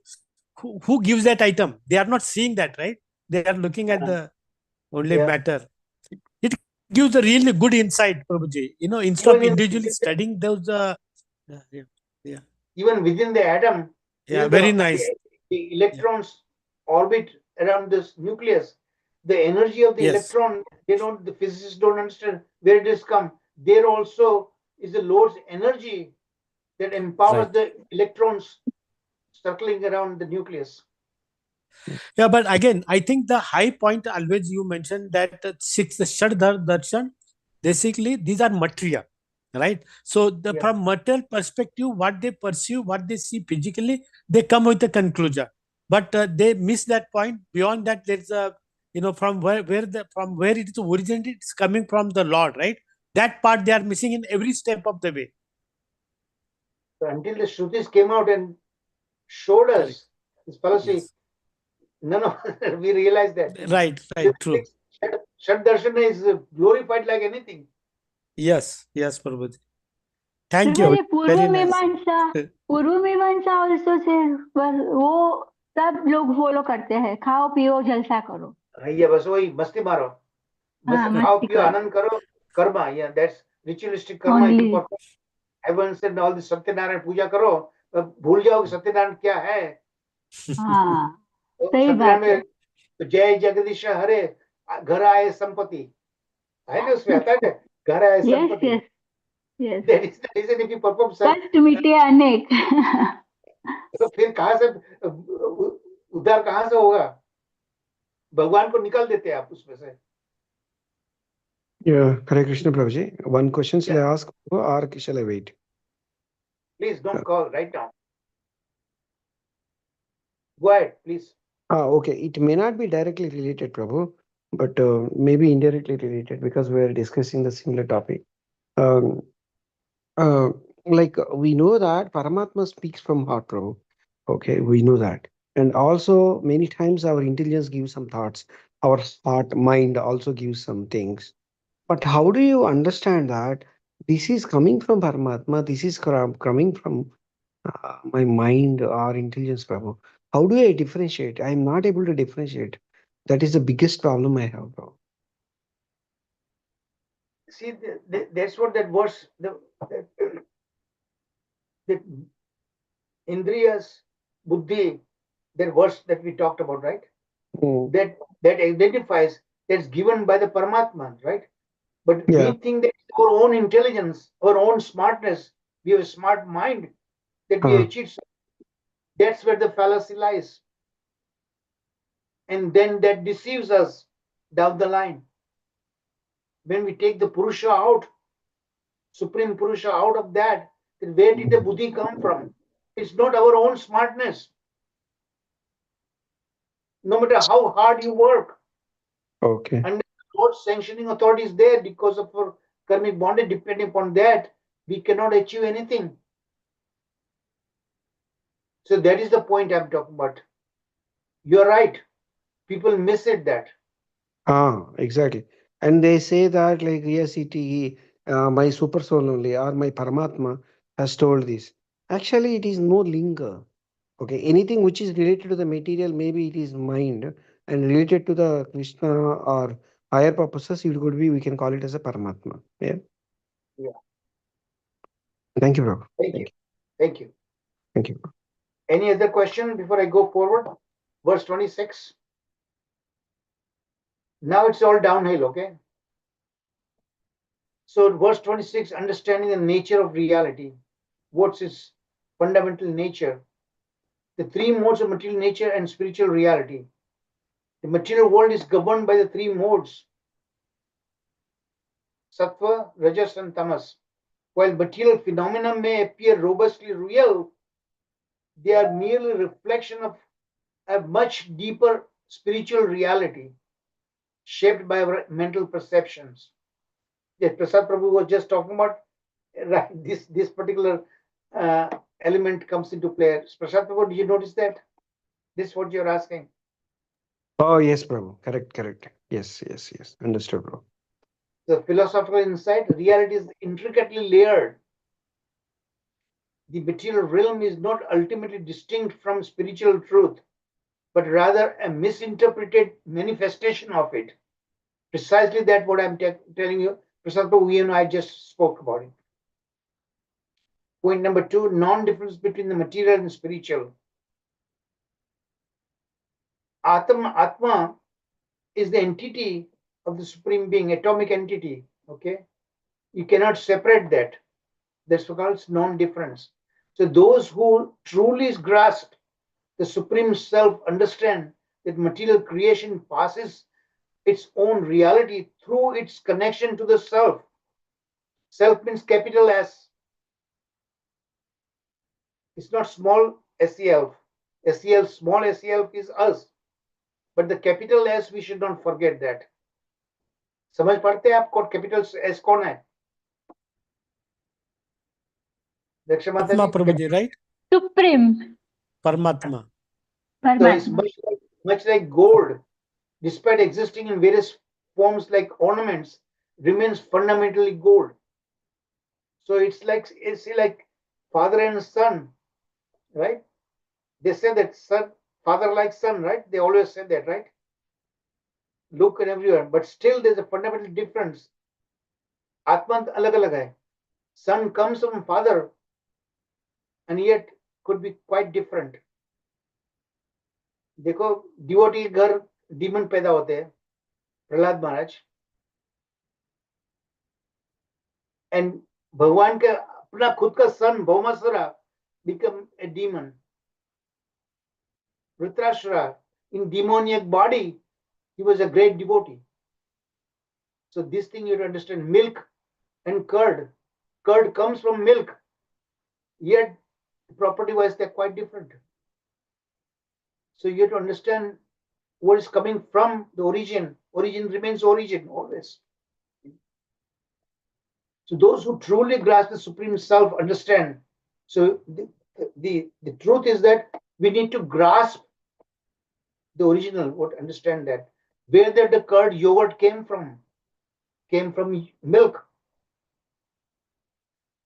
who gives that item. They are not seeing that, right? They are looking at the only matter. It gives a really good insight, Prabhuji. Instead of individually studying those, even within the atom, very nice. The electrons orbit around this nucleus. The energy of the electron, the physicists don't understand where it has come. There also is the Lord's energy that empowers the electrons circling around the nucleus. Yeah, but again, I think the high point always you mentioned that the Shad Darshan, basically these are material, right? So from material perspective, what they pursue, what they see physically, they come with a conclusion. But they miss that point. Beyond that, there's a from where it is originated, it's coming from the Lord, right? That part they are missing in every step of the way. So until the Shrutis came out and showed us this policy, none of we realized that. Right, true. Shad Darshana is glorified like anything. Yes, Prabhuji. Thank you. पूर्व मीमांसा also says वो सब लोग follow करते हैं, खाओ पियो जलसा करो। ये बस वही मस्ती मारो, बस खाओ पियो आनंद करो, Karma, yeah, that's ritualistic karma. If you perform heavens and all this Satyanarayan पूजा करो, भूल जाओ सत्यनारायण क्या है। हाँ, सही बात है। जय जगदीश हरे, घर आए संपत्ति, है ना, उसमें आता है घर आए संपत्ति। That is the reason if you perform कष्ट मिटे अनेक। तो फिर कहाँ से उद्धार कहाँ से होगा? भगवान को निकाल देते हैं आप उसमें से। Hare Krishna Prabhuji. One question shall I ask or shall I wait? Please don't call right now. Go ahead, please. Okay. It may not be directly related, Prabhu, but maybe indirectly related because we are discussing the similar topic. like we know that Paramatma speaks from heart, Prabhu. Okay, we know that. And also many times our intelligence gives some thoughts. Our heart, mind also gives some things. But how do you understand that this is coming from Paramatma? This is coming from my mind or intelligence, Prabhu. How do I differentiate? I am not able to differentiate. That is the biggest problem I have, Prabhu. See, that's what that verse, the Indriyas, Buddhi, that verse that we talked about, right? Mm. That identifies, that's given by the Paramatma, right? But Yeah. we think that our own intelligence, our own smartness, we have a smart mind that we Uh, achieve. That's where the fallacy lies. And then that deceives us down the line. When we take the Purusha out, Supreme Purusha out of that, then where did the Buddhi come from? It's not our own smartness. No matter how hard you work, okay. and Lord's sanctioning authority is there because of our karmic bondage, depending upon that, we cannot achieve anything. So that is the point I'm talking about. You're right. People miss it that. Exactly. And they say that like yes, my super soul only or my Paramatma has told this. Actually, it is no linga. Okay, anything which is related to the material, maybe it is mind, and related to the Krishna or higher purposes, it could be we can call it as a Paramatma. Yeah. Yeah. Thank you, bro. Thank you. Thank you. Thank you. Thank you. Any other question before I go forward? Verse 26. Now it's all downhill, okay? So, verse 26, understanding the nature of reality. What's its fundamental nature? The three modes of material nature and spiritual reality. The material world is governed by the three modes: sattva, rajas, and tamas. While material phenomena may appear robustly real, they are merely reflection of a much deeper spiritual reality shaped by our mental perceptions. Yes, Prasad Prabhu was just talking about, right? This particular element comes into play. Prasad Prabhu, did you notice that? This is what you're asking. Oh, yes, bro. Correct, correct. Yes, yes, yes. Understood, bro. The philosophical insight: reality is intricately layered. The material realm is not ultimately distinct from spiritual truth, but rather a misinterpreted manifestation of it. Precisely that what I'm telling you. Prasad Prabhu, you and I just spoke about it. Point number two: non-difference between the material and spiritual. Atma is the entity of the Supreme Being, atomic entity. Okay, you cannot separate that. That's what called non-difference. So those who truly grasp the Supreme Self understand that material creation passes its own reality through its connection to the Self. Self means capital S. It's not small self. Self, small self is us. But the capital S, we should not forget that. समझ पड़ते हैं आपको capital S कौन है? दक्षा माता Atma ji, Prabhuji, right? Supreme. Paramatma. so it's Paramatma. much like gold, despite existing in various forms like ornaments, remains fundamentally gold. So it's like father and son, right? They say that son, father like son, right? They always say that, right? Look and everywhere, but still there's a fundamental difference. Atman alag alag hai. Son comes from father, and yet could be quite different. देखो devotee घर demon पैदा होते हैं, प्रहलाद महाराज, and भगवान का अपना खुद का सन भौमासुरा become a demon. Vritrashra, in demoniac body, he was a great devotee. So this thing you have to understand: milk and curd. Curd comes from milk, yet property-wise they're quite different. So you have to understand what is coming from the origin. Origin remains origin always. So those who truly grasp the Supreme Self understand. So the truth is that we need to grasp the original, what understand that where that the curd yogurt came from milk.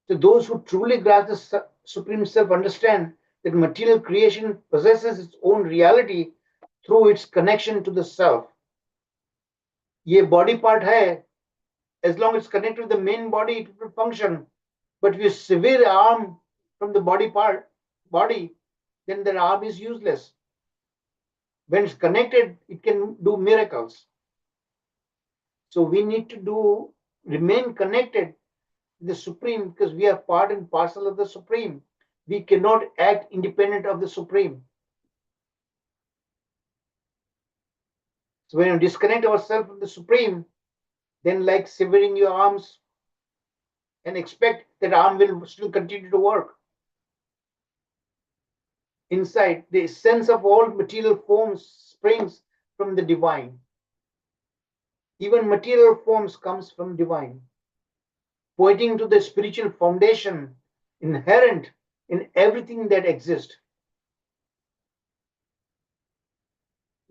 So those who truly grasp the Supreme Self understand that material creation possesses its own reality through its connection to the self. ये body part है, as long as it's connected to the main body, it will function. But if you sever arm from the body, then the arm is useless. When it's connected, it can do miracles. So we need to remain connected to the Supreme because we are part and parcel of the Supreme. We cannot act independent of the Supreme. So when you disconnect ourselves from the Supreme, then like severing your arms and expect that arm will still continue to work. Inside, the essence of all material forms springs from the divine. Even material forms comes from divine, pointing to the spiritual foundation inherent in everything that exists.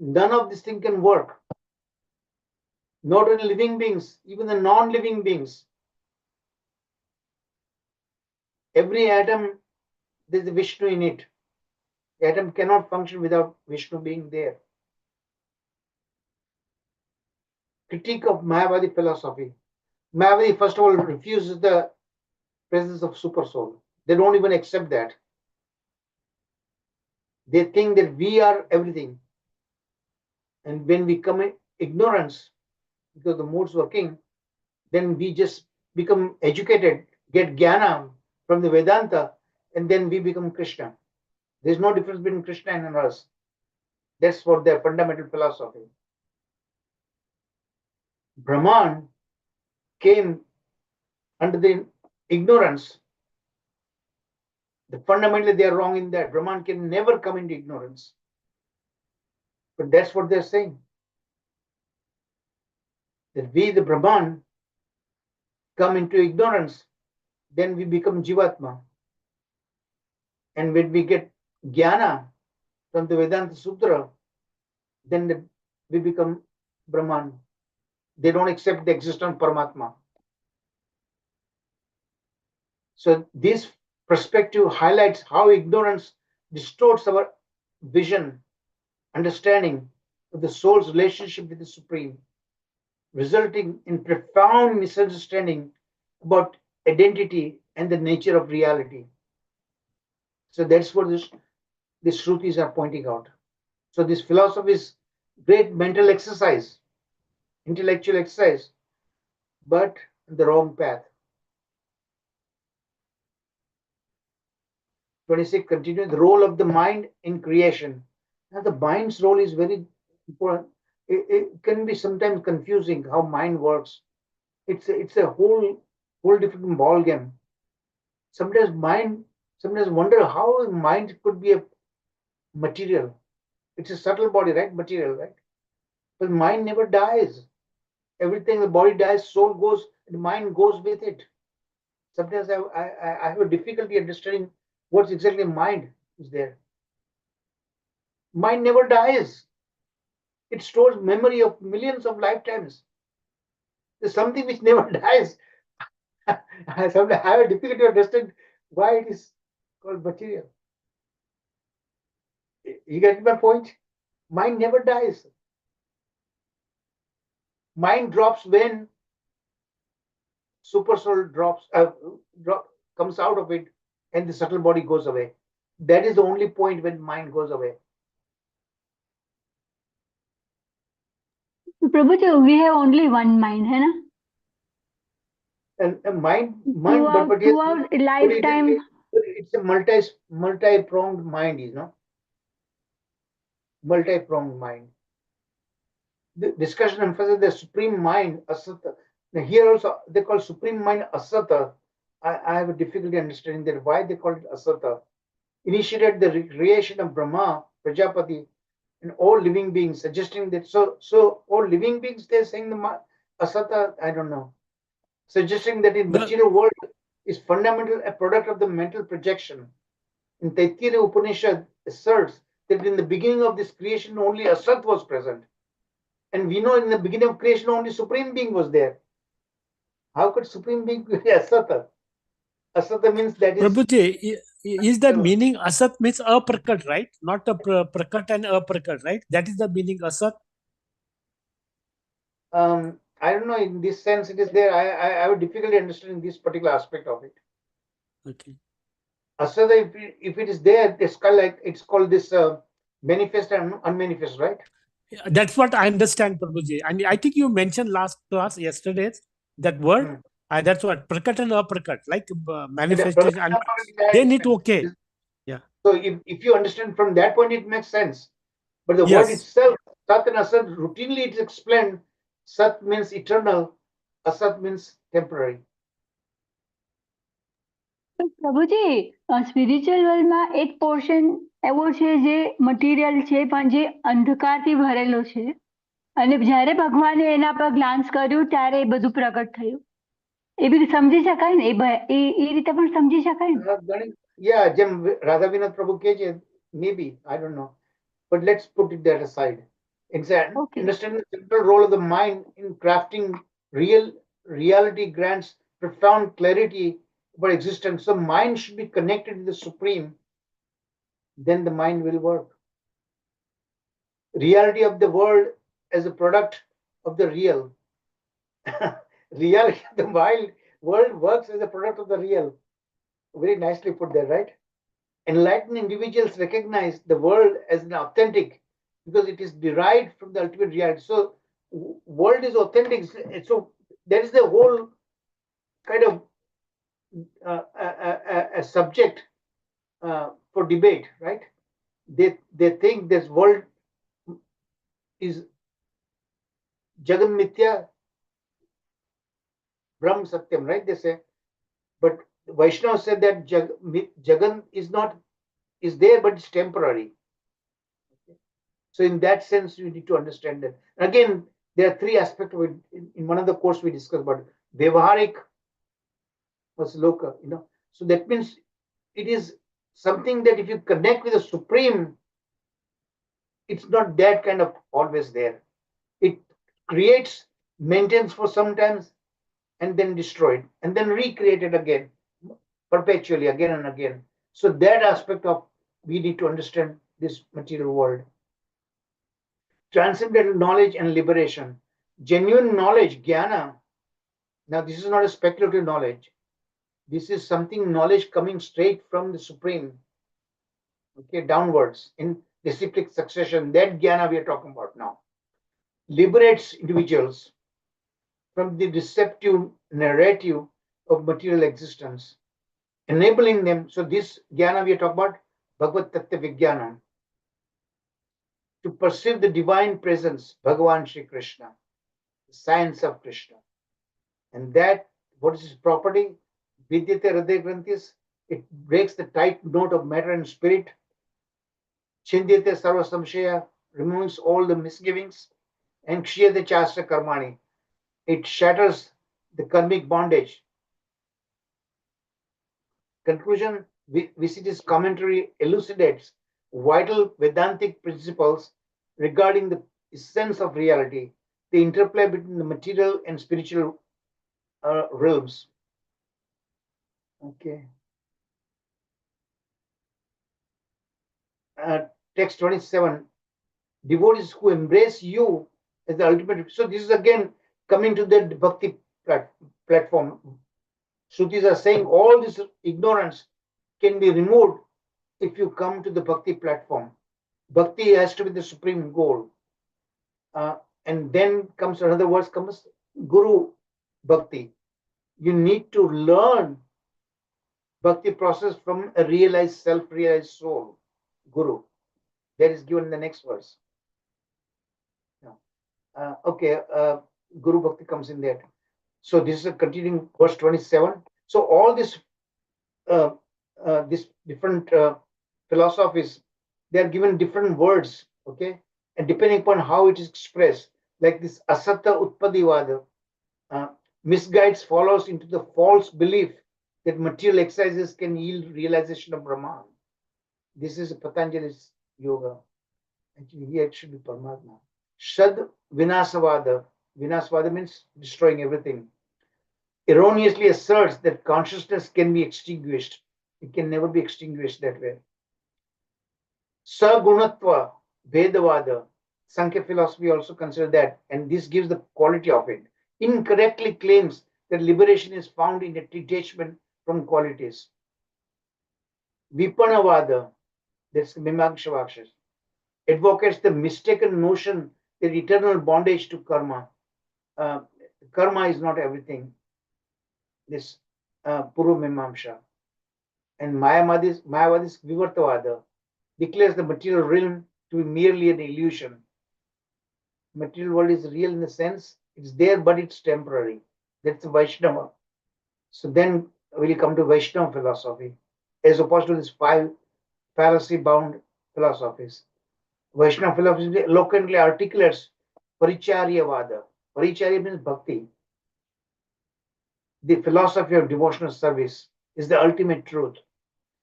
None of this thing can work. Not only living beings, even the non-living beings. Every atom, there's a Vishnu in it. The atom cannot function without Vishnu being there. Critique of Mayavadi philosophy. Mayavadi, first of all, refuses the presence of super soul. They don't even accept that. They think that we are everything. And when we come in ignorance, because the mood's working, then we just become educated, get jnana from the Vedanta, and then we become Krishna. There's no difference between Krishna and us. That's what their fundamental philosophy. Brahman came under the ignorance. Fundamentally, they are wrong in that. Brahman can never come into ignorance. But that's what they're saying. That we, the Brahman, come into ignorance, then we become Jivatma. And when we get jnana from the Vedanta Sutra, then we become Brahman. They don't accept the existence of Paramatma. So this perspective highlights how ignorance distorts our vision, understanding of the soul's relationship with the Supreme, resulting in profound misunderstanding about identity and the nature of reality. So that's what these Shrutis are pointing out. So this philosophy is great mental exercise, intellectual exercise, but the wrong path. 26 continue the role of the mind in creation. Now the mind's role is very important. It can be sometimes confusing how mind works. It's a whole different ball game. Sometimes wonder how mind could be a material. It's a subtle body, right? Material, right? But mind never dies. Everything the body dies, soul goes, and mind goes with it. Sometimes I have a difficulty understanding what's exactly mind is there. Mind never dies. It stores memory of millions of lifetimes. There's something which never dies. Sometimes I have a difficulty to understand why it is called material. You get my point? Mind never dies. Mind drops when super soul comes out of it and the subtle body goes away. That is the only point when mind goes away. Prabhu ji we have only one mind है ना And mind, throughout but lifetime it's a multi-pronged mind, you know. Multi-pronged mind. The discussion emphasizes the supreme mind, asata. Now here also they call supreme mind asata. I have a difficulty understanding that why they call it asata. Initiated the creation of Brahma, Prajapati, and all living beings, suggesting that so all living beings they're saying the asata. I don't know. suggesting that in material world is fundamental a product of the mental projection. In Taittiriya Upanishad asserts that in the beginning of this creation only Asat was present. And we know in the beginning of creation only Supreme Being was there. How could Supreme Being be Asata? Asata means that is... Prabhuji, is the meaning Asat means aprakat, right? Not a prakat and aprakat, right? That is the meaning Asat. I don't know, in this sense it is there. I have difficulty understanding this particular aspect of it. Okay. Asata, if it is there, it's called this manifest and unmanifest, right? That's what I understand, Prabhuji. And I think you mentioned last class yesterday that word. That's what prakat and aprakat, like manifestation. And then it okay. Yeah. So if you understand from that point, it makes sense. But the word Yes. itself, Sat and Asat, routinely it is explained. Sat means eternal, Asat means temporary. પ્રભુજી spiritual વર્લ્ડમાં એક portion એવો છે જે material છે પણ જે અંધકારથી ભરેલો છે અને જ્યારે ભગવાને એના પર ગ્લાન્સ કર્યું ત્યારે એ બધું પ્રગટ થયું એ બી સમજી શકાય ને એ રીતે પણ સમજી શકાય ને Yeah, Jim Radhavinath Prabhu Keje, maybe, I don't know. But let's put it that aside. Understanding the central role of the mind in crafting reality grants profound clarity about existence. So mind should be connected to the Supreme, then the mind will work. Reality of the world as a product of the real. Reality of the world works as a product of the real. Very nicely put there, right? Enlightened individuals recognize the world as an authentic because it is derived from the ultimate reality. So world is authentic. So that is the whole kind of a subject for debate, right? They think this world is Jagan Mithya, Brahm Satyam, right? They say, but Vaishnava said that Jagan is there, but it's temporary. So in that sense, you need to understand that. Again, there are three aspects of it. In one of the course we discussed about Vyavaharik was Loka, So that means it is something that if you connect with the Supreme, it's not that kind of always there. It creates, maintains for some times, and then destroyed, and then recreated again, perpetually, again and again. So that aspect of we need to understand this material world. Transcendental knowledge and liberation. Genuine knowledge, jnana. Now, this is not a speculative knowledge. This is something knowledge coming straight from the Supreme, okay, downwards in disciplic succession. That jnana we are talking about now liberates individuals from the deceptive narrative of material existence, enabling them. So this jnana we are talking about, Bhagavad Tattva Vijnanam, to perceive the divine presence, Bhagavan Shri Krishna, the science of Krishna. And that, what is its property? Vidyate Hriday Granthis, it breaks the tight knot of matter and spirit. Chindyate Sarva Samshaya, removes all the misgivings. And Kshiyate Chastra Karmani, it shatters the karmic bondage. Conclusion, Visitis commentary elucidates vital Vedantic principles regarding the essence of reality, the interplay between the material and spiritual realms. Okay. Text 27, devotees who embrace you as the ultimate. So this is again coming to the bhakti platform. Shrutis are saying all this ignorance can be removed if you come to the bhakti platform. Bhakti has to be the supreme goal. And then comes another verse, comes Guru Bhakti. You need to learn bhakti process from a realized, self-realized soul, Guru. That is given in the next verse. Guru Bhakti comes in there. So this is a continuing verse 27. So all this different philosophies, they are given different words, okay? And depending upon how it is expressed, like this Asata Utpadivada, misguides follows into the false belief that material exercises can yield realization of Brahman. This is Patanjali's yoga. Actually, here it should be Paramatma. Shad Vinasavada. Vinasavada means destroying everything. Erroneously asserts that consciousness can be extinguished. It can never be extinguished that way. Sagunatva, Vedavada. Sankhya philosophy also consider that, and this gives the quality of it. Incorrectly claims that liberation is found in a detachment from qualities. Vipanavada, that's the Mimamsha advocates the mistaken notion that eternal bondage to karma. Karma is not everything. This Purva Mimamsha. And Mayavadis Vivartavada declares the material realm to be merely an illusion. Material world is real in the sense it's there, but it's temporary. That's the Vaishnava. So then we'll come to Vaishnava philosophy, as opposed to these 5 fallacy-bound philosophies. Vaishnava philosophy eloquently articulates Paricharyavada. Paricharya means bhakti. The philosophy of devotional service is the ultimate truth.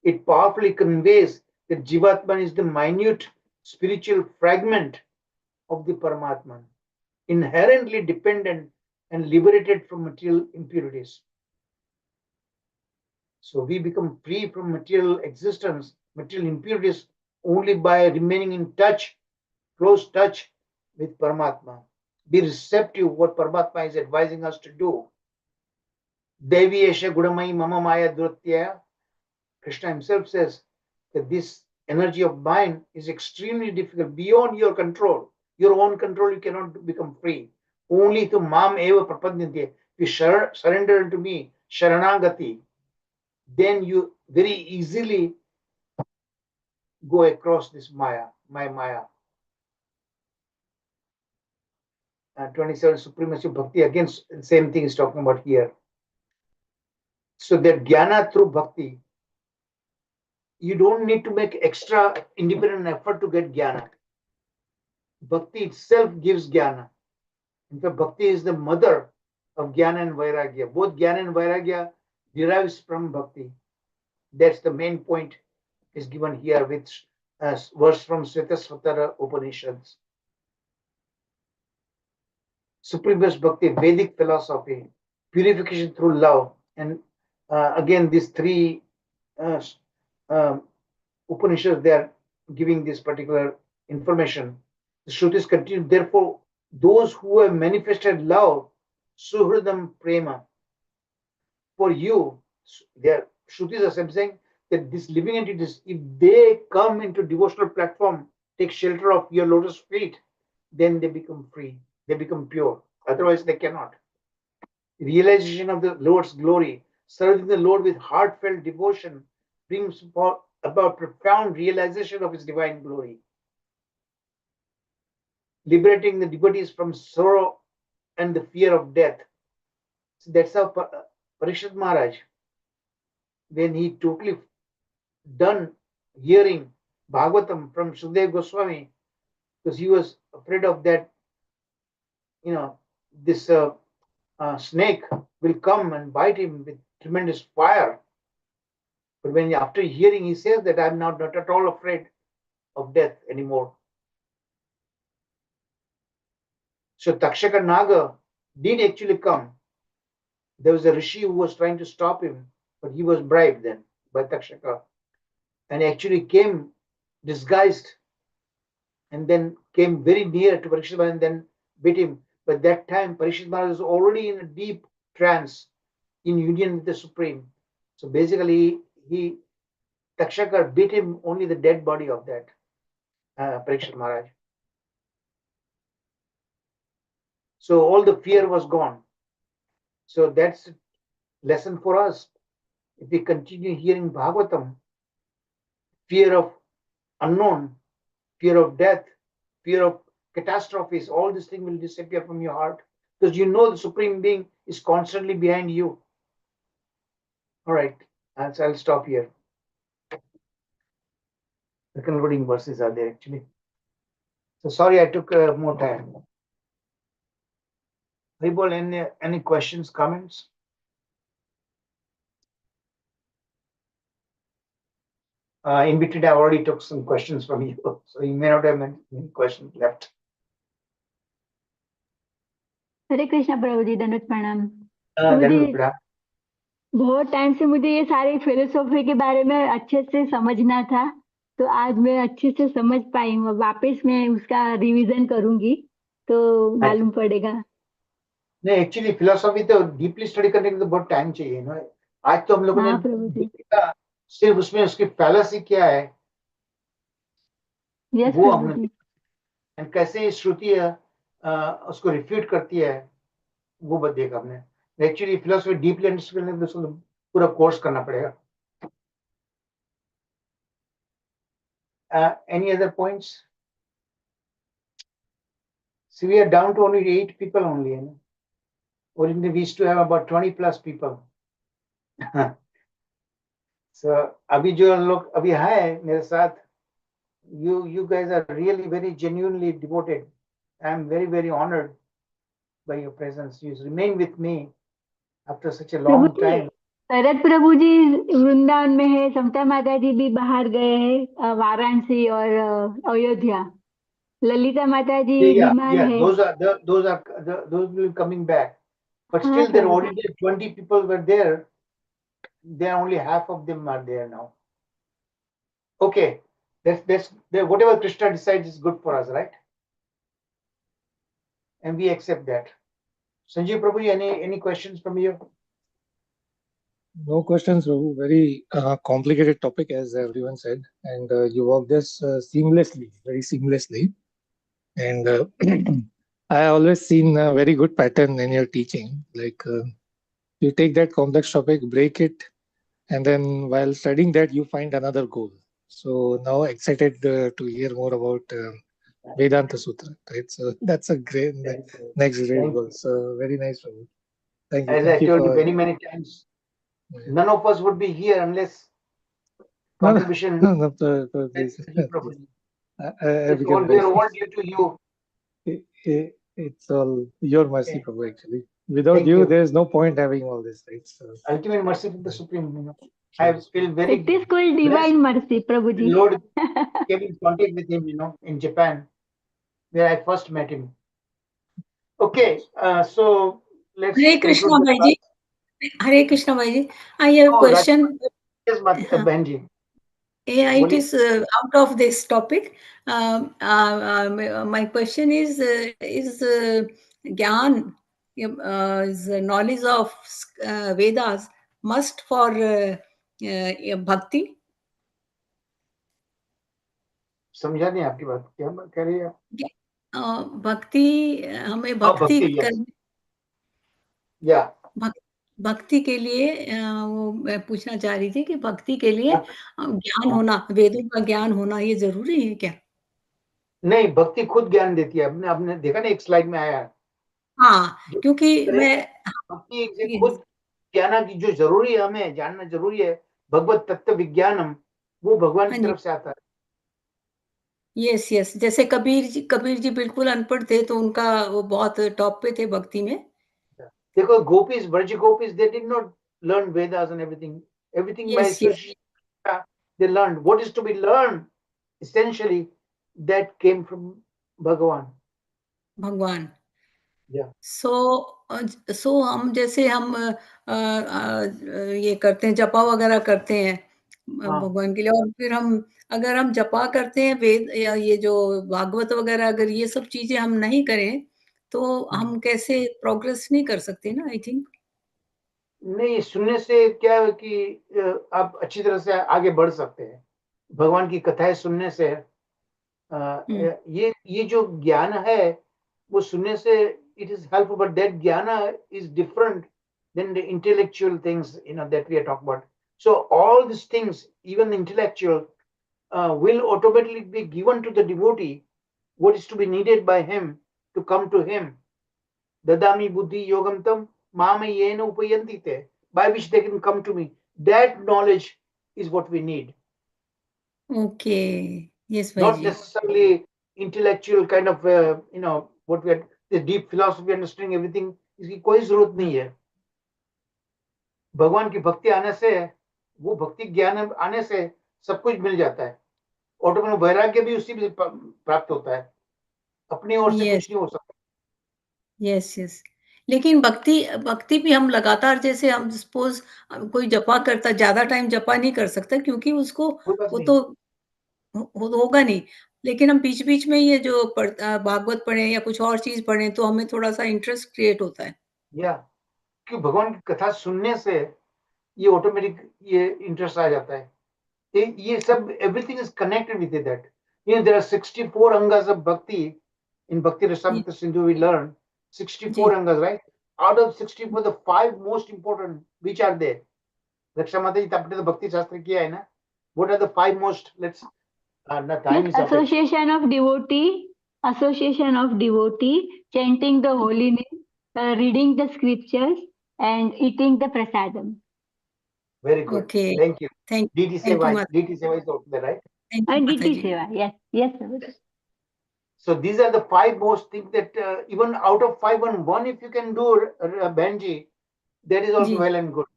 It powerfully conveys that Jivatman is the minute spiritual fragment of the Paramatman, inherently dependent and liberated from material impurities. So we become free from material existence, material impurities, only by remaining in touch, close touch with Paramatma. Be receptive what Paramatma is advising us to do. Devi Esha Gudamai Mama Maya Dhrutya. Krishna himself says that this energy of mind is extremely difficult, beyond your control. Your own control, you cannot become free. Only to Mam Eva Prapadnyanti. If you surrender to me, Sharanagati, then you very easily go across this Maya, my Maya. 27 Supremacy of Bhakti, again, same thing is talking about here. So that Jnana through Bhakti, you don't need to make extra independent effort to get Jnana. Bhakti itself gives Jnana. In fact, Bhakti is the mother of Jnana and Vairagya. Both Jnana and Vairagya derives from Bhakti. That's the main point is given here with verse from Svetasvatara Upanishads. Supremest Bhakti, Vedic philosophy, purification through love. And again, these 3 Upanishads, they are giving this particular information. The Shrutis continue, therefore, those who have manifested love, Suhridam Prema, for you, their Shrutis are saying that these living entities, if they come into devotional platform, take shelter of your lotus feet, then they become free, they become pure. Otherwise, they cannot. Realization of the Lord's glory, serving the Lord with heartfelt devotion, brings about profound realization of His divine glory. Liberating the devotees from sorrow and the fear of death. So that's how Parikshit Maharaj, when he totally done hearing Bhagavatam from Sukadeva Goswami, because he was afraid of that, this snake will come and bite him with tremendous fire. But when after hearing, he says that I'm not at all afraid of death anymore. So Takshaka Naga did actually come. There was a rishi who was trying to stop him, but he was bribed then by Takshaka, and actually came disguised and then came very near to Parikshit Maharaj and then bit him. But that time Parikshit Maharaj was already in a deep trance in union with the Supreme. So basically, Takshaka beat him only the dead body of that Parikshit Maharaj. So all the fear was gone. So that's a lesson for us. If we continue hearing Bhagavatam, fear of unknown, fear of death, fear of catastrophes, all these things will disappear from your heart because you know the Supreme Being is constantly behind you. All right, I'll stop here. The concluding verses are there actually. So sorry I took more time. Haribol, any questions, comments? In between, I already took some questions from you, so you may not have many questions left. हरे कृष्णा प्रभु जी, दंडवत प्रणाम। धन्यवाद बेटा। बहुत time से मुझे ये सारे philosophy के बारे में अच्छे से समझना था, तो आज मैं अच्छे से समझ पाई हूँ। वापस मैं उसका रिवीजन करूंगी तो मालूम पड़ेगा। नहीं, एक्चुअली फिलोसॉफी तो डीपली स्टडी करने के लिए तो बहुत टाइम चाहिए ना। आज तो हम लोगों ने हाँ प्रभु जी। देखा सिर्फ उसमें उसकी फैलासी क्या है यस वो प्रभु हमने, जी। कैसे श्रुति उसको रिफ्यूट करती है वो बस देखा हमने। एक्चुअली फिलोसॉफी डीपली अंडरस्टैंड करने के लिए उसको पूरा कोर्स करना पड़ेगा। Any other points? So we are down to only 8 people only. You know? Originally we used to have about 20 plus people. So अभी जो लोग अभी है मेरे साथ, you guys are really very genuinely devoted. I am very very honored by your presence. You remain with me after such a Prabhu long ji, time. शरद प्रभु जी वृंदावन में है, समता माता जी भी बाहर गए हैं, वाराणसी और अयोध्या। ललिता माता जी बीमार Yeah. है। Those will be coming back. But हाँ still, there Prabhu ji. already 20 people were there. There only half of them are there now. Okay, whatever Krishna decides is good for us, right? And we accept that. Sanjeev Prabhu, any questions from you? No questions, Prabhu. Very complicated topic, as everyone said, and you walk this seamlessly, very seamlessly. And I always seen a very good pattern in your teaching. Like you take that complex topic, break it, and then while studying that, you find another goal. So now excited to hear more about Vedanta Sutra, right? So that's a great next great goal. So very nice, Prabhu. Thank you. As I Thank you told you for many times, yeah. none of us would be here unless No, contribution. no, no, please, Sanjeev please. Prabhu. I It's all became we very. are all due to you. It's all your mercy, Okay. Prabhu. Actually, without Thank you, you. there's no point having all this, right? So, Ultimate mercy from the Supreme. You know, I feel very it is called blessed. Divine mercy Prabhu ji. Lord came in contact with him, you know, in Japan, where I first met him. Okay, so let's Hare conclude Krishna the Bhai class. ji. Hare Krishna Bhai ji. I have a Oh, question. yes, Benji. Yeah, it Boliye. is out of this topic. My question is Gyan, is knowledge of Vedas must for bhakti? समझा नहीं आपकी बात, क्या कह रही है आप? भक्ति, हमें हाँ, भक्ति भक्ति, yes. करने, Yeah. भक्ति के लिए वो मैं पूछना चाह रही थी कि भक्ति के लिए ज्ञान हाँ। होना, वेदों का ज्ञान होना ये जरूरी है क्या? नहीं, भक्ति खुद ज्ञान देती है। आपने देखा ना, एक स्लाइड में आया है। हाँ, जो क्योंकि मैं भक्ति से yes, खुद ज्ञान की जो जरूरी है, हमें जानना जरूरी है, भगवत तत्व विज्ञानम, वो भगवान हाँ की जी, तरफ से आता है। यस, जैसे कबीर जी बिल्कुल अनपढ़ थे तो उनका वो बहुत टॉप पे थे भक्ति में। देखो, gopis, Braj gopis, they did not learn Vedas and everything by yes, Sri they learned what is to be learned essentially, that came from Bhagavan. भगवान। Yeah. सो हम जैसे हम ये करते हैं, जपा वगैरह करते हैं हाँ। भगवान के लिए, और फिर हम अगर हम जपा करते हैं वेद या ये जो भागवत वगैरह, अगर ये सब चीजें हम नहीं करें तो हम कैसे प्रोग्रेस नहीं कर सकते ना, आई थिंक। नहीं, सुनने से क्या है कि आप अच्छी तरह से आगे बढ़ सकते हैं। भगवान की कथाएं सुनने से ये जो ज्ञान है वो सुनने से it is helpful, but that jnana is different than the intellectual things, you know, that we are talking about. So all these things, even intellectual, will automatically be given to the devotee what is to be needed by him to come to him. Dadami buddhi yogam tam mama yena upayanti te, by which they can come to me. That knowledge is what we need. Okay, yes भाई Not जी। necessarily intellectual kind of, you know, what we are, the deep philosophy, understanding everything इसकी कोई जरूरत नहीं है। भगवान की भक्ति आने से, वो भक्ति ज्ञान आने से सब कुछ मिल जाता है। ऑटोमेटिक वैराग्य भी उसी से प्राप्त होता है, अपनी ओर से यस कुछ नहीं हो सकता। Yes yes. लेकिन भक्ति भक्ति भी हम लगातार, जैसे हम सपोज कोई जपा करता, ज्यादा टाइम जपा नहीं कर सकता, क्योंकि उसको कोई बात वो नहीं। तो होगा नहीं। लेकिन हम बीच बीच में ये जो भागवत पढ़े या कुछ और चीज पढ़े, तो हमें थोड़ा सा इंटरेस्ट क्रिएट होता है। या क्यों भगवान की कथा सुनने से ये ऑटोमेटिक ये इंटरेस्ट आ जाता है। ये सब everything is connected with that. There are 64 अंगास of bhakti in Bhakti Rasamrita Sindhu. We learn 64 जी angas, right? Out of 64, the 5 most important, which are there? Raksha Mata ji, आपने तो भक्ति शास्त्र किया है ना? What are the 5 most? Let's ना Yes, time is up. association of devotee, chanting the holy name, reading the scriptures, and eating the prasadam. Very good. Okay. Thank you. Thank DT thank you Seva, माता। DT Seva is out there, right? Thank you And माता DT ji. Seva. Yes, yes, Prabhuji. So these are the 5 most things that even out of 5 and 1 if you can do Benji, that is also जी well and good.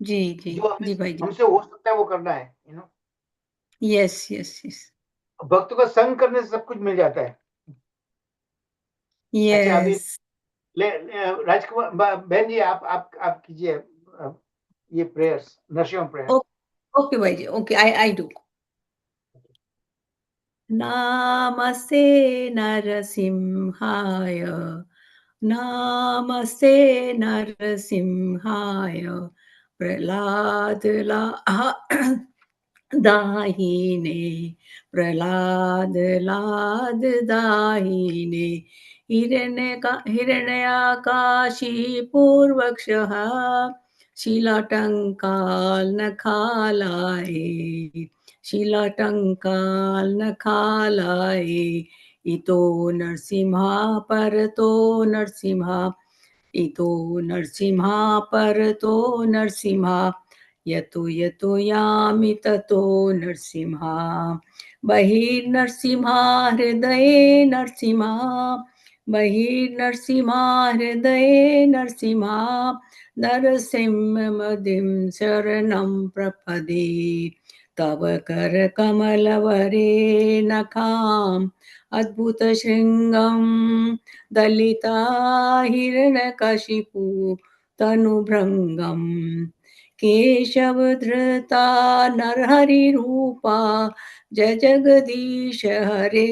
जी जी जो जी भाई जी। हमसे हो सकता है वो करना है, you know. Yes yes yes भक्तों का संग करने से सब कुछ मिल जाता है। अच्छा अभी यस। राजकुमार बहन जी, आप कीजिए ये प्रेयर्स, नरसिंह प्रेयर। ओके भाई जी, ओके, आई डू। नामस्ते नरसिंहाय, नामस्ते नरसिंहाय, प्रहलाद दाहिने, प्रहलाद लाद दाहिने, हिरण्याकाशी पूर्वक्षः, शिलाटङ्काल नखालाये, शिलाटङ्काल नखालाये, इतो नरसिंहा परतो नरसिंहा, इतो नरसिंहा परतो नरसिंहा, यतो यतो यामि ततो नरसिंहा, बहिर्नरसिंहा हृदये नरसिंहा, बहिर्नरसिंहा हृदये नरसिंहा, नरसिंहमदिं शरणं प्रपदे, तव करकमलवरे नखाम् अद्भुतशृङ्गं दलिता हिरण्यकशिपु तनुभृङ्गम्, केशवधृता नरहरिरूपा, जय जगदीश हरे,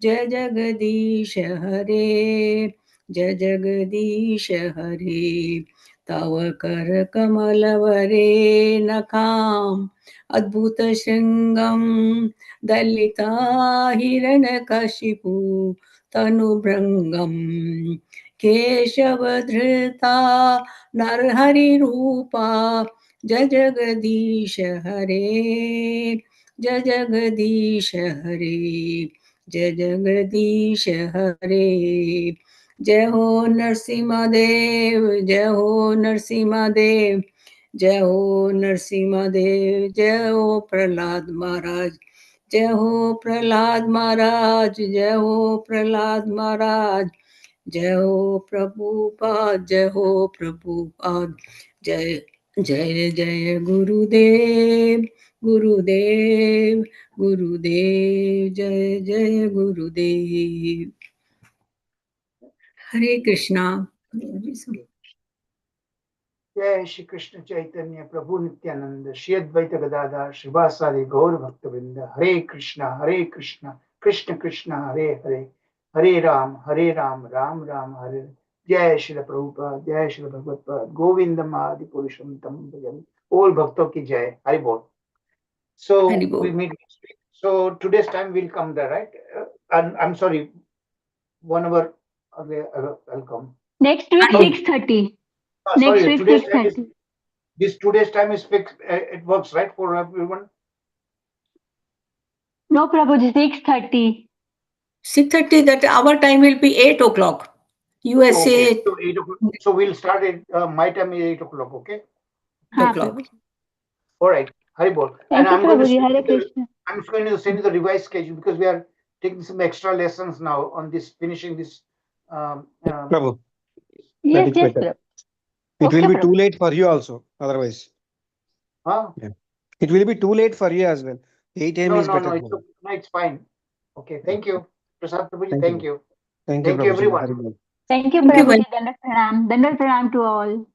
जय जगदीश हरे, जय जगदीश हरे, तव करकमलवरे नखाम् अद्भुतशृङ्गं दलिता हिरण्यकशिपु तनुभृङ्गम्, केशवधृता नरहरिरूपा, जय जगदीश हरे, जय जगदीश हरे, जय जगदीश हरे, जय हो नरसिंहदेव, जय हो नरसिंहदेव, जय हो नरसिंहदेव, जय हो प्रहलाद महाराज, जय हो प्रहलाद महाराज, जय हो प्रहलाद महाराज, जय हो प्रभुपाद, जय हो प्रभुपाद, जय जय जय गुरुदेव, गुरुदेव, गुरुदेव, जय जय गुरुदेव। हरे कृष्णा। जय श्री कृष्ण चैतन्य प्रभु नित्यानंद, श्री अद्वैत गदाधर श्रीवासादि गौर भक्तवृंद, हरे कृष्णा कृष्ण कृष्ण हरे हरे, हरे राम राम राम हरे हरे। जय श्री प्रभुपाद, जय श्री भगवतपाद, गोविंदम आदि पुरुषम तम भजन। ओल भक्तों की जय, हरि बोल। So हरि बोल। we meet next week. So today's time will come there, right? And I'm sorry, 1 hour away, I'll come. Next week, No, 6:30. Next sorry, week, today's time is 6:30. today's time is fixed. It works, right, for everyone? No, Prabhuji, 6:30. 6:30, that our time will be 8 o'clock. USA Okay, so 8 o'clock. So we'll start at my time is 8 o'clock. Okay. 8 हाँ o'clock. Prabhu. All right. Hari bol. And Thank you I'm going to Prabhuji, send Hare you the Krishna. I'm going to send you the revised schedule because we are taking some extra lessons now on this, finishing this Prabhu, that Yes, is yes, better. Prabhu. It will Okay, be too Prabhu. late for you also, otherwise. Huh? Yeah. It will be too late for you as well. 8 a.m. No, is no, better no, for you. no, it's fine. Okay, thank you. Prasad Prabhuji, Thank thank you. you. Thank you, Thank you, Prabhuji. everyone. Very well. Thank you, Thank you Prabhuji. Dandat pranam. Dandat pranam to all.